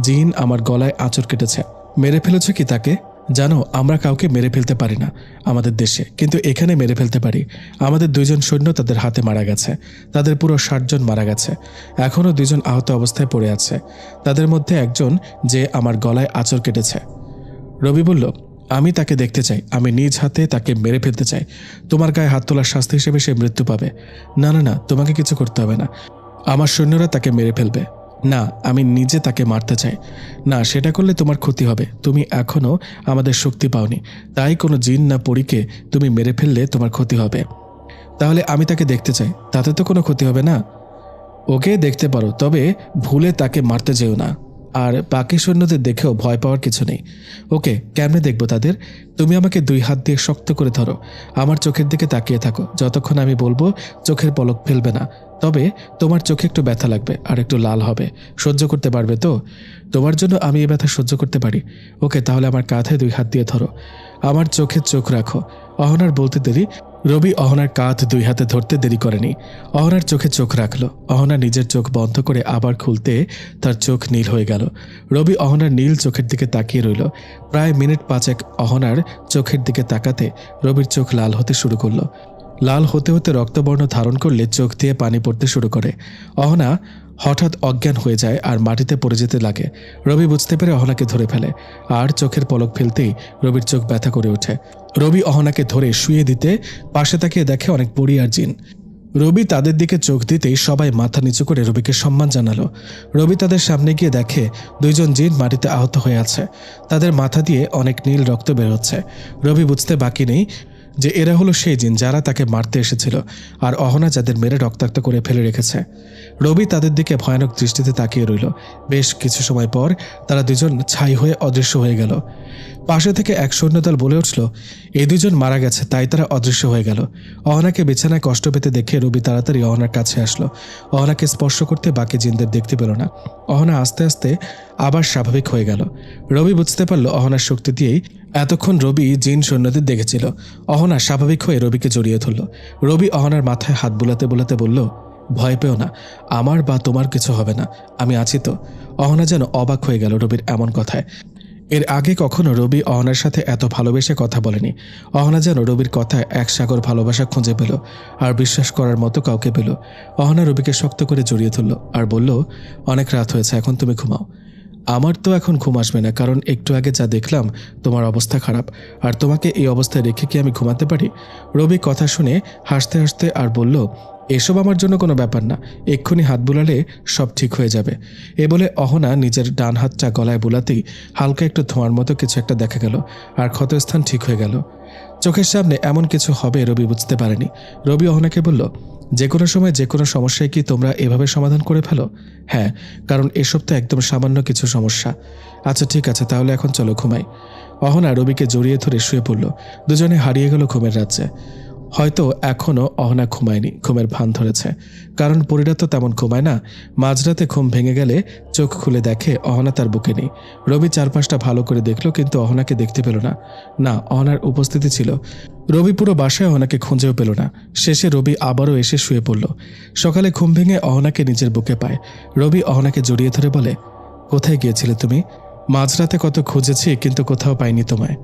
জিন আমার গলায় আঁচড় কেটেছে। মেরে ফেলেছ কি তাকে? জানো, আমরা কাউকে মেরে ফেলতে পারি না আমাদের দেশে, কিন্তু এখানে মেরে ফেলতে পারি। আমাদের 2 জন সৈন্য তাদের হাতে মারা গেছে। তাদের পুরো 60 জন মারা গেছে। এখনও 2 জন আহত অবস্থায় পড়ে আছে। তাদের মধ্যে একজন যে আমার গলায় আঁচড় কেটেছে। রবি বলল, আমি তাকে দেখতে চাই। আমি নিজ হাতে তাকে মেরে ফেলতে চাই। তোমার গায়ে হাত তোলার শাস্তি হিসেবে সে মৃত্যু পাবে। না না না, তোমাকে কিছু করতে হবে না। আমার সৈন্যরা তাকে মেরে ফেলবে। না, আমি নিজে তাকে মারতে চাই। না, সেটা করলে তোমার ক্ষতি হবে। তুমি এখনও আমাদের শক্তি পাওনি, তাই কোনো জিন না পরীকে তুমি মেরে ফেললে তোমার ক্ষতি হবে। তাহলে আমি তাকে দেখতে চাই, তাতে তো কোনো ক্ষতি হবে না। ওকে দেখতে পারো, তবে ভুলে তাকে মারতে যেও না। আর বাকি সৈন্যদের দেখেও ভয় পাওয়ার কিছু নেই। ওকে, কেমনে দেখবো তাদের? তুমি আমাকে 2 হাত দিয়ে শক্ত করে ধরো। আমার চোখের দিকে তাকিয়ে থাকো। যতক্ষণ আমি বলবো চোখের পলক ফেলবে না। তবে তোমার চোখে একটু ব্যথা লাগবে আর একটু লাল হবে। সহ্য করতে পারবে তো? তোমার জন্য আমি এই ব্যথা সহ্য করতে পারি। ওকে, তাহলে আমার কাঁধে 2 হাত দিয়ে ধরো। আমার চোখে চোখ রাখো। অহনার বলতে দেরি রবি অহনার কাঁধ 2 হাতে ধরতে দেরি করেনি। অহনার চোখে চোখ রাখল। অহনা নিজের চোখ বন্ধ করে আবার খুলতে তার চোখ নীল হয়ে গেল। রবি অহনার নীল চোখের দিকে তাকিয়ে রইল। প্রায় মিনিট 5 অহনার চোখের দিকে তাকাতে রবির চোখ লাল হতে শুরু করলো। লাল হতে হতে রক্তবর্ণ ধারণ করলে চোখ দিয়ে পানি পড়তে শুরু করে। অহনা হঠাৎ অজ্ঞান হয়ে যায় আর মাটিতে পড়ে যেতে লাগে। রবি বুঝতে পেরে অহনাকে ধরে ফেলে আর চোখের পলক ফেলতেই রবির চোখ ব্যথা করে ওঠে। রবি অহনাকে ধরে শুয়ে দিতে পাশে তাকিয়ে দেখে অনেক পরী আর জিন। রবি তাদের দিকে চোখ দিতেই সবাই মাথা নিচু করে রবিকে সম্মান জানালো। রবি তাদের সামনে গিয়ে দেখে 2 জন জিন মাটিতে আহত হয়ে আছে। তাদের মাথা দিয়ে অনেক নীল রক্ত বের হচ্ছে। রবি বুঝতে বাকি নেই যে এরা হলো সেই জিন যারা তাকে মারতে এসেছিল আর অহনা যাদের মেরে রক্তাক্ত করে ফেলে রেখেছে। রবি তাদের দিকে ভয়ানক দৃষ্টিতে তাকিয়ে রইল। বেশ কিছু সময় পর তারা 2 জন ছাই হয়ে অদৃশ্য হয়ে গেল। পাশে থেকে এক সৈন্যদল বলে উঠল, এই 2 জন মারা গেছে, তাই তারা অদৃশ্য হয়ে গেল। অহনাকে বিছানায় কষ্ট পেতে দেখে রবি তাড়াতাড়ি অহনার কাছে আসলো। অহনাকে স্পর্শ করতে বাকি জিনদের দেখতে পেল না। অহনা আস্তে আস্তে আবার স্বাভাবিক হয়ে গেল। রবি বুঝতে পারল অহনার শক্তি দিয়েই এতক্ষণ রবি জিন সৈন্যদের দেখেছিল। অহনা স্বাভাবিক হয়ে রবিকে জড়িয়ে ধরল। রবি অহনার মাথায় হাত বুলাতে বুলাতে বলল, ভয় পেও না, আমার বা তোমার কিছু হবে না, আমি আছি তো। অহনা যেন অবাক হয়ে গেল রবির এমন কথায়। এর আগে কখনো রবি অহনার সাথে এত ভালোবেসে কথা বলেনি। অহনা যেন রবির কথায় এক সাগর ভালোবাসা খুঁজে পেল আর বিশ্বাস করার মতো কাউকে পেল। অহনা রবিকে শক্ত করে জড়িয়ে ধরল আর বলল, অনেক রাত হয়েছে, এখন তুমি ঘুমাও। আমার তো এখন ঘুম আসবে না, কারণ একটু আগে যা দেখলাম তোমার অবস্থা খারাপ, আর তোমাকে এই অবস্থায় রেখে কি আমি ঘুমাতে পারি? রবি কথা শুনে হাসতে হাসতে আর বলল, এসব আমার জন্য কোনো ব্যাপার না, এক্ষুনি হাত বুলালে সব ঠিক হয়ে যাবে। এ বলে অহনা নিজের ডান হাতটা গলায় বুলাতেই হালকা একটু ধোঁয়ার মতো কিছু একটা দেখা গেল আর ক্ষতস্থান ঠিক হয়ে গেল। চোখের সামনে এমন কিছু হবে রবি বুঝতে পারেনি। রবি অহনাকে বলল, যে কোনো সময় যে কোনো সমস্যায় কি তোমরা এভাবে সমাধান করে ফেলো? হ্যাঁ, কারণ এসব তো একদম সামান্য কিছু সমস্যা। আচ্ছা ঠিক আছে, তাহলে এখন চলো ঘুমাই। অহনা রবিকে জড়িয়ে ধরে শুয়ে পড়ল। দুজনে হারিয়ে গেল ঘুমের রাজ্যে। হয়তো এখনও অহনা ঘুমায়নি, ঘুমের ভান ধরেছে, কারণ পরীরা তো তেমন ঘুমায় না। মাঝরাতে ঘুম ভেঙে গেলে চোখ খুলে দেখে অহনা তার বুকে নেই। রবি চারপাশটা ভালো করে দেখল, কিন্তু অহনাকে দেখতে পেল না। না, অহনার উপস্থিতি ছিল। রবি পুরো বাসায় অহনাকে খুঁজেও পেল না। শেষে রবি আবারও এসে শুয়ে পড়ল। সকালে ঘুম ভেঙে অহনাকে নিজের বুকে পায়। রবি অহনাকে জড়িয়ে ধরে বলে, কোথায় গিয়েছিলে তুমি? মাঝরাতে কত খুঁজেছি, কিন্তু কোথাও পাইনি তোমায়।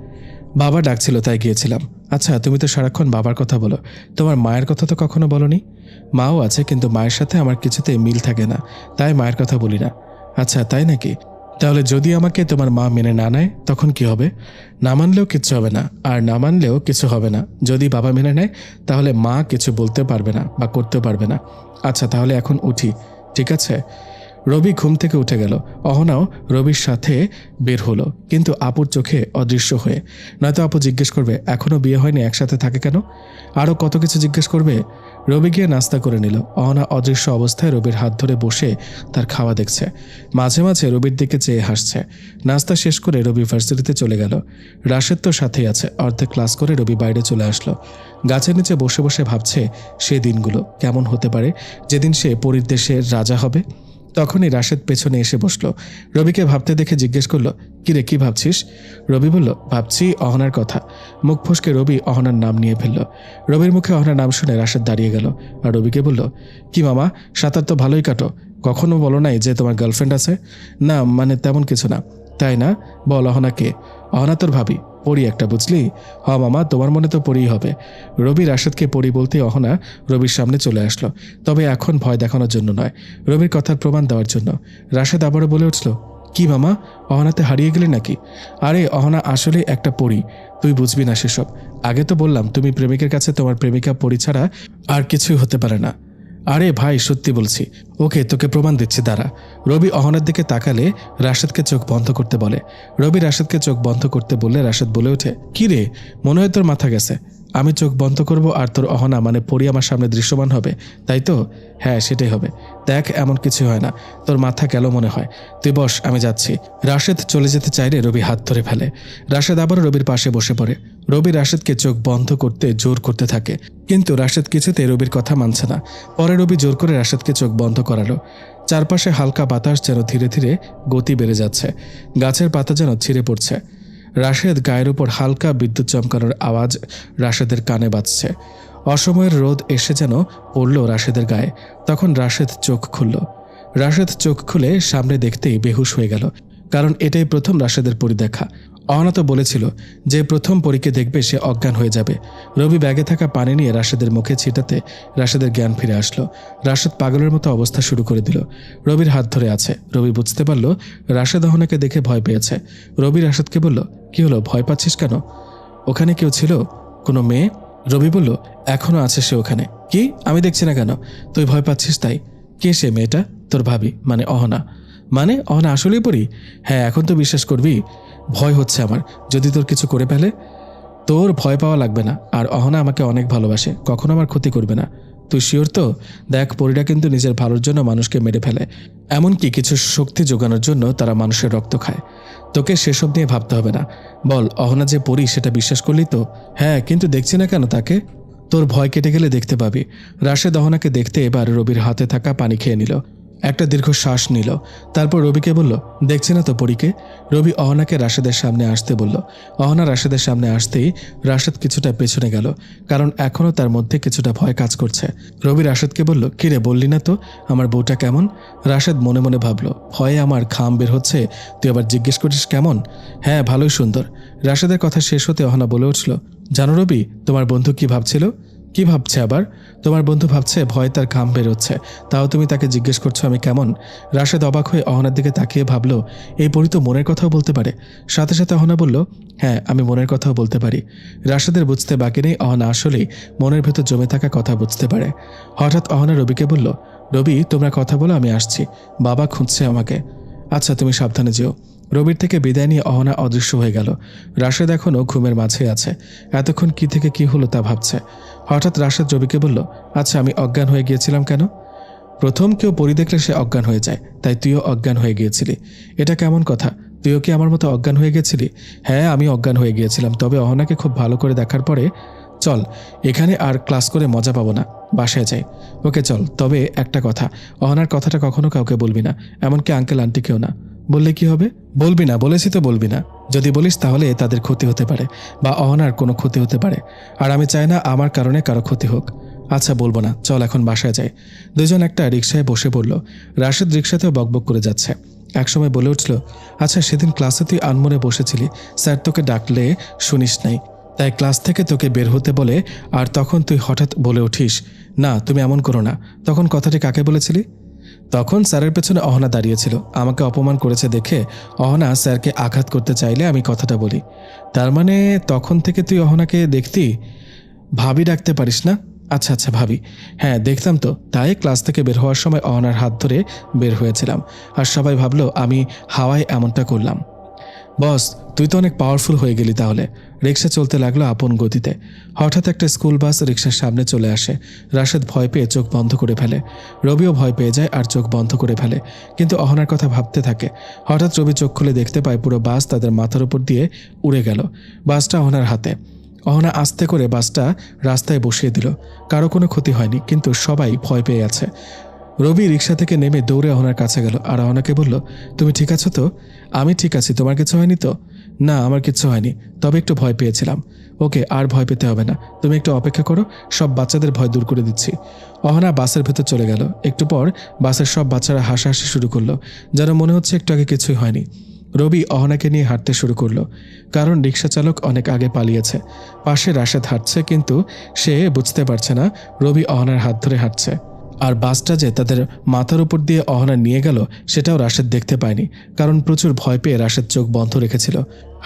বাবা ডাকছিল তাই গিয়েছিলাম। আচ্ছা, তুমি তো সারাক্ষণ বাবার কথা বলো, তোমার মায়ের কথা তো কখনো বলনি। মাও আছে, কিন্তু মায়ের সাথে আমার কিছুতেই মিল থাকে না, তাই মায়ের কথা বলি না। আচ্ছা তাই নাকি? তাহলে যদি আমাকে তোমার মা মেনে না নেয় তখন কি হবে? না মানলেও কিচ্ছু হবে না, আর না মানলেও কিছু হবে না। যদি বাবা মেনে নেয় তাহলে মা কিছু বলতে পারবে না বা করতেও পারবে না। আচ্ছা তাহলে এখন উঠি, ঠিক আছে? রবি ঘুম থেকে উঠে গেল। অহনাও রবির সাথে বের হলো, কিন্তু আপুর চোখে অদৃশ্য হয়ে। নয়তো আপু জিজ্ঞেস করবে, এখনও বিয়ে হয়নি, একসাথে থাকে কেন? আরও কত কিছু জিজ্ঞেস করবে। রবি গিয়ে নাস্তা করে নিল। অহনা অদৃশ্য অবস্থায় রবির হাত ধরে বসে তার খাওয়া দেখছে। মাঝে মাঝে রবির দিকে চেয়ে হাসছে। নাস্তা শেষ করে রবি ভার্সিটিতে চলে গেল। রাশেদ তো সাথেই আছে। অর্ধেক ক্লাস করে রবি বাইরে চলে আসলো। গাছের নিচে বসে বসে ভাবছে সে দিনগুলো কেমন হতে পারে যেদিন সে পরীর দেশের রাজা হবে। তখনই রাশেদ পেছনে এসে বসলো। রবিকে ভাবতে দেখে জিজ্ঞেস করলো, কিরে কি ভাবছিস? রবি বলল, ভাবছি অহনার কথা। মুখ ফসকে রবি অহনার নাম নিয়ে ফেলল। রবির মুখে অহনার নাম শুনে রাশেদ দাঁড়িয়ে গেল আর রবিকে বলল, কি মামা, সাঁতার তো ভালোই কাটো, কখনো বলো নাই যে তোমার গার্লফ্রেন্ড আছে? না মানে তেমন কিছু না। তাই না? বল অহনা কে? অহনা তোর ভাবি, পরি একটা, বুঝলি? হ মামা, তোমার মনে তো পরিই হবে। রবি রাশেদকে পরি বলতে অহনা রবির সামনে চলে আসলো, তবে এখন ভয় দেখানোর জন্য নয়, রবির কথার প্রমাণ দেওয়ার জন্য। রাশেদ আবারও বলে উঠল, কি মামা, অহনাতে হারিয়ে গেলি নাকি? আরে অহনা আসলে একটা পরি, তুই বুঝবি না সেসব। আগে তো বললাম তুমি প্রেমিকের কাছে তোমার প্রেমিকা পরি ছাড়া আর কিছুই হতে পারে না। আরে ভাই সত্যি বলছি, ওকে তোকে প্রমাণ দিচ্ছি, দাঁড়া। রবি অহনার দিকে তাকালে রাশেদকে চোখ বন্ধ করতে বলে। রবি রাশেদকে চোখ বন্ধ করতে বললে রাশেদ বলে ওঠে, কি রে, মনে হয় তোর মাথা গেছে? আমি চোখ বন্ধ করব আর তোর অহনা মানে পরি আমার সামনে দৃশ্যমান হবে, তাই তো? হ্যাঁ সেটাই হবে। দেখ এমন কিছু হয় না, তোর মাথা গেল মনে হয়। তুই বস, আমি যাচ্ছি। রাশেদ চলে যেতে চাইলে রবি হাত ধরে ফেলে। রাশেদ আবারও রবির পাশে বসে পড়ে। রবি রাশেদকে চোখ বন্ধ করতে জোর করতে থাকে, কিন্তু রাশেদ কিছুতে রবির কথা মানছে না। পরে রবি জোর করে রাশেদকে চোখ বন্ধ করালো। চারপাশে হালকা বাতাস যেন ধীরে ধীরে গতি বেড়ে যাচ্ছে। গাছের পাতা যেন ছিঁড়ে পড়ছে। রাশেদ গায়ের উপর হালকা বিদ্যুৎ চমকানোর আওয়াজ রাশেদের কানে বাজছে। অসময়ের রোদ এসে যেন পড়ল রাশেদের গায়ে। তখন রাশেদ চোখ খুলল। রাশেদ চোখ খুলে সামনে দেখতেই বেহুশ হয়ে গেল, কারণ এটাই প্রথম রাশেদের পরিদেখা। অহনা তো বলেছিল যে প্রথম পরীকে দেখবে সে অজ্ঞান হয়ে যাবে। রবি ব্যাগে থাকা পানি নিয়ে রাশেদের মুখে ছিটাতে রাশেদের জ্ঞান ফিরে আসলো। রাশেদ পাগলের মতো অবস্থা শুরু করে দিল। রবির হাত ধরে আছে। রবি বুঝতে পারল রাশেদ অহনাকে দেখে ভয় পেয়েছে। রবি রাশেদকে বলল, কি হলো, ভয় পাচ্ছিস কেন? ওখানে কেউ ছিল? কোনো মেয়ে? রবি বলল, এখনো আছে সে ওখানে। কি? আমি দেখছি না কেন? তুই ভয় পাচ্ছিস তাই? কে সে মেয়েটা? তোর ভাবি, মানে অহনা। মানে অহনা আসলেই পড়ি? হ্যাঁ, এখন তো বিশ্বাস করবি? ভয় হচ্ছে আমার, যদি তোর কিছু করে ফেলে। তোর ভয় পাওয়া লাগবে না, আর অহনা আমাকে অনেক ভালোবাসে, কখনো আমার ক্ষতি করবে না। তুই শিওর তো? দেখ, পরীরা কিন্তু নিজের ভালোর জন্য মানুষকে মেরে ফেলে, এমনকি কিছু শক্তি যোগানোর জন্য তারা মানুষের রক্ত খায়। তোকে সেসব নিয়ে ভাবতে হবে না। বল, অহনা যে পরী সেটা বিশ্বাস করলি তো? হ্যাঁ, কিন্তু দেখছি না কেন তাকে? তোর ভয় কেটে গেলে দেখতে পাবি। রাশেদ অহনাকে দেখতে এবার রবির হাতে থাকা পানি খেয়ে নিল, একটা দীর্ঘ শ্বাস নিল। তারপর রবিকে বলল, দেখছি না তো পরীকে? রবি অহনাকে রাশেদের সামনে আসতে বলল। অহনা রাশেদের সামনে আসতেই রাশেদ কিছুটা পেছনে গেল, কারণ এখনও তার মধ্যে কিছুটা ভয় কাজ করছে। রবি রাশেদকে বলল, কিরে, বললি না তো আমার বউটা কেমন? রাশেদ মনে মনে ভাবল, ভয়ে আমার ঘাম বের হচ্ছে, তুই আবার জিজ্ঞেস করিস কেমন? হ্যাঁ, ভালোই সুন্দর। রাশেদের কথা শেষ হতে অহনা বলে উঠল, জানো রবি, তোমার বন্ধু কি ভাবছিল? কি ভাবছে আবার? তোমার বন্ধু ভাবছে ভয় তার ঘাম বেরোচ্ছে, তাও তুমি তাকে জিজ্ঞেস করছো আমি কেমন? রাশেদ অবাক হয়ে অহনার দিকে তাকিয়ে ভাবল, এই পরী তো মনের কথাও বলতে পারে। সাথে সাথে অহনা বলল, হ্যাঁ, আমি মনের কথাও বলতে পারি। রাশেদের বুঝতে বাকি নেই অহনা আসলেই মনের ভেতর জমে থাকা কথা বুঝতে পারে। হঠাৎ অহনা রবিকে বলল, রবি, তোমরা কথা বলো, আমি আসছি, বাবা খুঁজছে আমাকে। আচ্ছা, তুমি সাবধানে যেও। রবির থেকে বিদায় নিয়ে অহনা অদৃশ্য হয়ে গেল। রাশেদ এখনও ঘুমের মাঝে আছে, এতক্ষণ কি থেকে কি হলো তা ভাবছে। হঠাৎ রাশেদ রবিকে বলল, আচ্ছা, আমি অজ্ঞান হয়ে গিয়েছিলাম কেন? প্রথম কেউ পরী দেখলে সে অজ্ঞান হয়ে যায়, তাই তুইও অজ্ঞান হয়ে গিয়েছিলি। এটা কেমন কথা? তুইও কি আমার মতো অজ্ঞান হয়ে গেছিলি? হ্যাঁ, আমি অজ্ঞান হয়ে গিয়েছিলাম, তবে অহনাকে খুব ভালো করে দেখার পরে। চল, এখানে আর ক্লাস করে মজা পাবো না, বাসায় যাই। ওকে চল, তবে একটা কথা, অহনার কথাটা কখনো কাউকে বলবি না, এমনকি আঙ্কেল আন্টিকেও না। বললে কি হবে? বলবি না, বলেছি তো বলবি না। যদি বলিস তাহলে তাদের ক্ষতি হতে পারে, বা অহনার কোনো ক্ষতি হতে পারে, আর আমি চাই না আমার কারণে কারো ক্ষতি হোক। আচ্ছা, বলবো না, চল এখন বাসায় যাই। দুজন একটা রিকশায় বসে পড়ল। রাশেদ রিকশাতেও বকবক করে যাচ্ছে। একসময় বলে উঠল, আচ্ছা, সেদিন ক্লাসে তুই আনমনে বসেছিলি, স্যার তোকে ডাকলে শুনিস নাই, তাই ক্লাস থেকে তোকে বের হতে বলে, আর তখন তুই হঠাৎ বলে উঠিস, না তুমি এমন করো না। তখন কথাটি কাকে বলেছিলি? তখন স্যারের পেছনে অহনা দাঁড়িয়েছিল, আমাকে অপমান করেছে দেখে অহনা স্যারকে আঘাত করতে চাইলে আমি কথাটা বলি। তার মানে তখন থেকে তুই অহনাকে দেখতি? ভাবি ডাকতে পারিস না? আচ্ছা আচ্ছা, ভাবি। হ্যাঁ, দেখতাম তো, তাই ক্লাস থেকে বের হওয়ার সময় অহনার হাত ধরে বের হয়েছিলাম, আর সবাই ভাবলো আমি হাওয়ায় এমনটা করলাম। বস, তুই তো অনেক পাওয়ারফুল হয়ে গেলি তাহলে। রিক্সা চলতে লাগলো আপন গতিতে। হঠাৎ একটা স্কুল বাস রিক্সার সামনে চলে আসে। রাশেদ ভয় পেয়ে চোখ বন্ধ করে ফেলে। রবিও ভয় পেয়ে যায় আর চোখ বন্ধ করে ফেলে, কিন্তু অহনার কথা ভাবতে থাকে। হঠাৎ রবি চোখ খুলে দেখতে পায় পুরো বাস তাদের মাথার উপর দিয়ে উড়ে গেল। বাসটা অহনার হাতে। অহনা আস্তে করে বাসটা রাস্তায় বসিয়ে দিল। কারো কোনো ক্ষতি হয়নি, কিন্তু সবাই ভয় পেয়ে আছে। রবি রিক্সা থেকে নেমে দৌড়ে অহনার কাছে গেল আর অহনাকে বলল, তুমি ঠিক আছো তো? আমি ঠিক আছি, তোমার কিছু হয়নি তো? না, আমার কিছু হয়নি, তবে একটু ভয় পেয়েছিলাম। ওকে, আর ভয় পেতে হবে না, তুমি একটু অপেক্ষা করো, সব বাচ্চাদের ভয় দূর করে দিচ্ছি। অহনা বাসের ভেতর চলে গেল। একটু পর বাসের সব বাচ্চারা হাসাহাসি শুরু করলো, যেন মনে হচ্ছে একটু আগে কিছুই হয়নি। রবি অহনাকে নিয়ে হাঁটতে শুরু করলো, কারণ রিক্সা চালক অনেক আগে পালিয়েছে। পাশে রাশেদ হাঁটছে, কিন্তু সে বুঝতে পারছে না রবি অহনার হাত ধরে হাঁটছে। আর বাসটা যে তাদের মাথার উপর দিয়ে অহনা নিয়ে গেল সেটাও রাশেদ দেখতে পায়নি, কারণ প্রচুর ভয় পেয়ে রাশেদ চোখ বন্ধ রেখেছিল।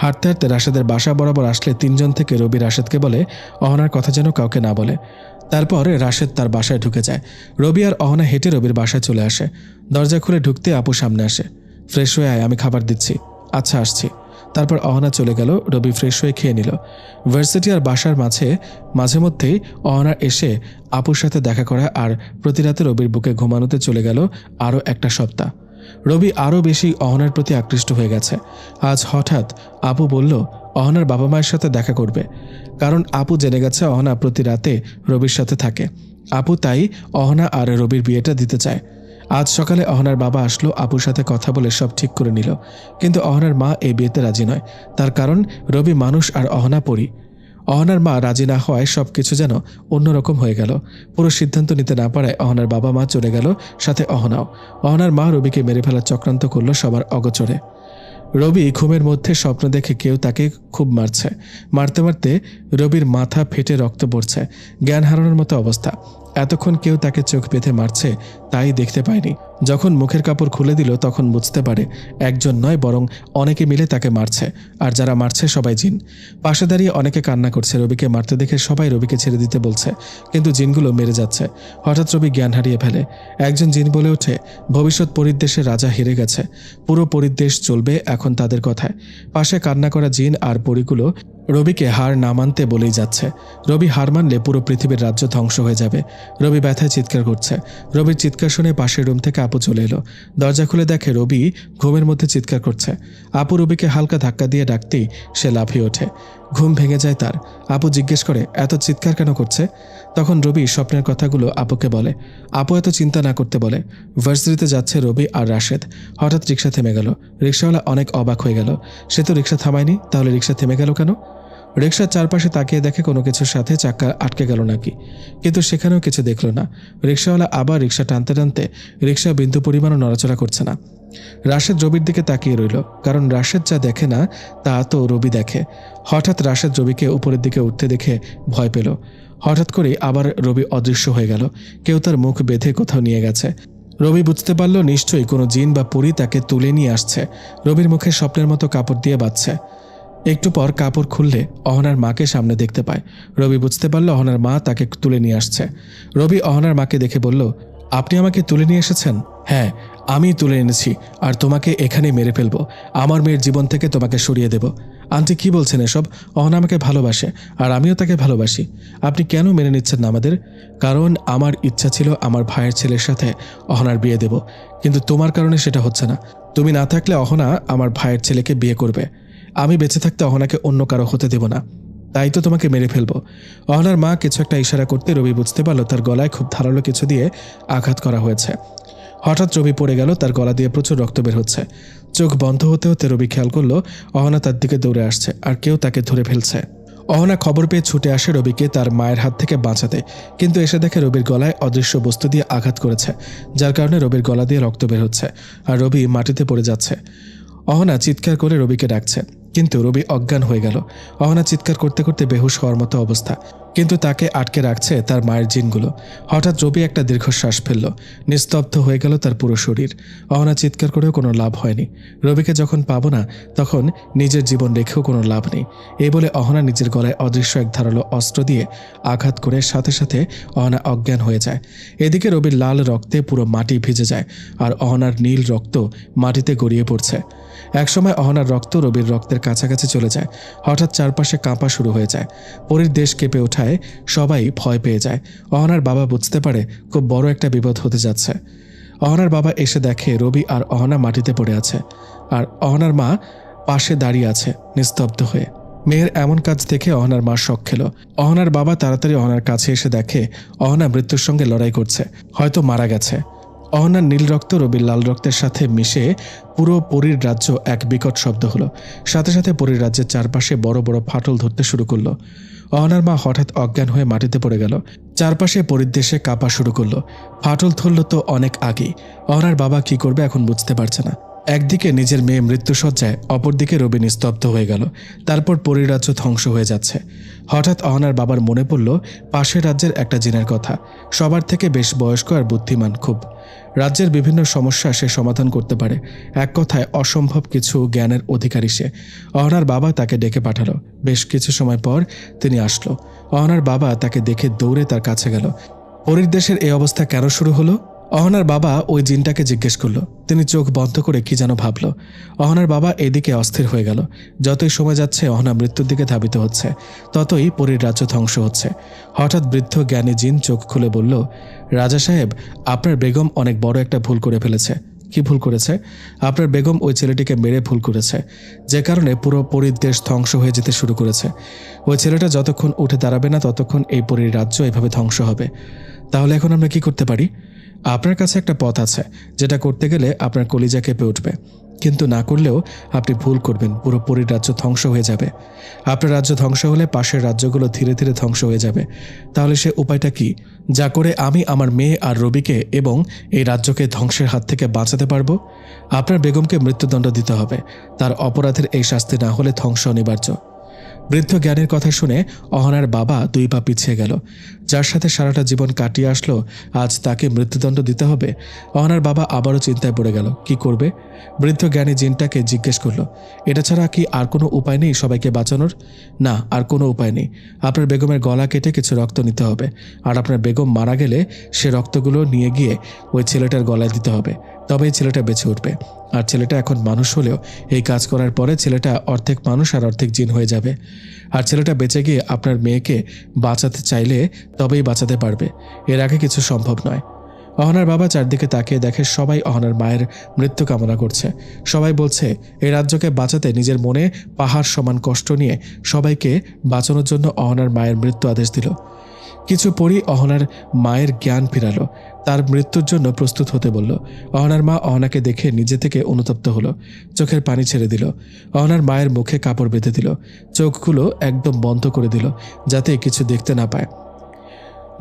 হাঁটতে হাঁটতে রাশেদের বাসা বরাবর আসলে তিনজন থেকে রবি রাশেদকে বলে অহনার কথা যেন কাউকে না বলে। তারপর রাশেদ তার বাসায় ঢুকে যায়। রবি আর অহনা হেঁটে রবির বাসায় চলে আসে। দরজা খুলে ঢুকতে আপু সামনে আসে। ফ্রেশ হয়ে আয়, আমি খাবার দিচ্ছি। আচ্ছা, আসছি। তারপর অহনা চলে গেল। রবি ফ্রেশ হয়ে খেয়ে নিল। ভার্সিটি আর বাসার মাঝে মধ্যেই অহনা এসে আপুর সাথে দেখা করা, আর প্রতি রাতে রবির বুকে ঘুমানোতে চলে গেল আরও একটা সপ্তাহ। রবি আরও বেশি অহনার প্রতি আকৃষ্ট হয়ে গেছে। আজ হঠাৎ আপু বলল অহনার বাবা মায়ের সাথে দেখা করবে, কারণ আপু জেনে গেছে অহনা প্রতি রাতে রবির সাথে থাকে। আপু তাই অহনা আর রবির বিয়েটা দিতে চায়। আজ সকালে অহনার বাবা আসলো, আপুর সাথে কথা বলে সব ঠিক করে নিল, কিন্তু অহনার মা এই বিয়েতে রাজি নয়। তার কারণ রবি মানুষ আর অহনা পরী। অহনার মা রাজি না হওয়ায় সব কিছু যেন অন্যরকম হয়ে গেল। পুরো সিদ্ধান্ত নিতে না পারায় অহনার বাবা মা চলে গেল, সাথে অহনাও। অহনার মা রবিকে মেরে ফেলার চক্রান্ত করলো সবার অগোচরে। রবি ঘুমের মধ্যে স্বপ্ন দেখে কেউ তাকে খুব মারছে। মারতে মারতে রবির মাথা ফেটে রক্ত পড়ছে, জ্ঞান হারানোর মতো অবস্থা। এতক্ষণ কেউ তাকে চোখ বেঁধে মারছে তাই দেখতে পায়নি। যখন মুখের কাপড় খুলে দিল তখন বুঝতে পারে একজন নয় বরং অনেকে মিলে তাকে মারছে, আর যারা মারছে সবাই জিন। পাশে দাঁড়িয়ে অনেকে কান্না করছে। রবিকে মারতে দেখে সবাই রবিকে ছেড়ে দিতে বলছে, কিন্তু জিনগুলো মেরে যাচ্ছে। হঠাৎ রবি জ্ঞান হারিয়ে ফেলে। একজন জিন বলে ওঠে, ভবিষ্যৎ পরিদেশের রাজা হেরে গেছে, পুরো পরিদেশ চলবে এখন তাদের কথায়। পাশে কান্না করা জিন আর পরিগুলো রবিকে হার না মানতে বলেই যাচ্ছে। রবি হার মানলে পুরো পৃথিবীর রাজ্য ধ্বংস হয়ে যাবে। রবি ব্যথায় চিৎকার করছে। রবির চিৎকার শুনে পাশের রুম থেকে আপু চলে এলো। দরজা খুলে দেখে রবি ঘুমের মধ্যে চিৎকার করছে। আপু রবিকে হালকা ধাক্কা দিয়ে ডাকতেই সে লাফিয়ে ওঠে। ঘুম ভেঙে যায় তার। আপু জিজ্ঞেস করে, এত চিৎকার কেন করছে? তখন রবি স্বপ্নের কথাগুলো আপুকে বলে। আপু এত চিন্তা না করতে বলে। ভার্সিটিতে যাচ্ছে রবি আর রাশেদ। হঠাৎ রিক্সা থেমে গেল। রিক্সাওয়ালা অনেক অবাক হয়ে গেল। সে তো রিক্সা থামায়নি, তাহলে রিক্সা থেমে গেল কেন? রিক্সার চারপাশে তাকিয়ে দেখে কোনো কিছুর সাথে চাক্কা আটকে গেল নাকি, কিন্তু সেখানেও কিছু দেখল না। রিক্সাওয়ালা আবার রিক্সা টানতে টানতে রিক্সা বিন্দু পরিমাণও নড়াচড়া করছে না। রাশেদ রবির দিকে তাকিয়ে রইল, কারণ রাশেদ যা দেখে না তা তো রবি দেখে। হঠাৎ রাশেদ রবিকে উপরের দিকে উঠতে দেখে ভয় পেল। হঠাৎ করেই আবার রবি অদৃশ্য হয়ে গেল। কেউ তার মুখ বেঁধে কোথাও নিয়ে গেছে। রবি বুঝতে পারল নিশ্চয়ই কোনো জিন বা পরী তাকে তুলে নিয়ে আসছে। রবির মুখে স্বপ্নের মতো কাপড় দিয়ে বাঁধছে। একটু পর কাপড় খুললে অহনার মাকে সামনে দেখতে পায়। রবি বুঝতে পারল অহনার মা তাকে তুলে নিয়ে আসছে। রবি অহনার মাকে দেখে বলল, আপনি আমাকে তুলে নিয়ে এসেছেন? হ্যাঁ, আমি তুলে এনেছি, আর তোমাকে এখানেই মেরে ফেলবো। আমার মেয়ের জীবন থেকে তোমাকে সরিয়ে দেব। আন্টি কি বলছেন এসব? অহনা আমাকে ভালোবাসে, আর আমিও তাকে ভালোবাসি। আপনি কেন মেনে নিচ্ছেন না আমাদের? কারণ আমার ইচ্ছা ছিল আমার ভাইয়ের ছেলের সাথে অহনার বিয়ে দেব, কিন্তু তোমার কারণে সেটা হচ্ছে না। তুমি না থাকলে অহনা আমার ভাইয়ের ছেলেকে বিয়ে করবে। আমি বেঁচে থাকতে অহনাকে অন্য কারো হতে দেব না, তাই তো তোমাকে মেরে ফেলবো। অহনার মা কিছু একটা ইশারা করতে রবি বুঝতে পারল তার গলায় খুব ধারালো কিছু দিয়ে আঘাত করা হয়েছে। হঠাৎ রবি পড়ে গেল, তার গলা দিয়ে প্রচুর রক্ত বের হচ্ছে। চোখ বন্ধ হতে হতে রবি খেয়াল করলো অহনা তার দিকে দৌড়ে আসছে, আর কেউ তাকে ধরে ফেলছে। অহনা খবর পেয়ে ছুটে আসে রবিকে তার মায়ের হাত থেকে বাঁচাতে, কিন্তু এসে দেখে রবির গলায় অদৃশ্য বস্তু দিয়ে আঘাত করেছে, যার কারণে রবির গলা দিয়ে রক্ত বের হচ্ছে, আর রবি মাটিতে পড়ে যাচ্ছে। অহনা চিৎকার করে রবিকে ডাকছে, কিন্তু রবি অজ্ঞান হয়ে গেল। অহনা চিৎকার করতে করতে বেহুশ হওয়ার মতো অবস্থা, কিন্তু তাকে আটকে রাখছে তার মায়ের জিনগুলো। হঠাৎ রবি একটা দীর্ঘশ্বাস ফেলল। নিস্তব্ধ হয়ে গেল তার পুরো শরীর। অহনা চিৎকার করেও কোনো লাভ হয়নি। রবিকে যখন পাবো না তখন নিজের জীবন রেখেও কোনো লাভ নেই, এই বলে অহনা নিজের গলায় অদৃশ্য এক ধারালো অস্ত্র দিয়ে আঘাত করে সাথে সাথে অহনা অজ্ঞান হয়ে যায়। এদিকে রবির লাল রক্তে পুরো মাটি ভিজে যায়, আর অহনার নীল রক্ত মাটিতে গড়িয়ে পড়ছে। একসময় অহনার রক্ত রবির রক্তের কাছাকাছি চলে যায়। হঠাৎ চারপাশে কাঁপা শুরু হয়ে যায়। পরীর দেশ কেঁপে ওঠায় সবাই ভয় পেয়ে যায়। অহনার বাবা বুঝতে পারে খুব বড় একটা বিপদ হতে যাচ্ছে। অহনার বাবা এসে দেখে রবি আর অহনা মাটিতে পড়ে আছে, আর অহনার মা পাশে দাঁড়িয়ে আছে নিস্তব্ধ হয়ে। মেয়ের এমন কাজ দেখে অহনার মা শক খেল। অহনার বাবা তাড়াতাড়ি অহনার কাছে এসে দেখে অহনা মৃত্যুর সঙ্গে লড়াই করছে, হয়তো মারা গেছে। অহনার নীল রক্ত রবির লাল রক্তের সাথে মিশে পুরো পরীর রাজ্য এক বিকট শব্দ হলো। সাথে সাথে পরীর রাজ্যের চারপাশে বড় বড় ফাটল ধরতে শুরু করলো। অহনার মা হঠাৎ অজ্ঞান হয়ে মাটিতে পড়ে গেল। চারপাশে পরীর দেশে কাঁপা শুরু করলো। ফাটল ধরল তো অনেক আগেই। অহনার বাবা কি করবে এখন বুঝতে পারছে না। একদিকে নিজের মেয়ে মৃত্যুসজ্জায়, অপরদিকে রবি নিস্তব্ধ হয়ে গেল। তারপর পরীর রাজ্য ধ্বংস হয়ে যাচ্ছে। হঠাৎ অহনার বাবার মনে পড়ল পাশের রাজ্যের একটা জিনের কথা। সবার থেকে বেশ বয়স্ক আর বুদ্ধিমান খুব। রাজ্যের বিভিন্ন সমস্যা সে সমাধান করতে পারে। এক কথায় অসম্ভব কিছু জ্ঞানের অধিকারী সে। অহনার বাবা তাকে ডেকে পাঠালো। বেশ কিছু সময় পর তিনি আসলো। অহনার বাবা তাকে দেখে দৌড়ে তার কাছে গেল। পরীর দেশের এই অবস্থা কেন শুরু হলো? অহনার বাবা ওই জিনটাকে জিজ্ঞেস করলো। তিনি চোখ বন্ধ করে কি যেন ভাবল। অহনার বাবা এদিকে অস্থির হয়ে গেল। যতই সময় যাচ্ছে অহনা মৃত্যুর দিকে ধাবিত হচ্ছে, ততই পরীর রাজ্য ধ্বংস হচ্ছে। হঠাৎ বৃদ্ধ জ্ঞানী জিন চোখ খুলে বলল, রাজা সাহেব, আপনার বেগম অনেক বড় একটা ভুল করে ফেলেছে। কি ভুল করেছে? আপনার বেগম ওই ছেলেটিকে মেরে ভুল করেছে, যে কারণে পুরো পরীর দেশ ধ্বংস হয়ে যেতে শুরু করেছে। ওই ছেলেটা যতক্ষণ উঠে দাঁড়াবে না ততক্ষণ এই পরীর রাজ্য এভাবে ধ্বংস হবে। তাহলে এখন আমরা কি করতে পারি? আপনার কাছে একটা পথ আছে, যেটা করতে গেলে আপনার কলিজা কেঁপে উঠবে। কিন্তু না করলেও আপনি ভুল করবেন, পুরোপুরি রাজ্য ধ্বংস হয়ে যাবে। আপনার রাজ্য ধ্বংস হলে পাশের রাজ্যগুলো ধীরে ধীরে ধ্বংস হয়ে যাবে। তাহলে সে উপায়টা কি, যা করে আমি আমার মেয়ে আর রবিকে এবং এই রাজ্যকে ধ্বংসের হাত থেকে বাঁচাতে পারবো? আপনার বেগমকে মৃত্যুদণ্ড দিতে হবে। তার অপরাধের এই শাস্তি না হলে ধ্বংস অনিবার্য। বৃদ্ধ জ্ঞানীর কথা শুনে অহনার বাবা 2 পা পিছিয়ে গেল। যার সাথে সারাটা জীবন কাটিয়ে আসলো, আজ তাকে মৃত্যুদণ্ড দিতে হবে। অহনার বাবা আবারও চিন্তায় পড়ে গেল, কি করবে? বৃদ্ধ জ্ঞানী জিনটাকে জিজ্ঞেস করলো, এটা ছাড়া কি আর কোনো উপায় নেই সবাইকে বাঁচানোর? না, আর কোনো উপায় নেই। আপনার বেগমের গলা কেটে কিছু রক্ত নিতে হবে, আর আপনার বেগম মারা গেলে সে রক্তগুলো নিয়ে গিয়ে ওই ছেলেটার গলায় দিতে হবে, তবেই ছেলেটা বেঁচে উঠবে। আর ছেলেটা এখন মানুষ হলেও এই কাজ করার পরে ছেলেটা অর্ধেক মানুষ আর অর্ধেক জিন হয়ে যাবে। আর ছেলেটা বেঁচে গিয়ে আপনার মেয়েকে বাঁচাতে চাইলে তবেই বাঁচাতে পারবে, এর আগে কিছু সম্ভব নয়। অহনার বাবা চারদিকে তাকিয়ে দেখে সবাই অহনার মায়ের মৃত্যু কামনা করছে। সবাই বলছে এই রাজ্যকে বাঁচাতে নিজের মনে পাহাড় সমান কষ্ট নিয়ে সবাইকে বাঁচানোর জন্য অহনার মায়ের মৃত্যু আদেশ দিল। কিছু পরই অহনার মায়ের জ্ঞান ফিরালো, তার মৃত্যুর জন্য প্রস্তুত হতে বলল। অহনার মা অহনাকে দেখে নিজে থেকে অনুতপ্ত হলো, চোখের পানি ছেড়ে দিল। অহনার মায়ের মুখে কাপড় বেঁধে দিল, চোখগুলো একদম বন্ধ করে দিল যাতে কিছু দেখতে না পায়।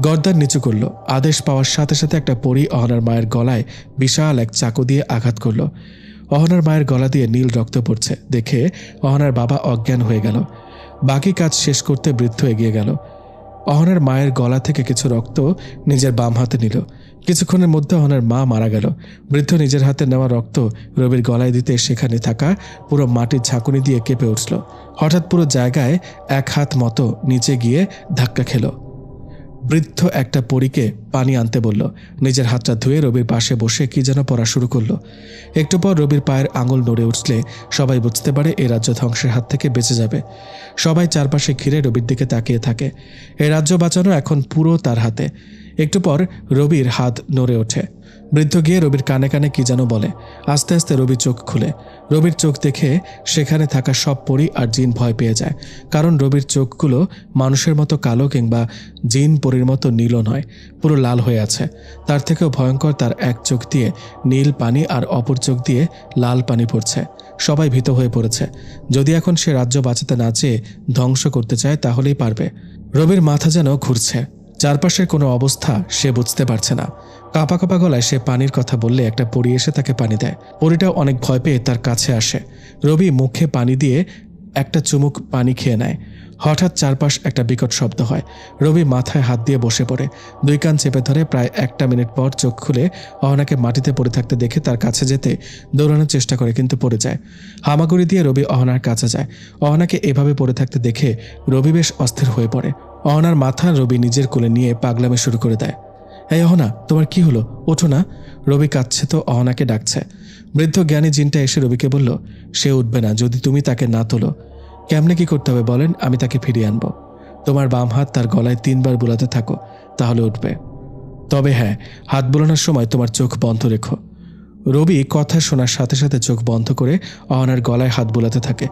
গর্দান নিচু করল। আদেশ পাওয়ার সাথে সাথে একটা পরী অহনার মায়ের গলায় বিশাল এক চাকু দিয়ে আঘাত করল। অহনার মায়ের গলা দিয়ে নীল রক্ত পড়ছে দেখে অহনার বাবা অজ্ঞান হয়ে গেল। বাকি কাজ শেষ করতে বৃদ্ধ এগিয়ে গেল। অহনার মায়ের গলা থেকে কিছু রক্ত নিজের বাম হাতে নিল। কিছুক্ষণের মধ্যে অহনার মা মারা গেল। বৃদ্ধ নিজের হাতে নেওয়া রক্ত রবির গলায় দিতে সেখানে থাকা পুরো মাটির ঝাঁকুনি দিয়ে কেঁপে উঠল। হঠাৎ পুরো জায়গায় 1 হাত মতো নিচে গিয়ে ধাক্কা খেল। বৃদ্ধ একটা পরীকে পানি আনতে বলল। নিজের হাতটা ধুয়ে রবির পাশে বসে কি যেন পড়া শুরু করলো। একটু পর রবির পায়ের আঙুল নড়ে উঠলে সবাই বুঝতে পারে এই রাজ্য ধ্বংসের হাত থেকে বেঁচে যাবে। সবাই চারপাশে ঘিরে রবির দিকে তাকিয়ে থাকে। এই রাজ্য বাঁচানো এখন পুরো তার হাতে। একটু পর রবির হাত নড়ে ওঠে। বৃদ্ধ গিয়ে রবির কানে কানে কি যেন বলে। আস্তে আস্তে রবি চোখ খুলে। রবির চোখ দেখে সেখানে থাকা সব পরী আর জিন ভয় পেয়ে যায়, কারণ রবির চোখগুলো মানুষের মতো কালো কিংবা জিন পরীর মতো নীলও নয়, পুরো লাল হয়ে আছে। তার থেকেও ভয়ঙ্কর, তার এক চোখ দিয়ে নীল পানি আর অপর চোখ দিয়ে লাল পানি পড়ছে। সবাই ভীত হয়ে পড়েছে। যদি এখন সে রাজ্য বাঁচাতে না চেয়ে ধ্বংস করতে চায় তাহলেই পারবে। রবির মাথা যেন ঘুরছে, চারপাশের কোনো অবস্থা সে বুঝতে পারছে না। কাঁপা কাঁপা গলায় সে পানির কথা বললে একটা পরী এসে তাকে পানি দেয়। পরীটাও অনেক ভয় পেয়ে তার কাছে আসে। রবি মুখে পানি দিয়ে একটা চুমুক পানি খেয়ে নেয়। হঠাৎ চারপাশ একটা বিকট শব্দ হয়। রবি মাথায় হাত দিয়ে বসে পড়ে, 2 কান চেপে ধরে। প্রায় 1 মিনিট পর চোখ খুলে অহনাকে মাটিতে পড়ে থাকতে দেখে তার কাছে যেতে দৌড়ানোর চেষ্টা করে, কিন্তু পড়ে যায়। হামাগুড়ি দিয়ে রবি অহনার কাছে যায়। অহনাকে এভাবে পড়ে থাকতে দেখে রবি বেশ অস্থির হয়ে পড়ে। অহনার মাথা রবি নিজের কোলে নিয়ে পাগলামি শুরু করে দেয়। এই অহনা, তোমার কি হলো? ওঠো না। রবি কাঁদছে তো অহনাকে ডাকছে। বৃদ্ধ জ্ঞানী জিনটা এসে রবিকে বলল, সে উঠবে না যদি তুমি তাকে না তোলো। কেমনে কি করতে হবে বলেন, আমি তাকে ফিরিয়ে আনবো। তোমার বাম হাত তার গলায় 3 বার বুলাতে থাকো, তাহলে উঠবে। তবে হ্যাঁ, হাত বুলানোর সময় তোমার চোখ বন্ধ রেখো। রবি কথা শোনার সাথে সাথে চোখ বন্ধ করে অহনার গলায় হাত বুলাতে থাকে।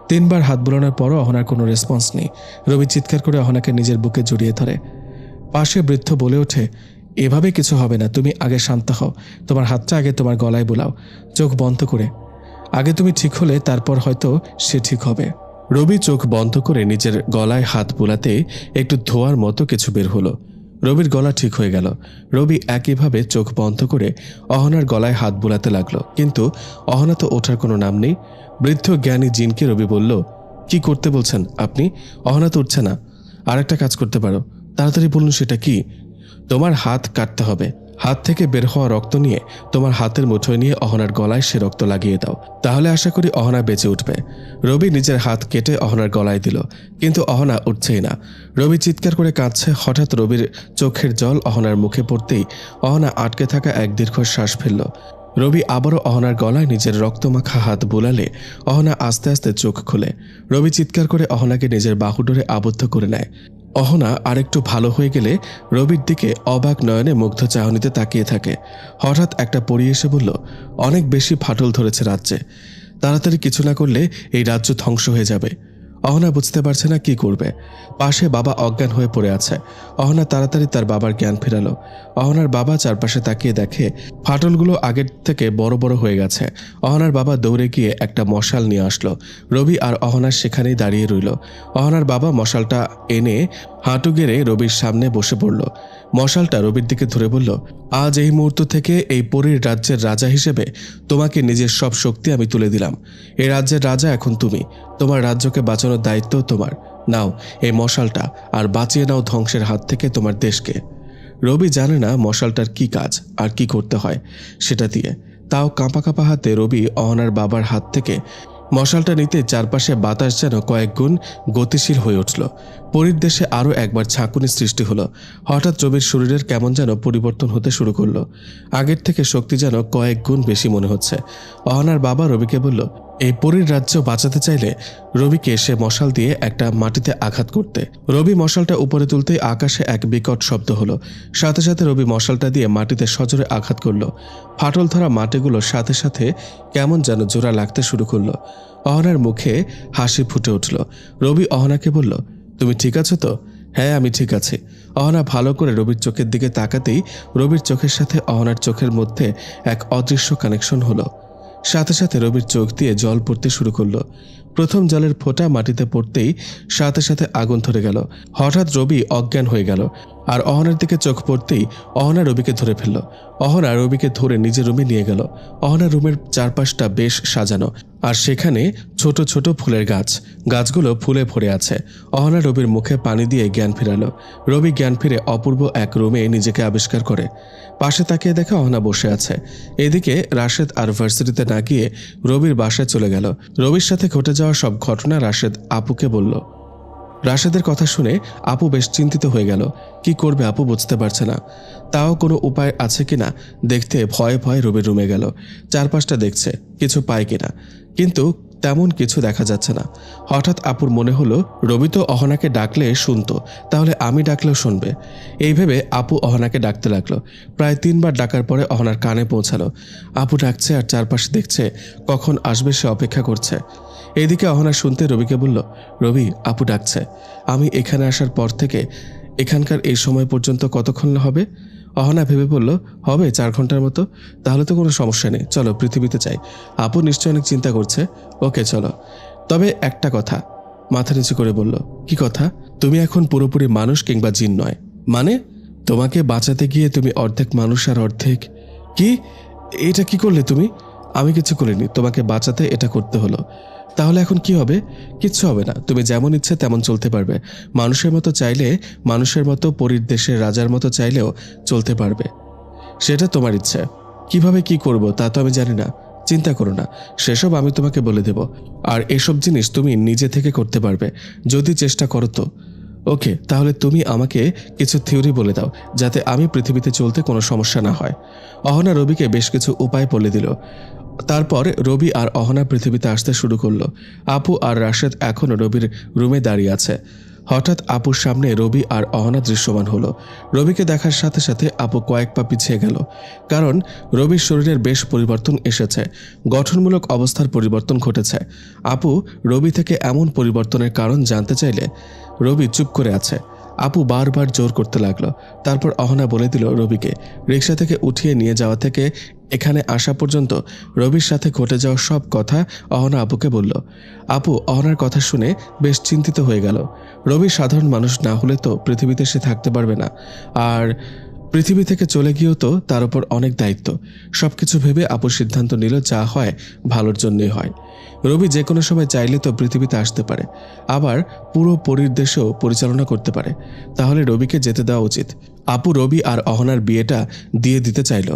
3 বার হাত বুলানোর পরও অহনার কোনো রেসপন্স নেই। রবি চিৎকার করে অহনাকে নিজের বুকে জড়িয়ে ধরে। পাশে বৃদ্ধ বলে ওঠে, এভাবে কিছু হবে না, তুমি আগে শান্ত হও। তোমার হাতটা আগে তোমার গলায় বুলাও, চোখ বন্ধ করে। আগে তুমি ঠিক হলে তারপর হয়তো সে ঠিক হবে। রবি চোখ বন্ধ করে নিজের গলায় হাত বুলাতে একটু ধোয়ার মতো কিছু বের হলো। রবির গলা ঠিক হয়ে গেল। রবি একইভাবে চোখ বন্ধ করে অহনার গলায় হাত বুলাতে লাগলো, কিন্তু অহনা তো ওঠার কোনো নাম নেই। বৃদ্ধ জ্ঞানী জিনকে রবি বলল, কি করতে বলছেন আপনি? অহনা তো উঠছে না। আর একটা কাজ করতে পারো, তাড়াতাড়ি বলুন সেটা কি? তোমার হাত কাটতে হবে। হাত থেকে বের হওয়া রক্ত নিয়ে তোমার হাতের মুঠোয় নিয়ে অহনার গলায় সে রক্ত লাগিয়ে দাও, তাহলে আশা করি অহনা বেঁচে উঠবে। রবি নিজের হাত কেটে অহনার গলায় দিল, কিন্তু অহনা উঠছেই না। রবি চিৎকার করে কাঁদছে। হঠাৎ রবির চোখের জল অহনার মুখে পড়তেই অহনা আটকে থাকা এক দীর্ঘশ্বাস ফেলল। রবি আবারও অহনার গলায় নিজের রক্তমাখা হাত বুলালে অহনা আস্তে আস্তে চোখ খুলে। রবি চিৎকার করে অহনাকে নিজের বাহু ডোরে আবদ্ধ করে নেয়। অহনা আরেকটু ভালো হয়ে গেলে রবির দিকে অবাক নয়নে মুগ্ধ চাহনিতে তাকিয়ে থাকে। হঠাৎ একটা পরী এসে বলল, অনেক বেশি ফাটল ধরেছে রাজ্যে, তাড়াতাড়ি কিছু না করলে এই রাজ্য ধ্বংস হয়ে যাবে। অহনা বুঝতে পারছে না কি করবে। পাশে বাবা অজ্ঞান হয়ে পড়ে আছে। অহনা তাড়াতাড়ি তার বাবার জ্ঞান ফেরালো। অহনার বাবা চারপাশে তাকিয়ে দেখে ফাটলগুলো আগের থেকে বড় বড় হয়ে গেছে। অহনার বাবা দৌড়ে গিয়ে একটা মশাল নিয়ে আসলো। রবি আর অহনা সেখানেই দাঁড়িয়ে রইল। অহনার বাবা মশালটা এনে হাঁটু গেড়ে রবির সামনে বসে পড়ল। মশালটা রবির দিকে ধরে বলল, আজ এই মুহূর্ত থেকে এই পরীর রাজ্যের রাজা হিসেবে তোমাকে নিজের সব শক্তি আমি তুলে দিলাম। এই রাজ্যের রাজা এখন তুমি। তোমার রাজ্যকে বাঁচানোর দায়িত্ব তোমার। নাও এই মশালটা, আর বাঁচিয়ে নাও ধ্বংসের হাত থেকে তোমার দেশকে। রবি জানে না মশালটার কি কাজ আর কি করতে হয় সেটা দিয়ে। তাও কাঁপা কাঁপা হাতে রবি অহনার বাবার হাত থেকে মশালটা নিতে চারপাশে বাতাস যেন কয়েক গুণ গতিশীল হয়ে উঠল। পরীর দেশে আরও একবার ঝাঁকুনির সৃষ্টি হলো। হঠাৎ রবির শরীরের কেমন যেন পরিবর্তন হতে শুরু করলো। আগের থেকে শক্তি যেন কয়েক গুণ বেশি মনে হচ্ছে। অহনার বাবা রবিকে বলল, এই পরীর রাজ্য বাঁচাতে চাইলে রবিকে সে মশাল দিয়ে একটা মাটিতে আঘাত করতে। রবি মশালটা উপরে তুলতেই আকাশে এক বিকট শব্দ হলো। সাথে সাথে রবি মশালটা দিয়ে মাটিতে সজোরে আঘাত করলো। ফাটল ধরা মাটিগুলোর সাথে সাথে কেমন যেন জোড়া লাগতে শুরু করলো। অহনার মুখে হাসি ফুটে উঠল। রবি অহনাকে বলল, তুমি ঠিক আছো তো? হ্যাঁ, আমি ঠিক আছি। অহনা ভালো করে রবির চোখের দিকে তাকাতেই রবির চোখের সাথে অহনার চোখের মধ্যে এক অদৃশ্য কানেকশন হলো। সাথে সাথে রবির চোখ দিয়ে জল পড়তে শুরু করলো। প্রথম জলের ফোঁটা মাটিতে পড়তেই সাথে সাথে আগুন ধরে গেল। হঠাৎ রবি অজ্ঞান হয়ে গেল, আর অহনার দিকে চোখ পড়তেই অহনা রবিকে ধরে ফেলল। অহনা রবিকে ধরে নিজের রুমে নিয়ে গেল। অহনার রুমের চারপাশটা বেশ সাজানো, আর সেখানে ছোট ছোট ফুলের গাছ। গাছগুলো ফুলে ভরে আছে। অহনা রবির মুখে পানি দিয়ে জ্ঞান ফেরালো। রবি জ্ঞান ফিরে অপূর্ব এক রুমে নিজেকে আবিষ্কার করে। পাশে তাকিয়ে দেখে অহনা বসে আছে। এদিকে রাশেদ আর ভার্সিটিতে না গিয়ে রবির বাসায় চলে গেল। রবির সাথে ঘটে যাওয়া সব ঘটনা রাশেদ আপুকে বলল। রাশেদের কথা শুনে আপু বেশ চিন্তিত হয়ে গেল। কি করবে আপু বুঝতে পারছে না। তাও কোনো উপায় আছে কিনা দেখতে ভয়ে ভয়ে রবির রুমে গেল। চারপাশটা দেখছে কিছু পায় কিনা, কিন্তু তেমন কিছু দেখা যাচ্ছে না। হঠাৎ আপুর মনে হলো, রবি তো অহনাকে ডাকলে শুনতো, তাহলে আমি ডাকলেও শুনবে। এই ভেবে আপু অহনাকে ডাকতে লাগলো। প্রায় 3 বার ডাকার পরে অহনার কানে পৌঁছালো। আপু ডাকছে আর চারপাশে দেখছে, কখন আসবে সে অপেক্ষা করছে। এদিকে অহনা শুনতে রবিকে বলল, রবি, আপু ডাকছে। আমি এখানে আসার পর থেকে এখানকার এই সময় পর্যন্ত কতক্ষণ হবে? অহনা ভেবে বলল, হবে 4 ঘন্টার মতো। তাহলে তো কোনো সমস্যা নেই, চলো পৃথিবীতে যাই। আপু নিশ্চয় অনেক চিন্তা করছে। ওকে চলো। তবে একটা কথা, মাথা নিচু করে বলল। কি কথা? তুমি এখন পুরোপুরি মানুষ কিংবা জিন নয়। মানে? তোমাকে বাঁচাতে গিয়ে তুমি অর্ধেক মানুষ আর অর্ধেক... কি? এটা কি করলে তুমি? আমি কিছু করিনি, তোমাকে বাঁচাতে এটা করতে হলো। তাহলে এখন কি হবে? কিচ্ছু হবে না, তুমি যেমন ইচ্ছে তেমন চলতে পারবে। মানুষের মতো চাইলে মানুষের মতো, পরীর দেশের রাজার মতো চাইলেও চলতে পারবে। সেটা তোমার ইচ্ছে। কিভাবে কি করব তা তো আমি জানি না। চিন্তা করো না, সেসব আমি তোমাকে বলে দেব। আর এসব জিনিস তুমি নিজে থেকে করতে পারবে যদি চেষ্টা করো তো। ওকে, তাহলে তুমি আমাকে কিছু থিওরি বলে দাও, যাতে আমি পৃথিবীতে চলতে কোনো সমস্যা না হয়। অহনা রবিকে বেশ কিছু উপায় বলে দিল। তারপর রবি আর অহনা পৃথিবীতে আসতে শুরু করলো। আপু আর রাশেদ এখনও রবির রুমে দাঁড়িয়ে আছে। হঠাৎ আপুর সামনে রবি আর অহনা দৃশ্যমান হলো। রবিকে দেখার সাথে সাথে আপু কয়েক পা পিছিয়ে গেল, কারণ রবির শরীরের বেশ পরিবর্তন এসেছে। গঠনমূলক অবস্থার পরিবর্তন ঘটেছে। আপু রবি থেকে এমন পরিবর্তনের কারণ জানতে চাইলে রবি চুপ করে আছে। আপু বারবার জোর করতে লাগলো। তারপর অহনা বলে দিল রবিকে রিক্সা থেকে উঠিয়ে নিয়ে যাওয়া থেকে এখানে আসা পর্যন্ত রবির সাথে ঘটে যাওয়া সব কথা অহনা আপুকে বলল। আপু অহনার কথা শুনে বেশ চিন্তিত হয়ে গেল। রবি সাধারণ মানুষ না হলে তো পৃথিবীতে সে থাকতে পারবে না, আর পৃথিবী থেকে চলে গিয়েও তো তার উপর অনেক দায়িত্ব। সবকিছু ভেবে আপু সিদ্ধান্ত নিল যা হয় ভালোর জন্যই হয়। রবি যে কোনো সময় চাইলে তো পৃথিবীতে আসতে পারে, আবার পুরো পরীর দেশেও পরিচালনা করতে পারে। তাহলে রবিকে যেতে দেওয়া উচিত। আপু রবি আর অহনার বিয়েটা দিয়ে দিতে চাইল।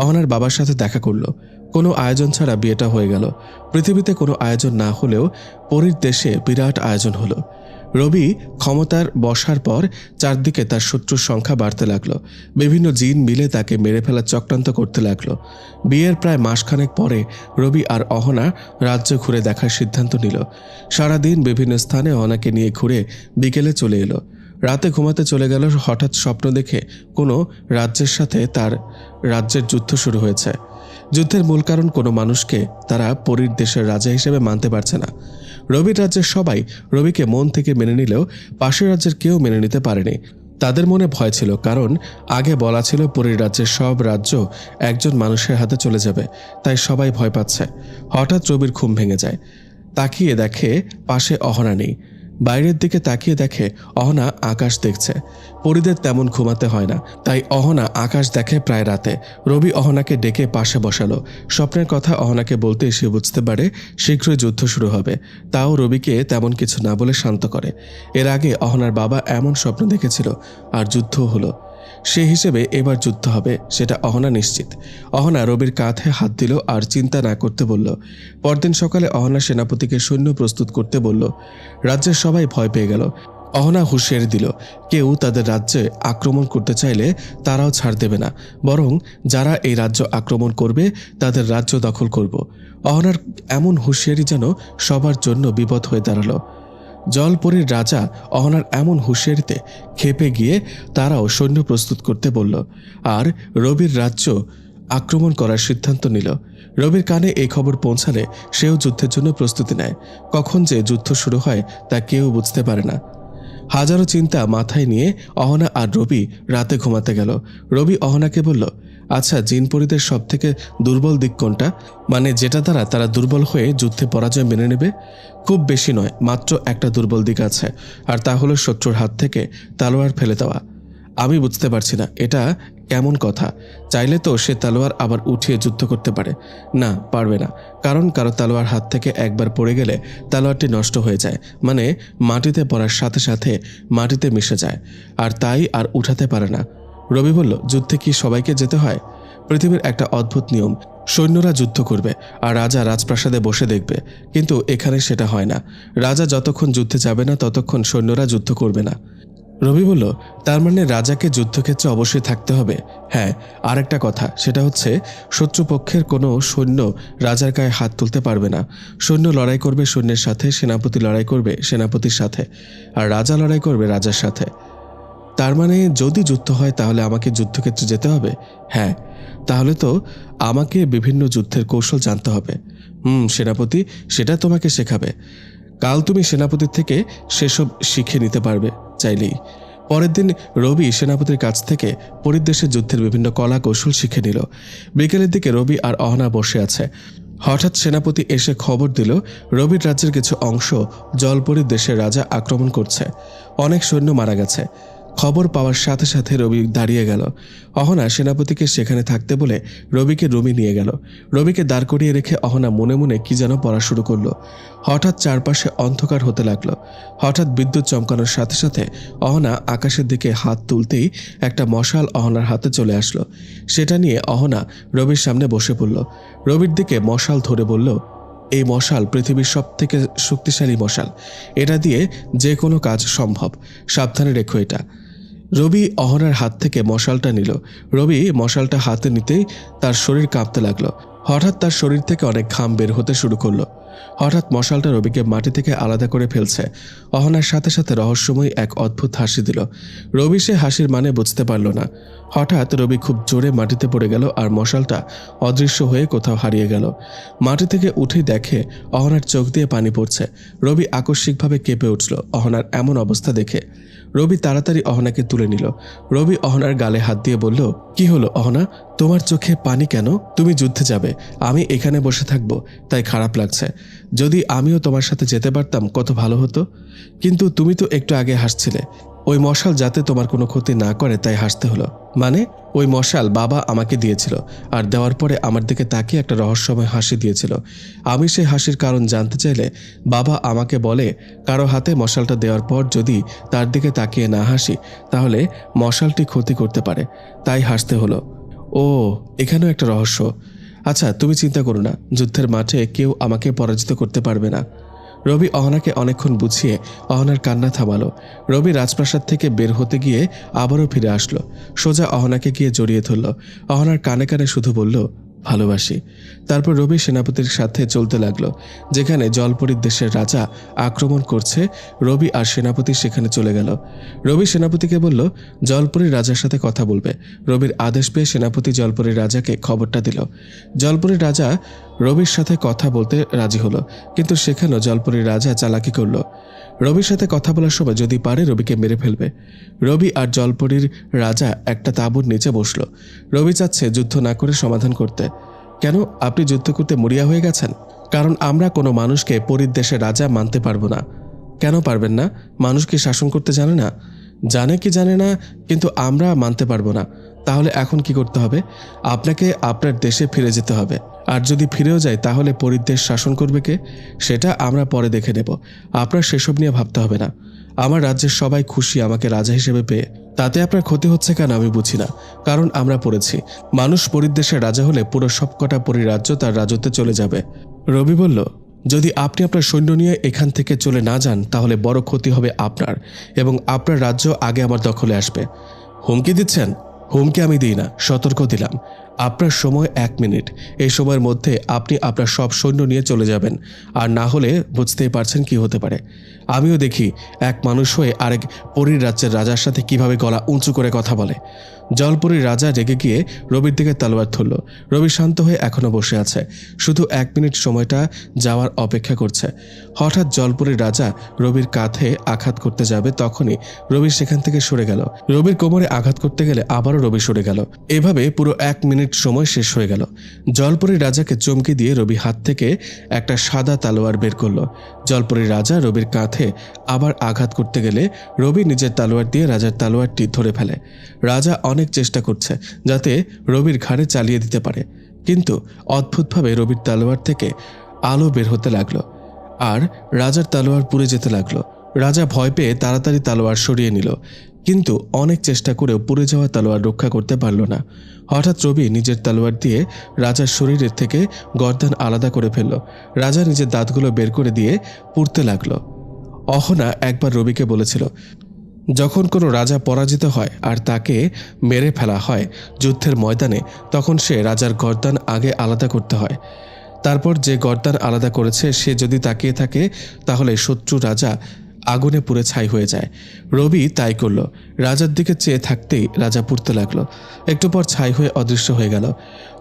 অহনার বাবার সাথে দেখা করলো। কোনো আয়োজন ছাড়া বিয়েটা হয়ে গেল। পৃথিবীতে কোনো আয়োজন না হলেও পরীর দেশে বিরাট আয়োজন হলো। রবি ক্ষমতার বসার পর চারদিকে তার শত্রুর সংখ্যা বাড়তে লাগলো। বিভিন্ন জিন মিলে তাকে মেরে ফেলার চক্রান্ত করতে লাগলো। বিয়ের প্রায় মাসখানেক পরে রবি আর অহনা রাজ্য ঘুরে দেখার সিদ্ধান্ত নিল। সারাদিন বিভিন্ন স্থানে অহনাকে নিয়ে ঘুরে বিকেলে চলে এলো। রাতে ঘুমাতে চলে গেল। হঠাৎ স্বপ্ন দেখে কোনো রাজ্যের সাথে তার রাজ্যের যুদ্ধ শুরু হয়েছে। যুদ্ধের মূল কারণ কোনো মানুষকে তারা পরীর দেশের রাজা হিসেবে মানতে পারছে না। রবির রাজ্যের সবাই রবিকে মন থেকে মেনে নিলেও পাশের রাজ্যের কেউ মেনে নিতে পারেনি। তাদের মনে ভয় ছিল, কারণ আগে বলা ছিল পরীর রাজ্যের সব রাজ্য একজন মানুষের হাতে চলে যাবে, তাই সবাই ভয় পাচ্ছে। হঠাৎ রবির ঘুম ভেঙে যায়। তাকিয়ে দেখে পাশে অহনা নেই। বাইরের দিকে তাকিয়ে দেখে অহনা আকাশ দেখছে। পরীদের তেমন ঘুমাতে হয় না, তাই অহনা আকাশ দেখে প্রায় রাতে। রবি অহনাকে ডেকে পাশে বসালো। স্বপ্নের কথা অহনাকে বলতে সে বুঝতে পারে শীঘ্রই যুদ্ধ শুরু হবে। তাও রবিকে তেমন কিছু না বলে শান্ত করে। এর আগে অহনার বাবা এমন স্বপ্ন দেখেছিল, আর যুদ্ধও হলো। সেই হিসেবে এবার যুদ্ধ হবে, সেটা অহনা নিশ্চিত। অহনা রবির কাঁধে হাত দিল আর চিন্তা না করতে বলল। পরদিন সকালে অহনা সেনাপতিকে সৈন্য প্রস্তুত করতে বলল। রাজ্যের সবাই ভয় পেয়ে গেল। অহনা হুঁশিয়ারি দিল, কেউ তাদের রাজ্যে আক্রমণ করতে চাইলে তারাও ছাড় দেবে না, বরং যারা এই রাজ্য আক্রমণ করবে তাদের রাজ্য দখল করব। অহনার এমন হুঁশিয়ারি যেন সবার জন্য বিপদ হয়ে দাঁড়ালো। জলপরীর রাজা অহনার এমন হুঁশিয়ারিতে ক্ষেপে গিয়ে তারাও সৈন্য প্রস্তুত করতে বলল, আর রবির রাজ্য আক্রমণ করার সিদ্ধান্ত নিল। রবির কানে এই খবর পৌঁছালে সেও যুদ্ধের জন্য প্রস্তুতি নেয়। কখন যে যুদ্ধ শুরু হয় তা কেউ বুঝতে পারে না। হাজারো চিন্তা মাথায় নিয়ে অহনা আর রবি রাতে ঘুমাতে গেল। রবি অহনাকে বলল, আচ্ছা, জিনপরীদের সব থেকে দুর্বল দিক কোনটা? মানে যেটা দ্বারা তারা দুর্বল হয়ে যুদ্ধে পরাজয় মেনে নেবে? খুব বেশি নয়, মাত্র একটা দুর্বল দিক আছে, আর তা হলো শত্রুর হাত থেকে তালোয়ার ফেলে দেওয়া। আমি বুঝতে পারছি না এটা কেমন কথা। চাইলে তো সে তালোয়ার আবার উঠিয়ে যুদ্ধ করতে পারে। না, পারবে না, কারণ কারো তালোয়ার হাত থেকে একবার পড়ে গেলে তালোয়ারটি নষ্ট হয়ে যায়, মানে মাটিতে পড়ার সাথে সাথে মাটিতে মিশে যায়, আর তাই আর উঠাতে পারে না। রবি বলল, যুদ্ধে কি সবাইকে যেতে হয়? পৃথিবীর একটা অদ্ভুত নিয়ম, সৈন্যরা যুদ্ধ করবে আর রাজা রাজপ্রাসাদে বসে দেখবে, কিন্তু এখানে সেটা হয় না। রাজা যতক্ষণ যুদ্ধে যাবে না ততক্ষণ সৈন্যরা যুদ্ধ করবে না। রবি বলল, তার মানে রাজাকে যুদ্ধক্ষেত্রে অবশ্যই থাকতে হবে। হ্যাঁ, আর একটা কথা, সেটা হচ্ছে শত্রুপক্ষের কোনো সৈন্য রাজার গায়ে হাত তুলতে পারবে না। সৈন্য লড়াই করবে সৈন্যের সাথে, সেনাপতি লড়াই করবে সেনাপতির সাথে, আর রাজা লড়াই করবে রাজার সাথে। তার মানে যদি যুদ্ধ হয় তাহলে আমাকে যুদ্ধক্ষেত্রে যেতে হবে? হ্যাঁ, তাহলে তো আমাকে বিভিন্ন যুদ্ধের কৌশল জানতে হবে। সেনাপতি সেটা তোমাকে শেখাবে। কাল তুমি সেনাপতির থেকে সেসব শিখে নিতে পারবে চাইলেই। পরের দিন রবি সেনাপতির কাছ থেকে পরিদেশের যুদ্ধের বিভিন্ন কলা কৌশল শিখে নিল। বিকেলের দিকে রবি আর অহনা বসে আছে। হঠাৎ সেনাপতি এসে খবর দিল, রবির রাজ্যের কিছু অংশ জলপরীর দেশের রাজা আক্রমণ করছে। অনেক সৈন্য মারা গেছে। খবর পাওয়ার সাথে সাথে রবি দাঁড়িয়ে গেল। অহনা সেনাপতিকে সেখানে থাকতে বলে রবিকে রুমে নিয়ে গেল। রবিকে দাঁড় করিয়ে রেখে অহনা মনে মনে কি যেন পড়া শুরু করলো। হঠাৎ চারপাশে অন্ধকার হতে লাগলো। হঠাৎ বিদ্যুৎ চমকানোর সাথে সাথে অহনা আকাশের দিকে হাত তুলতেই একটা মশাল অহনার হাতে চলে আসলো। সেটা নিয়ে অহনা রবির সামনে বসে পড়ল। রবির দিকে মশাল ধরে বলল, এই মশাল পৃথিবীর সব থেকে শক্তিশালী মশাল। এটা দিয়ে যে কোনো কাজ সম্ভব, সাবধানে রেখো এটা। রবি অহনার হাত থেকে মশালটা নিল। রবি মশালটা হাতে নিতেই তার শরীর কাঁপতে লাগলো। হঠাৎ তার শরীর থেকে অনেক ঘাম বের হতে শুরু করলো। হঠাৎ মশালটা রবিকে মাটি থেকে আলাদা করে ফেলছে। অহনার সাথে সাথে রহস্যময় এক অদ্ভুত হাসি দিল। রবি সে হাসির মানে বুঝতে পারল না। হঠাৎ রবি খুব জোরে মাটিতে পড়ে গেল আর মশালটা অদৃশ্য হয়ে কোথাও হারিয়ে গেল। মাটি থেকে উঠেই দেখে অহনার চোখ দিয়ে পানি পড়ছে। রবি আকস্মিকভাবে কেঁপে উঠল অহনার এমন অবস্থা দেখে। রবি তাড়াতাড়ি অহনাকে তুলে নিল। রবি অহনার গালে হাত দিয়ে বলল, কি হলো অহনা, তোমার চোখে পানি কেন? তুমি যুদ্ধে যাবে, আমি এখানে বসে থাকবো, তাই খারাপ লাগছে। যদি আমিও তোমার সাথে যেতে পারতাম কত ভালো হতো। কিন্তু তুমি তো একটু আগে হাসছিলে। ওই মশাল যাতে তোমার কোনো ক্ষতি না করে তাই হাসতে হলো। মানে? ওই মশাল বাবা আমাকে দিয়েছিল, আর দেওয়ার পরে আমার দিকে তাকিয়ে একটা রহস্যময় হাসি দিয়েছিল। আমি সেই হাসির কারণ জানতে চাইলে বাবা আমাকে বলে, কারো হাতে মশালটা দেওয়ার পর যদি তার দিকে তাকিয়ে না হাসি তাহলে মশালটি ক্ষতি করতে পারে, তাই হাসতে হলো। ও, এখানেও একটা রহস্য। আচ্ছা, তুমি চিন্তা করো না, যুদ্ধের মাঠে কেউ আমাকে পরাজিত করতে পারবে না। রবি অহনাকে অনেকক্ষণ বুঝিয়ে অহনার কান্না থামালো। রবি রাজপ্রাসাদ থেকে বের হতে গিয়ে আবারও ফিরে আসলো। সোজা অহনাকে গিয়ে জড়িয়ে ধরল। অহনার কানে কানে শুধু বলল, ভালোবাসি। তারপর রবি সেনাপতির সাথে চলতে লাগলো। যেখানে জলপরীর দেশের রাজা আক্রমণ করছে, রবি আর সেনাপতি সেখানে চলে গেল। রবি সেনাপতিকে বলল জলপরীর রাজার সাথে কথা বলবে। রবির আদেশ পেয়ে সেনাপতি জলপরীর রাজাকে খবরটা দিল। জলপরীর রাজা রবির সাথে কথা বলতে রাজি হলো, কিন্তু সেখানেও জলপরীর রাজা চালাকি করল। রবির সাথে কথা বলার সময় যদি পারে রবিকে মেরে ফেলবে। রবি আর জলপরীর রাজা একটা তাঁবুর নিচে বসল। রবি চাচ্ছে যুদ্ধ না করে সমাধান করতে। কেন আপনি যুদ্ধ করতে মরিয়া হয়ে গেছেন? কারণ আমরা কোনো মানুষকে পরীর দেশের রাজা মানতে পারবো না। কেন পারবেন না? মানুষ কি শাসন করতে জানে না? জানে কি জানে না, কিন্তু আমরা মানতে পারবো না। তাহলে এখন কি করতে হবে? আপনাকে আপনার দেশে ফিরে যেতে হবে। আর যদি ফিরেও যায় তাহলে পরীর দেশ শাসন করবে কে? সেটা আমরা পরে দেখে নেব। আপনার সেসব নিয়ে ভাবতে হবে না। আমার রাজ্যের সবাই খুশি আমাকে রাজা হিসেবে পেয়ে। তাতে আপনার ক্ষতি হচ্ছে কেন আমি বুঝি না। কারণ আমরা পড়েছি মানুষ পরীর দেশের রাজা হলে পুরো সবকটা পরীর রাজ্য তার রাজত্বে চলে যাবে। রবি বলল, যদি আপনি আপনার সৈন্য নিয়ে এখান থেকে চলে না যান তাহলে বড় ক্ষতি হবে আপনার, এবং আপনার রাজ্য আগে আমার দখলে আসবে। হুমকি দিচ্ছেন? হুমকি আমি দিই না, সতর্ক দিলাম। আপনার সময় 1 মিনিট। এই সময়ের মধ্যে আপনি আপনার সব সৈন্য নিয়ে চলে যাবেন, আর না হলে বুঝতেই পারছেন কি হতে পারে। আমিও দেখি এক মানুষ হয়ে আরেক পরীর রাজ্যের রাজার সাথে কিভাবে গলা উঁচু করে কথা বলে। জলপরীর রাজা রেগে গিয়ে রবির দিকে তলোয়ার ধরল। রবি শান্ত হয়ে এখনো বসে আছে, শুধু 1 মিনিট সময়টা যাওয়ার অপেক্ষা করছে। হঠাৎ জলপরীর রাজা রবির কাঁধে আঘাত করতে যাবে, তখনই রবি সেখান থেকে সরে গেল। রবির কোমরে আঘাত করতে গেলে আবারও রবি সরে গেল। এভাবে পুরো 1 মিনিট সময় শেষ হয়ে গেল। জলপরীর রাজাকে চমকে দিয়ে রবি হাত থেকে একটা সাদা তালোয়ার বের করল। জলপরীর রাজা রবির কাঁধে আবার আঘাত করতে গেলে রবি নিজের তালোয়ার দিয়ে রাজার তালোয়ারটি ধরে ফেলে। রাজা অনেক চেষ্টা করছে যাতে রবির ঘাড়ে চালিয়ে দিতে পারে, কিন্তু অদ্ভুতভাবে রবির তালোয়ার থেকে আলো বের হতে লাগলো আর রাজার তালোয়ার পুড়ে যেতে লাগলো। রাজা ভয় পেয়ে তাড়াতাড়ি তালোয়ার সরিয়ে নিল, কিন্তু অনেক চেষ্টা করেও পুড়ে যাওয়া তালোয়ার রক্ষা করতে পারল না। হঠাৎ রবি নিজের তালোয়ার দিয়ে রাজার শরীরের থেকে গর্দান আলাদা করে ফেলল। রাজা নিজের দাঁতগুলো বের করে দিয়ে পুড়তে লাগলো। অহনা একবার রবিকে বলেছিল, যখন কোনো রাজা পরাজিত হয় আর তাকে মেরে ফেলা হয় যুদ্ধের ময়দানে, তখন সে রাজার গর্দান আগে আলাদা করতে হয়। তারপর যে গর্দান আলাদা করেছে সে যদি তাকিয়ে থাকে তাহলে শত্রু রাজা আগুনে পুড়ে ছাই হয়ে যায়। রবি তাই করল। রাজার দিকে চেয়ে থাকতেই রাজা পুড়তে লাগলো। একটু পর ছাই হয়ে অদৃশ্য হয়ে গেল।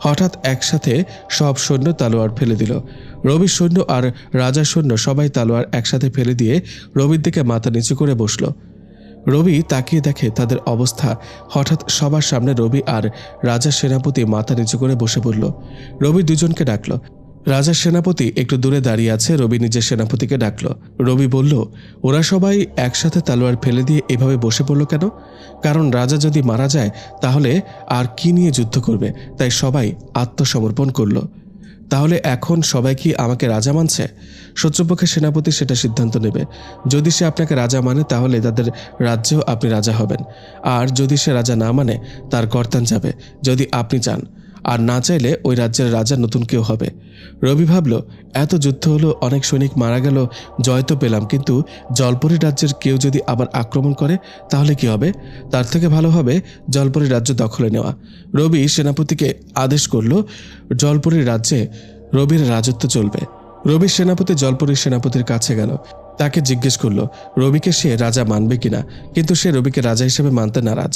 হঠাৎ একসাথে সব সৈন্য তালোয়ার ফেলে দিল। রবির সৈন্য আর রাজার সৈন্য সবাই তালোয়ার একসাথে ফেলে দিয়ে রবির দিকে মাথা নিচু করে বসল। রবি তাকিয়ে দেখে তাদের অবস্থা। হঠাৎ সবার সামনে রবি আর রাজার সেনাপতি মাথা নিচু করে বসে পড়ল। রবি দুজনকে ডাকল। রাজার সেনাপতি একটু দূরে দাঁড়িয়ে আছে। রবি নিজের সেনাপতিকে ডাকল। রবি বলল, ওরা সবাই একসাথে তালোয়ার ফেলে দিয়ে এভাবে বসে পড়ল কেন? কারণ রাজা যদি মারা যায় তাহলে আর কি নিয়ে যুদ্ধ করবে, তাই সবাই আত্মসমর্পণ করল। তাহলে এখন সবাই কি আমাকে রাজা মানছে? শত্রুপক্ষের সেনাপতি সেটা সিদ্ধান্ত নেবে। যদি সে আপনাকে রাজা মানে তাহলে তাদের রাজ্যেও আপনি রাজা হবেন, আর যদি সে রাজা না মানে তার গর্দান যাবে, যদি আপনি চান। আর না চাইলে ওই রাজ্যের রাজা নতুন কেউ হবে। রবি ভাবল, এত যুদ্ধ হলো, অনেক সৈনিক মারা গেল, জয় তো পেলাম, কিন্তু জলপরী রাজ্যের কেউ যদি আবার আক্রমণ করে তাহলে কি হবে? তার থেকে ভালো হবে জলপরী রাজ্য দখলে নেওয়া। রবি সেনাপতিকে আদেশ করল, জলপরীর রাজ্যে রবির রাজত্ব চলবে। রবির সেনাপতি জলপরীর সেনাপতির কাছে গেল। তাকে জিজ্ঞেস করলো রবিকে সে রাজা মানবে কিনা, কিন্তু সে রবিকে রাজা হিসেবে মানতে নারাজ।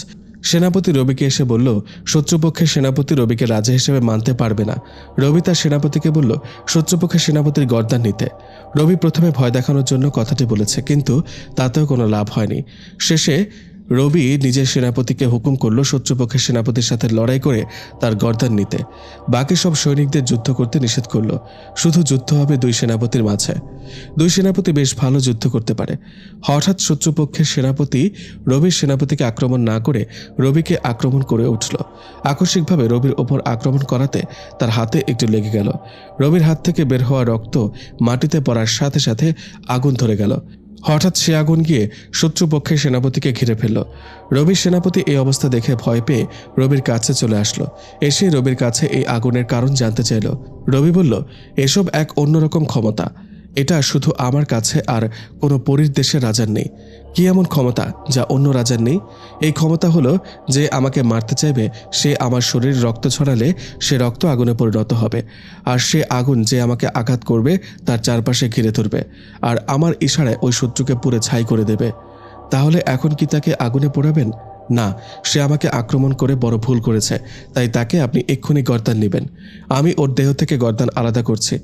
সেনাপতি রবিকে এসে বলল, শত্রুপক্ষের সেনাপতি রবিকে রাজা হিসেবে মানতে পারবে না। রবি তার সেনাপতিকে বলল শত্রুপক্ষের সেনাপতির গর্দান নিতে। রবি প্রথমে ভয় দেখানোর জন্য কথাটি বলেছে, কিন্তু তাতেও কোনো লাভ হয়নি। শেষে রবি নিজের সেনাপতিকে হুকুম করল শত্রুপক্ষের সেনাপতির সাথে লড়াই করে তার গর্দান নিতে। বাকি সব সৈনিকদের যুদ্ধ করতে নিষেধ করল। শুধু যুদ্ধ হবে 2 সেনাপতির মাঝে। 2 সেনাপতি বেশ ভালো যুদ্ধ করতে পারে। হঠাৎ শত্রুপক্ষের সেনাপতি রবির সেনাপতিকে আক্রমণ না করে রবিকে আক্রমণ করে উঠল। আকস্মিকভাবে রবির ওপর আক্রমণ করাতে তার হাতে একটু লেগে গেল। রবির হাত থেকে বের হওয়া রক্ত মাটিতে পড়ার সাথে সাথে আগুন ধরে গেল। হঠাৎ সে আগুন গিয়ে শত্রুপক্ষের সেনাপতিকে ঘিরে ফেলল। রবির সেনাপতি এই অবস্থা দেখে ভয় পেয়ে রবির কাছে চলে আসলো। এসে রবির কাছে এই আগুনের কারণ জানতে চাইল। রবি বলল, এসব এক অন্যরকম ক্ষমতা। এটা শুধু আমার কাছে, আর কোনো পরীর দেশের রাজার নেই। কি এমন ক্ষমতা যা অন্য রাজার নেই? এই ক্ষমতা হলো যে আমাকে মারতে চাইবে সে আমার শরীর রক্ত ছড়ালে সে রক্ত আগুনে পরিণত হবে, আর সে আগুন যে আমাকে আঘাত করবে তার চারপাশে ঘিরে ধরবে, আর আমার ইশারায় ওই শত্রুকে পুড়ে ছাই করে দেবে। তাহলে এখন কি তাকে আগুনে পোড়াবেন? না, সে আমাকে আক্রমণ করে বড় ভুল করেছে, তাই তাকে আপনি এক্ষুনি গর্দান নেবেন। আমি ওর দেহ থেকে গর্দান আলাদা করছি।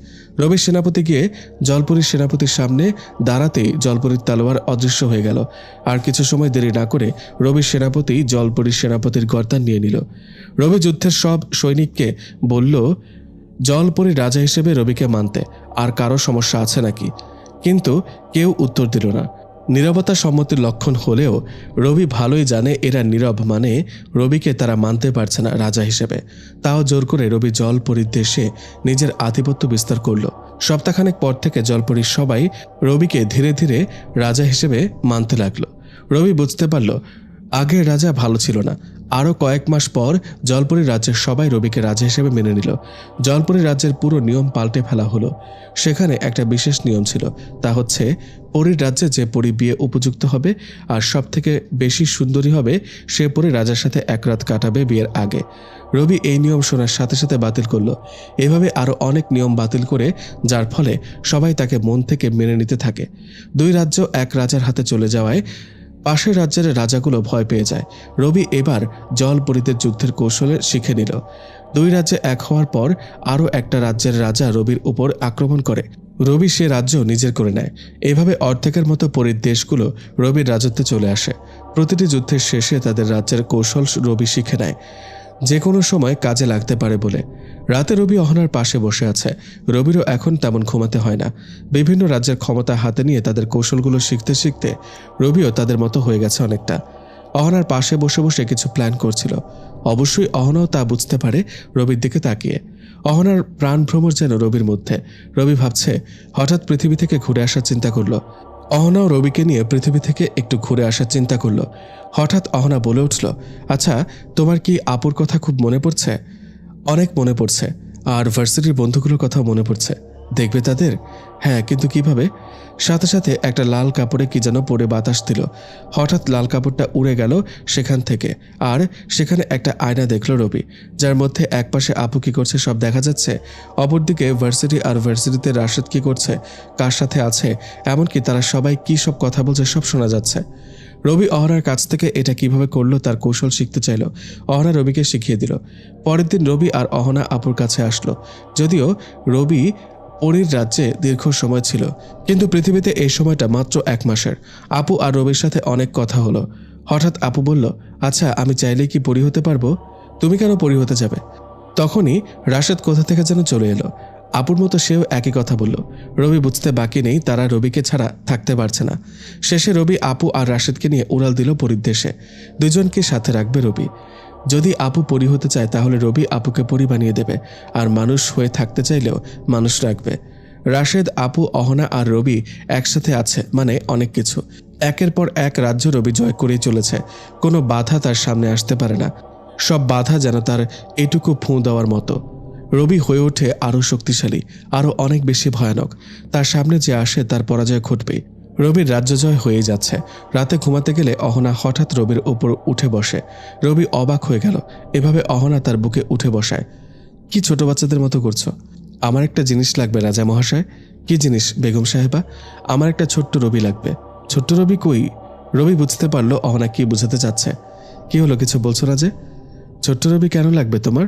রবির সেনাপতি গিয়ে জলপরীর সেনাপতির সামনে দাঁড়াতেই জলপরীর তলোয়ার অদৃশ্য হয়ে গেল। আর কিছু সময় দেরি না করে রবির সেনাপতি জলপরীর সেনাপতির গর্দান নিয়ে নিল। রবি যুদ্ধের সব সৈনিককে বলল জলপরীর রাজা হিসেবে রবিকে মানতে, আর কারো সমস্যা আছে নাকি? কিন্তু কেউ উত্তর দিল না। নীরবতা সম্মতির লক্ষণ হলেও রবি ভালোই জানে এরা নীরব মানে রবিকে তারা মানতে পারছে না রাজা হিসেবে। তাও জোর করে রবি জলপরীর দেশে নিজের আধিপত্য বিস্তার করল। সপ্তাহখানেক পর থেকে জলপরীর সবাই রবিকে ধীরে ধীরে রাজা হিসেবে মানতে লাগলো। রবি বুঝতে পারল আগের রাজা ভালো ছিল না। আরও কয়েক মাস পর জলপরী রাজ্যের সবাই রবিকে রাজা হিসেবে মেনে নিল। জলপরী রাজ্যের পুরো নিয়ম পাল্টে ফেলা হলো। সেখানে একটা বিশেষ নিয়ম ছিল, তা হচ্ছে পরীর রাজ্যে যে পরী বিয়ে উপযুক্ত হবে আর সব থেকে বেশি সুন্দরী হবে সে পরী রাজার সাথে এক রাত কাটাবে বিয়ের আগে। রবি এই নিয়ম শোনার সাথে সাথে বাতিল করলো। এভাবে আরও অনেক নিয়ম বাতিল করে, যার ফলে সবাই তাকে মন থেকে মেনে নিতে থাকে। দুই রাজ্য এক রাজার হাতে চলে যাওয়ায় পাশের রাজ্যের রাজাগুলো ভয় পেয়ে যায়। রবি এবার জলপরীদের যুদ্ধের কৌশলে শিখে নিল। দুই রাজ্যে এক হওয়ার পর আরও একটা রাজ্যের রাজা রবির উপর আক্রমণ করে। রবি সে রাজ্য নিজের করে নেয়। এভাবে অর্ধেকের মতো পরীর দেশগুলো রবির রাজত্বে চলে আসে। প্রতিটি যুদ্ধের শেষে তাদের রাজ্যের কৌশল রবি শিখে নেয়, যে কোনো সময় কাজে লাগতে পারে বলে। রাতে রবি অহনার পাশে বসে আছে। রবিরও এখন তেমন ঘুমাতে হয় না। বিভিন্ন রাজ্যের ক্ষমতা হাতে নিয়ে তাদের কৌশলগুলো শিখতে শিখতে রবিও তাদের মতো হয়ে গেছে অনেকটা। অহনার পাশে বসে বসে কিছু প্ল্যান করছিল। অবশ্যই অহনাও তা বুঝতে পারে রবির দিকে তাকিয়ে। অহনার প্রাণভ্রমর যেন রবির মধ্যে। রবি ভাবছে হঠাৎ পৃথিবী থেকে ঘুরে আসার চিন্তা করলো। অহনাও রবিকে নিয়ে পৃথিবী থেকে একটু ঘুরে আসার চিন্তা করলো। হঠাৎ অহনা বলে উঠল, আচ্ছা, তোমার কি আপুর কথা খুব মনে পড়ছে? অনেক মনে পড়ছে, আর ভার্সিটির বন্ধুগুলোর কথাও মনে পড়ছে। দেখবে তাদের? হ্যাঁ, কিন্তু কিভাবে? সাথে সাথে একটা লাল কাপড়ে কি যেন পরে বাতাস দিল। হঠাৎ লাল কাপড়টা উড়ে গেল সেখান থেকে, আর সেখানে একটা আয়না দেখলো রবি, যার মধ্যে একপাশে আপু কি করছে সব দেখা যাচ্ছে, অপরদিকে ভার্সিটি আর ভার্সিটিতে রাশেদ কি করছে, কার সাথে আছে, এমনকি তারা সবাই কি সব কথা বলছে সব শোনা যাচ্ছে। রবি অহনার কাছ থেকে এটা কিভাবে করলো তার কৌশল শিখতে চাইল। অহনা রবিকে শিখিয়ে দিল। পরের দিন রবি আর অহনা আপুর কাছে আসলো। যদিও রবি পরীর রাজ্যে দীর্ঘ সময় ছিল, কিন্তু পৃথিবীতে এই সময়টা মাত্র 1 মাসের। আপু আর রবির সাথে অনেক কথা হলো। হঠাৎ আপু বলল, আচ্ছা, আমি চাইলেই কি পরী হতে পারবো? তুমি কেন পরী হতে যাবে? তখনই রাশেদ কোথা থেকে যেন চলে এলো। আপুর মতো সেও একই কথা বলল। রবি বুঝতে বাকি নেই তারা রবিকে ছাড়া থাকতে পারছে না। শেষে রবি আপু আর রাশেদকে নিয়ে উড়াল দিল পরীর দেশে। দুজনকে সাথে রাখবে রবি। যদি আপু পরী হতে চায় তাহলে রবি আপুকে পরী বানিয়ে দেবে, আর মানুষ হয়ে থাকতে চাইলেও মানুষ রাখবে। রাশেদ, আপু, অহনা আর রবি একসাথে আছে মানে অনেক কিছু। একের পর এক রাজ্য রবি জয় করেই চলেছে। কোনো বাধা তার সামনে আসতে পারে না। সব বাধা যেন তার এটুকু ফুঁ দেওয়ার মতো। রবি হয়ে ওঠে আরও শক্তিশালী, আরও অনেক বেশি ভয়ানক। তার সামনে যে আসে তার পরাজয় ঘটবেই। রবির রাজ্য জয় হয়ে যাচ্ছে। রাতে ঘুমাতে গেলে অহনা হঠাৎ রবির উপর উঠে বসে। রবি অবাক হয়ে গেল। এভাবে অহনা তার বুকে উঠে বসায়। কি ছোট বাচ্চাদের মতো করছো? আমার একটা জিনিস লাগবে রাজা মহাশয়। কি জিনিস বেগম সাহেবা? আমার একটা ছোট্ট রবি লাগবে। ছোট্ট রবি কই? রবি বুঝতে পারলো অহনা কি বোঝাতে চাচ্ছে। কি হলো, কিছু বলছো না যে? ছোট্ট রবি কেন লাগবে তোমার?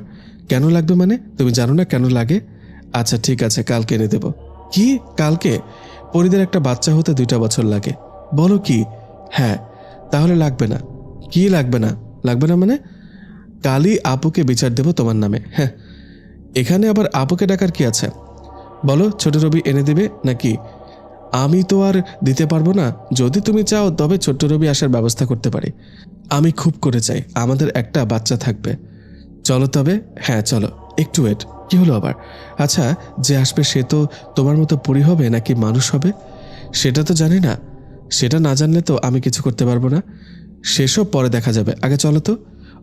কেন লাগবে মানে? তুমি জানো না কেন লাগে? আচ্ছা ঠিক আছে, কালকে এনে দেব। কি কালকে? পরীদের একটা বাচ্চা হতে 2টা বছর লাগে। বলো কি? হ্যাঁ। তাহলে লাগবে না? কি লাগবে না? লাগবে না মানে? কালই আপুকে বিচার দেব তোমার নামে। হ্যাঁ, এখানে আবার আপুকে ডাকার কি আছে? বলো, ছোট রবি এনে দিবে নাকি? আমি তো আর দিতে পারবো না। যদি তুমি চাও তবে ছোট্ট রবি আসার ব্যবস্থা করতে পারি। আমি খুব করে চাই, আমাদের একটা বাচ্চা থাকবে। চলো তবে। হ্যাঁ চলো। একটু ওয়েট। কি হলো আবার? আচ্ছা, যে আসবে সে তো তোমার মতো পরী হবে নাকি মানুষ হবে সেটা তো জানি না। সেটা না জানলে তো আমি কিছু করতে পারবো না। সেসব পরে দেখা যাবে, আগে চলো তো।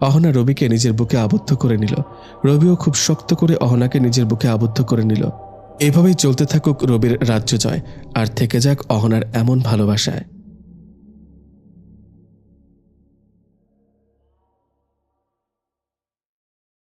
অহনা রবিকে নিজের বুকে আবদ্ধ করে নিল। রবিও খুব শক্ত করে অহনাকে নিজের বুকে আবদ্ধ করে নিল। এভাবেই চলতে থাকুক রবির রাজ্য জয়, আর থেকে যাক অহনার এমন ভালোবাসায়।